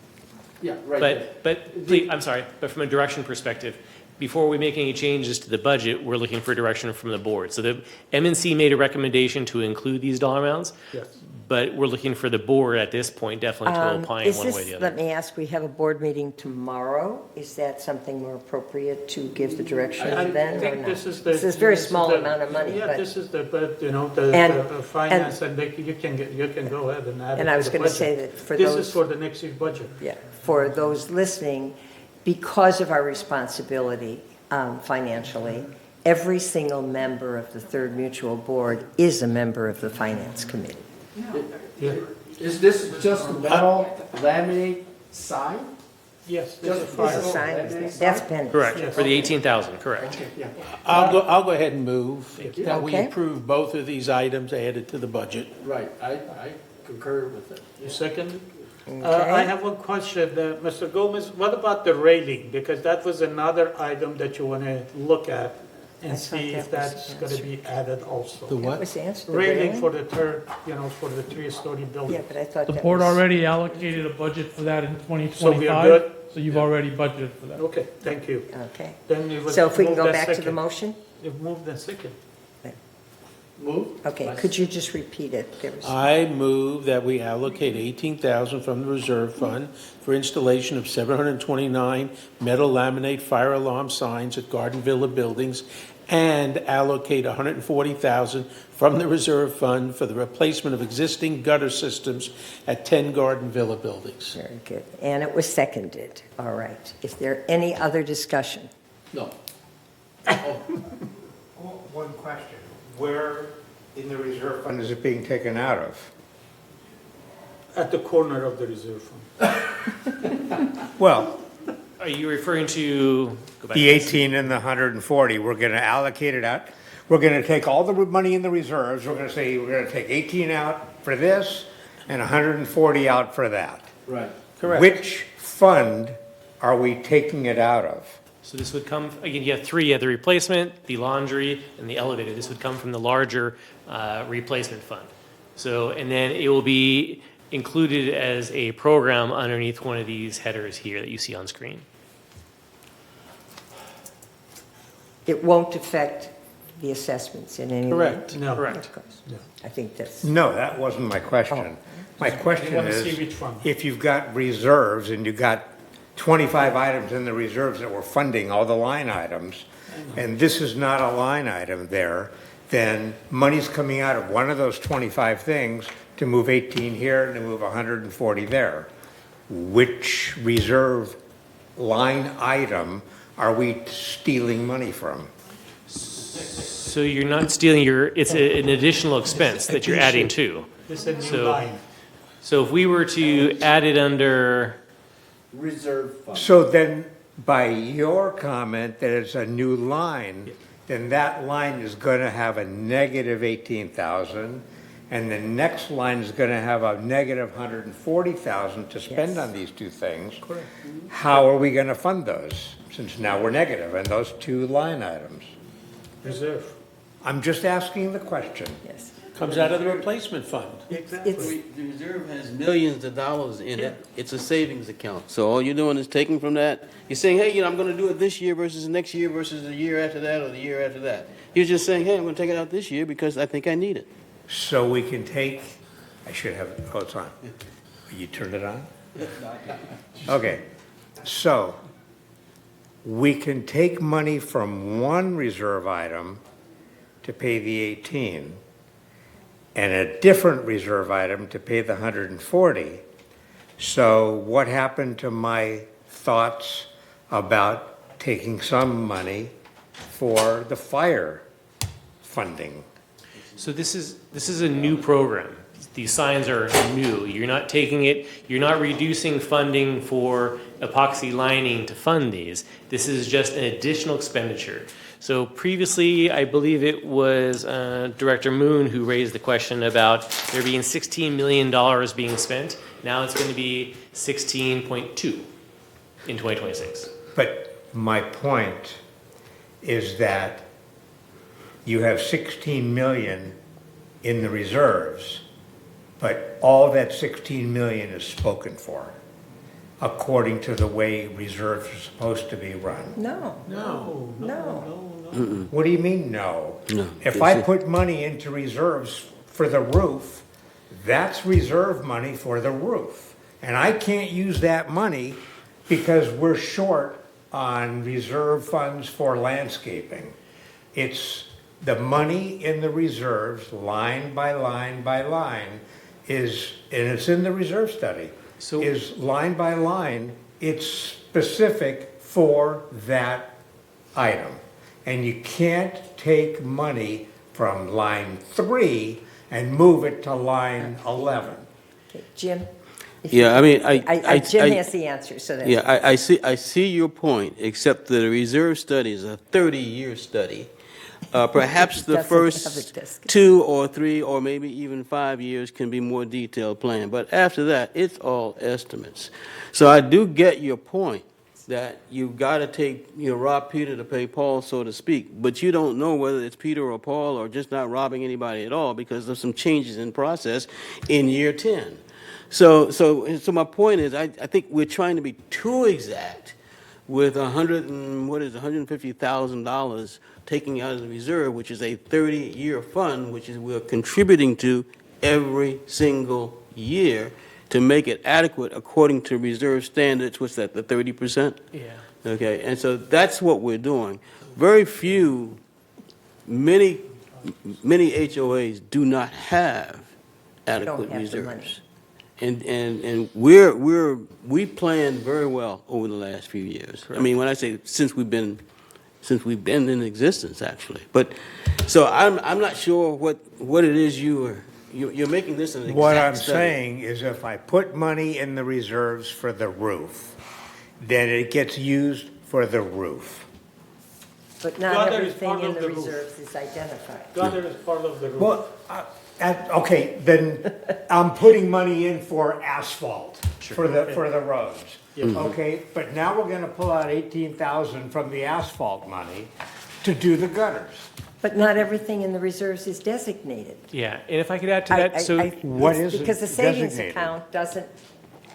Yeah, right there. But please, I'm sorry, but from a direction perspective, before we make any changes to the budget, we're looking for direction from the board. So the MNC made a recommendation to include these dollar amounts, Yes. but we're looking for the board at this point definitely to opine Is one way or this, the let other. me ask, we have a board meeting tomorrow. Is that something more appropriate to give the direction I then or think not? this is the. This is very this is small the- amount of money, Yeah, but, this is the, but, you know, And- the finance, and you can go ahead and add it. and I was to the going to say budget. that for This is those, for the next year's budget. yeah, for those listening, because of our responsibility financially, every single member of the Third Mutual Board is a member of the Finance Committee. Yeah. Is this just metal laminate sign? Yes, this is Just fine. It's a sign, that's pennies. Correct, for the 18,000, correct. I'll go ahead and move that we Okay. approve both of these items added to the budget. Right, I concur with it. You second? Okay. I have one question, Mr. Gomez, what about the railing? Because that was another item that you want to look at I and thought see if that was that's going to be added also. The That what? was the answer, the Railing for railing? the third, for the three-story building. Yeah, but I thought The that board was. already allocated a budget for that in So we are 2025, good? so you've already budgeted for that. Okay, thank you. Okay, Then you would so if we can move go that back to the second. motion? You've moved the second. Move? Okay, could you just repeat it? There was, I move that we allocate $18,000 from the reserve fund for installation of 729 metal laminate fire alarm signs at Garden Villa buildings and allocate $140,000 from the reserve fund for the replacement of existing gutter systems at 10 Garden Villa buildings. Very good. And it was seconded. All right. Is there any other discussion? No. One question. Where in the reserve fund is it being taken out of? At the corner of the reserve fund. Well, Are you referring to? Go back the to this. 18 and the 140, we're going to allocate it out. We're going to take all the money in the reserves. We're going to say we're going to take 18 out for this and 140 out for that. Right. Correct. Which fund are we taking it out of? So this would come, again, you have three, you have the replacement, the laundry, and the elevator. This would come from the larger replacement fund. So, and then it will be included as a program underneath one of these headers here that you see on screen. It won't affect the assessments in any way? Correct. No. Correct. Of course. I think that's, No, that wasn't my question. My question wanna see is, which fund. if you've got reserves and you've got 25 items in the reserves that we're funding all the line items, and this is not a line item there, then money's coming out of one of those 25 things to move 18 here and to move 140 there. Which reserve line item are we stealing money from? So you're not stealing it's an additional expense that you're adding to. This is a new So- line. So if we were to add it under, Reserve fund. So then, by your comment that it's a new line, then that line is going to have a negative 18,000, and the next line is going to have a negative 140,000 to spend Yes. on these two things. Correct. How are we going to fund those, since now we're negative in those two line items? Reserve. I'm just asking the question. yes. Comes out of the replacement fund. It's, The reserve has millions of dollars in it. It's a savings account. So all you're doing is taking from that. You're saying, hey, I'm going to do it this year versus next year versus the year after that or the year after that. You're just saying, hey, I'm going to take it out this year because I think I need it. So we can take, I should have, oh, it's on. You turned it on? Okay, so we can take money from one reserve item to pay the 18 and a different reserve item to pay the 140. So what happened to my thoughts about taking some money for the fire funding? so this is a new program. These signs are new. You're not taking it, you're not reducing funding for epoxy lining to fund these. This is just an additional expenditure. So previously, I believe it was Director Moon who raised the question about there being $16 million being spent. Now it's going to be 16.2 in 2026. But my point is that you have 16 million in the reserves, but all that 16 million is spoken for, according to the way reserves are supposed to be run. no, No. no. What do you mean, no? No. If I put money into reserves for the roof, that's reserve money for the roof. And I can't use that money because we're short on reserve funds for landscaping. It's the money in the reserves, line by line by line, is, and it's in the reserve study, So- is line by line, it's specific for that item. And you can't take money from line 3 and move it to line 11. Okay, Jim? if Yeah, I mean, Jim has the answer, so that's. Yeah, I see your point, except that a reserve study is a 30-year study. Perhaps the Doesn't have a first disc. 2 or 3 or maybe even 5 years can be more detailed plan, but after that, it's all estimates. So I do get your point that you've got to take, rob Peter to pay Paul, so to speak, but you don't know whether it's Peter or Paul or just not robbing anybody at all because there's some changes in process in year 10. So my point is, I think we're trying to be too exact with $150,000 taking out of the reserve, which is a 30-year fund, which is we're contributing to every single year to make it adequate according to reserve standards. What's that, the 30%? Yeah. Okay, and so that's what we're doing. Very few many HOAs do not have adequate have the money. reserves. And we planned very well over the last few years. I mean, when I say since we've been in existence, actually. But, so I'm not sure what it is you're making this an exact What I'm study. saying is if I put money in the reserves for the roof, then it gets used for the roof. But not Gutter is part everything in of the the roof. reserves is identified. Gutter is part of the roof. Well, okay, then I'm putting money in for asphalt, for the roads. Okay, but now we're gonna pull out 18,000 from the asphalt money to do the gutters. But not everything in the reserves is designated. Yeah, and if I could add to that, so What it's is it because the savings designated? account doesn't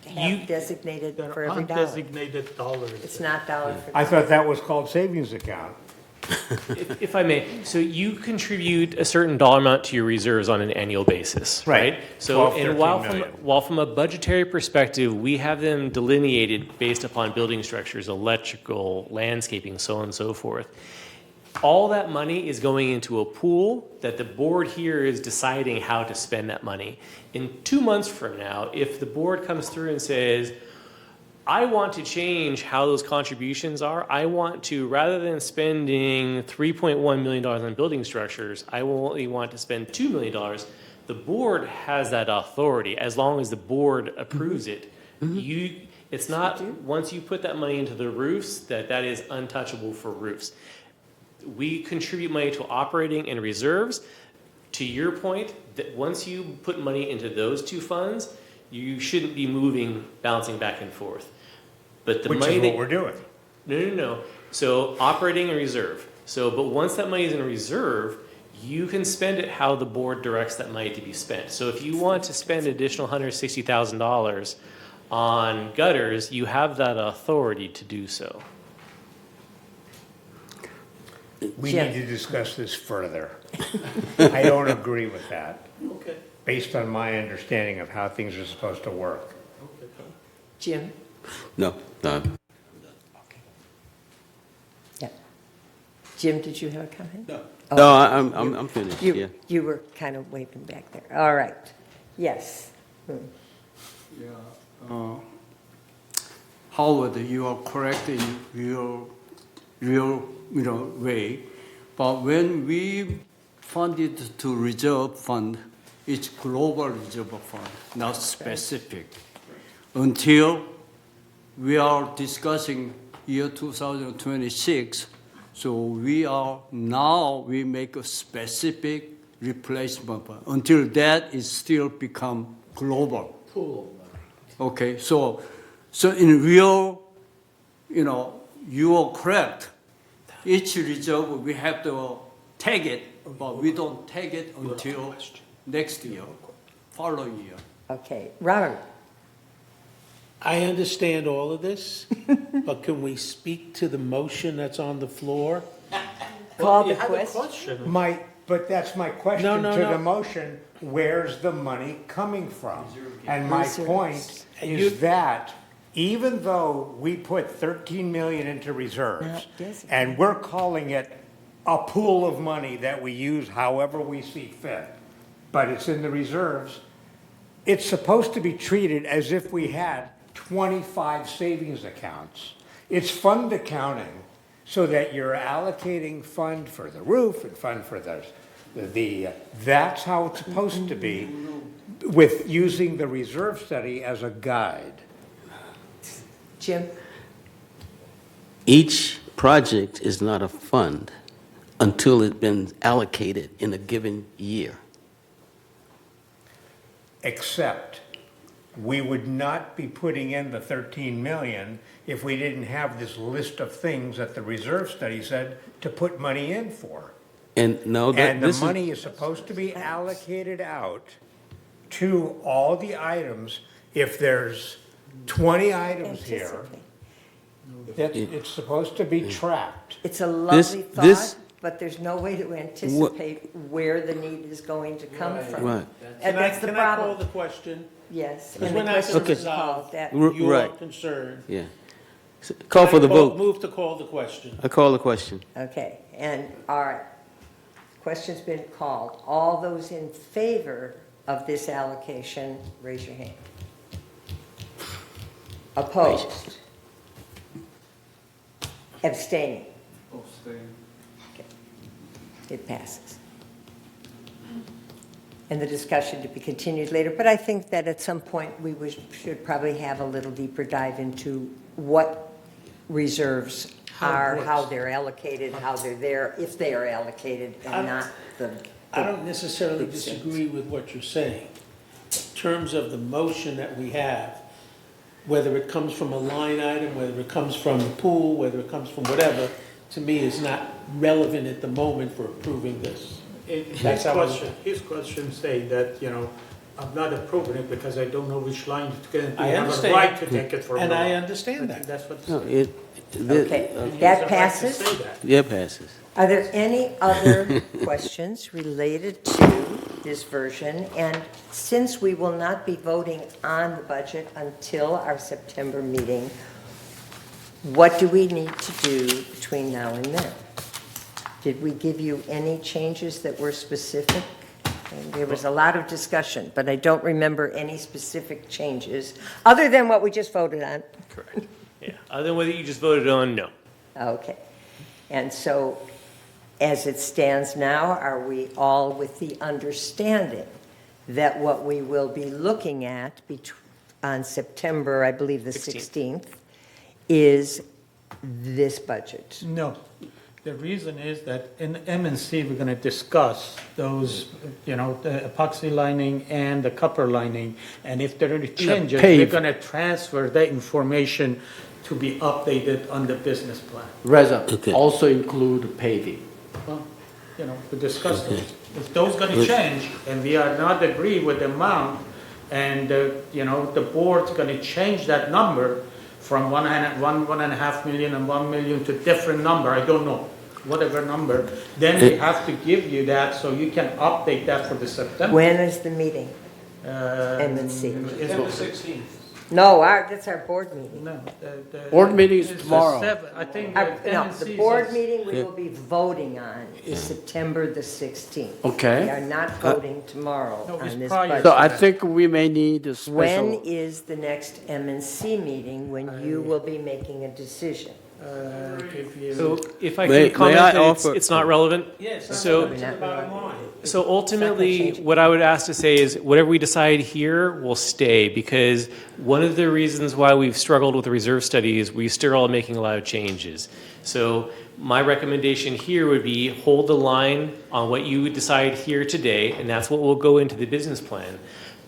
You- have designated They're for every dollar. undesignated dollars. It's not dollar for I dollar. thought that was called savings account. if I may, so you contribute a certain dollar amount to your reserves on an annual basis, Right. right? So, 12, and 13 million. while from a budgetary perspective, we have them delineated based upon building structures, electrical, landscaping, so on and so forth. All that money is going into a pool that the board here is deciding how to spend that money. In 2 months from now, if the board comes through and says, I want to change how those contributions are. I want to, rather than spending $3.1 million on building structures, I only want to spend $2 million. The board has that authority as long as the board approves it. It's not, once you put that money into the roofs, that is untouchable for roofs. We contribute money to operating and reserves. To your point, that once you put money into those two funds, you shouldn't be bouncing back and forth. But the Which money is that, what we're doing. No. So operating and reserve. So, but once that money is in reserve, you can spend it how the board directs that money to be spent. So if you want to spend additional $160,000 on gutters, you have that authority to do so. We Jim. need to discuss this further. I don't agree with that, Okay. based on my understanding of how things are supposed to work. Jim? No, no. Yeah. Jim, did you have a comment? No, I'm finished, yeah. You were kind of waving back there. All right. Yes. Howard, you are correct in your way. But when we funded to reserve fund, it's global reserve fund, not specific. Until we are discussing year 2026, so we make a specific replacement fund. Until that, it still become global. Okay, so in real, you are correct. Each reserve, we have to tag it, but we don't tag it until next year, following year. Okay. Robert? I understand all of this, but can we speak to the motion that's on the floor? Call the You had a question. But that's my question No, to no, no. the motion, where's the money coming from? And my Reserves. point is that even though we put 13 million into reserves, Not designated. and we're calling it a pool of money that we use however we see fit, but it's in the reserves, it's supposed to be treated as if we had 25 savings accounts. It's fund accounting, so that you're allocating fund for the roof and fund for that's how it's supposed to be, with using the reserve study as a guide. Jim? Each project is not a fund until it's been allocated in a given year. Except, we would not be putting in the 13 million if we didn't have this list of things that the reserve study said to put money in for. And no, And the this is, money is supposed to be allocated out to all the items. If there's 20 items here, it's supposed to be tracked. It's a lovely this- thought, but there's no way to anticipate where the need is going to come from. right. And that's the Can I call problem. the question? Yes. Because And we're the not question gonna is called resolve that. R- right. your concern. Yeah. Call for the vote. Move to call the question. I call the question. Okay, and, all right. Question's been called. All those in favor of this allocation, raise your hand. Opposed? Abstaining? Okay. It passes. And the discussion to be continued later, but I think that at some point should probably have a little deeper dive into what reserves are, how they're allocated, how they're there, if they are allocated, and not the. I don't necessarily big things. disagree with what you're saying. In terms of the motion that we have, whether it comes from a line item, whether it comes from the pool, whether it comes from whatever, to me is not relevant at the moment for approving this. His question say that, I'm not approving it because I don't know which line to get. I have a understand. right to take it from. And I understand that. That's what. No, Okay, And he has that a right to passes. say that. Yeah, passes. Are there any other questions related to this version? And since we will not be voting on the budget until our September meeting, what do we need to do between now and then? Did we give you any changes that were specific? And there was a lot of discussion, but I don't remember any specific changes, other than what we just voted on. Correct. Yeah, other than whether you just voted on, no. Okay. And so, as it stands now, are we all with the understanding that what we will be looking at on September, I believe the 16th, is this budget? No. The reason is that in MNC, we're going to discuss those, the epoxy lining and the copper lining. And if there are any changes, we're going to transfer that information to be updated on the business plan. Reza, Okay. also include paving. Well, we discussed those. If those going to change and we are not agree with the amount and, the board's going to change that number from 1.5 million and 1 million to different number, I don't know, whatever number, then we have to give you that so you can update that for the September. When is the meeting? MNC. September 16th. No, that's our board meeting. No. Board meeting is it's the tomorrow. I think No, MNC the is board a- meeting we will be voting on is September the 16th. Okay. We are not voting tomorrow No, it's on this prior. budget. So I think we may need a special. When is the next MNC meeting when you will be making a decision? give you- So if I May- can comment may I that offer- it's not relevant. Yes, that's So- to the bottom line. So ultimately, change it. what I would ask to say is whatever we decide here will stay, because one of the reasons why we've struggled with the reserve study is we still are making a lot of changes. So my recommendation here would be hold the line on what you decide here today, and that's what will go into the business plan.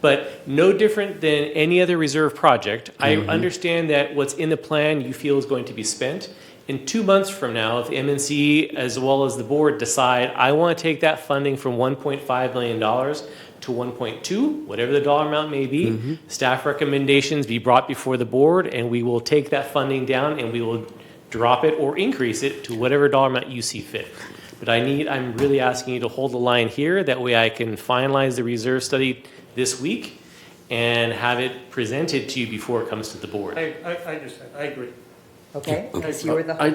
But no different than any other reserve project, I understand that what's in the plan you feel is going to be spent. In 2 months from now, if MNC as well as the board decide, I want to take that funding from $1.5 million to 1.2, whatever the dollar amount may be, staff recommendations be brought before the board, and we will take that funding down and we will drop it or increase it to whatever dollar amount you see fit. But I'm really asking you to hold the line here, that way I can finalize the reserve study this week and have it presented to you before it comes to the board. I understand, I agree. Okay? Because you were the. I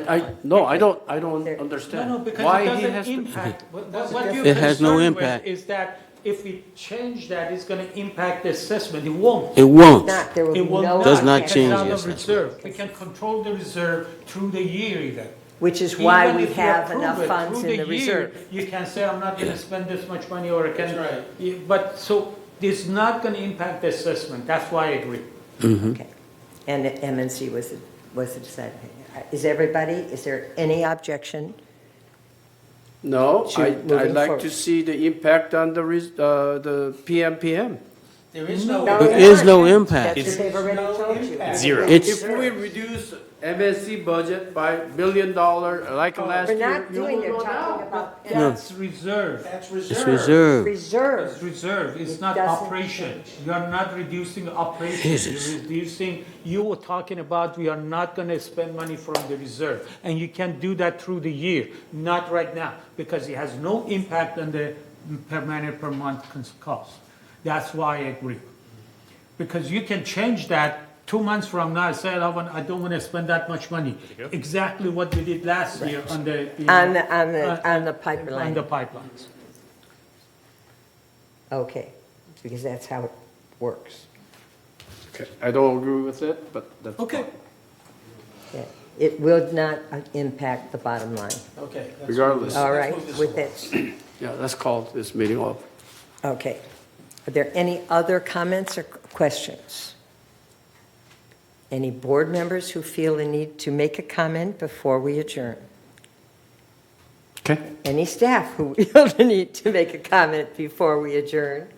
don't There- understand. No, because Why it he has doesn't to. impact, what you're It has no concerned with impact. is that if we change that, it's gonna impact the assessment, it won't. It won't. Not, there will be It will no. not. Does not It's change out the of assessment. reserve. We can control the reserve through the year even. Which is why Even we if you have approve enough it funds through in the year, reserve. You can say, I'm not gonna spend this much money, or I can. That's right. But, so, it's not gonna impact the assessment, that's why I agree. Okay. And the MNC was the decided. Is there any objection? No, Should- moving I'd like forward. to see the impact on the PMPM. There is no. There is no impact. That's what they've already told you. Zero. It's, If we reduce MSC budget by $1 billion like last We're year. not doing, they're talking about That's reserve. That's it's reserved. reserved. reserve. It's reserve, it's It not doesn't operation. You are not reducing operation. Jesus. You're reducing, you were talking about we are not gonna spend money from the reserve. And you can do that through the year, not right now, because it has no impact on the per man per month cost. That's why I agree. Because you can change that 2 months from now, I said, I don't want to spend that much money. Exactly what we did last year on the. On the pipeline. On the pipelines. Okay, because that's how it works. Okay, I don't agree with it, but that's Okay. fine. Yeah. It will not impact the bottom line. Okay. Regardless. All right, with that, Yeah, let's call this meeting off. okay. Are there any other comments or questions? Any board members who feel the need to make a comment before we adjourn? Okay. Any staff who feel the need to make a comment before we adjourn?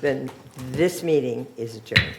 Then this meeting is adjourned.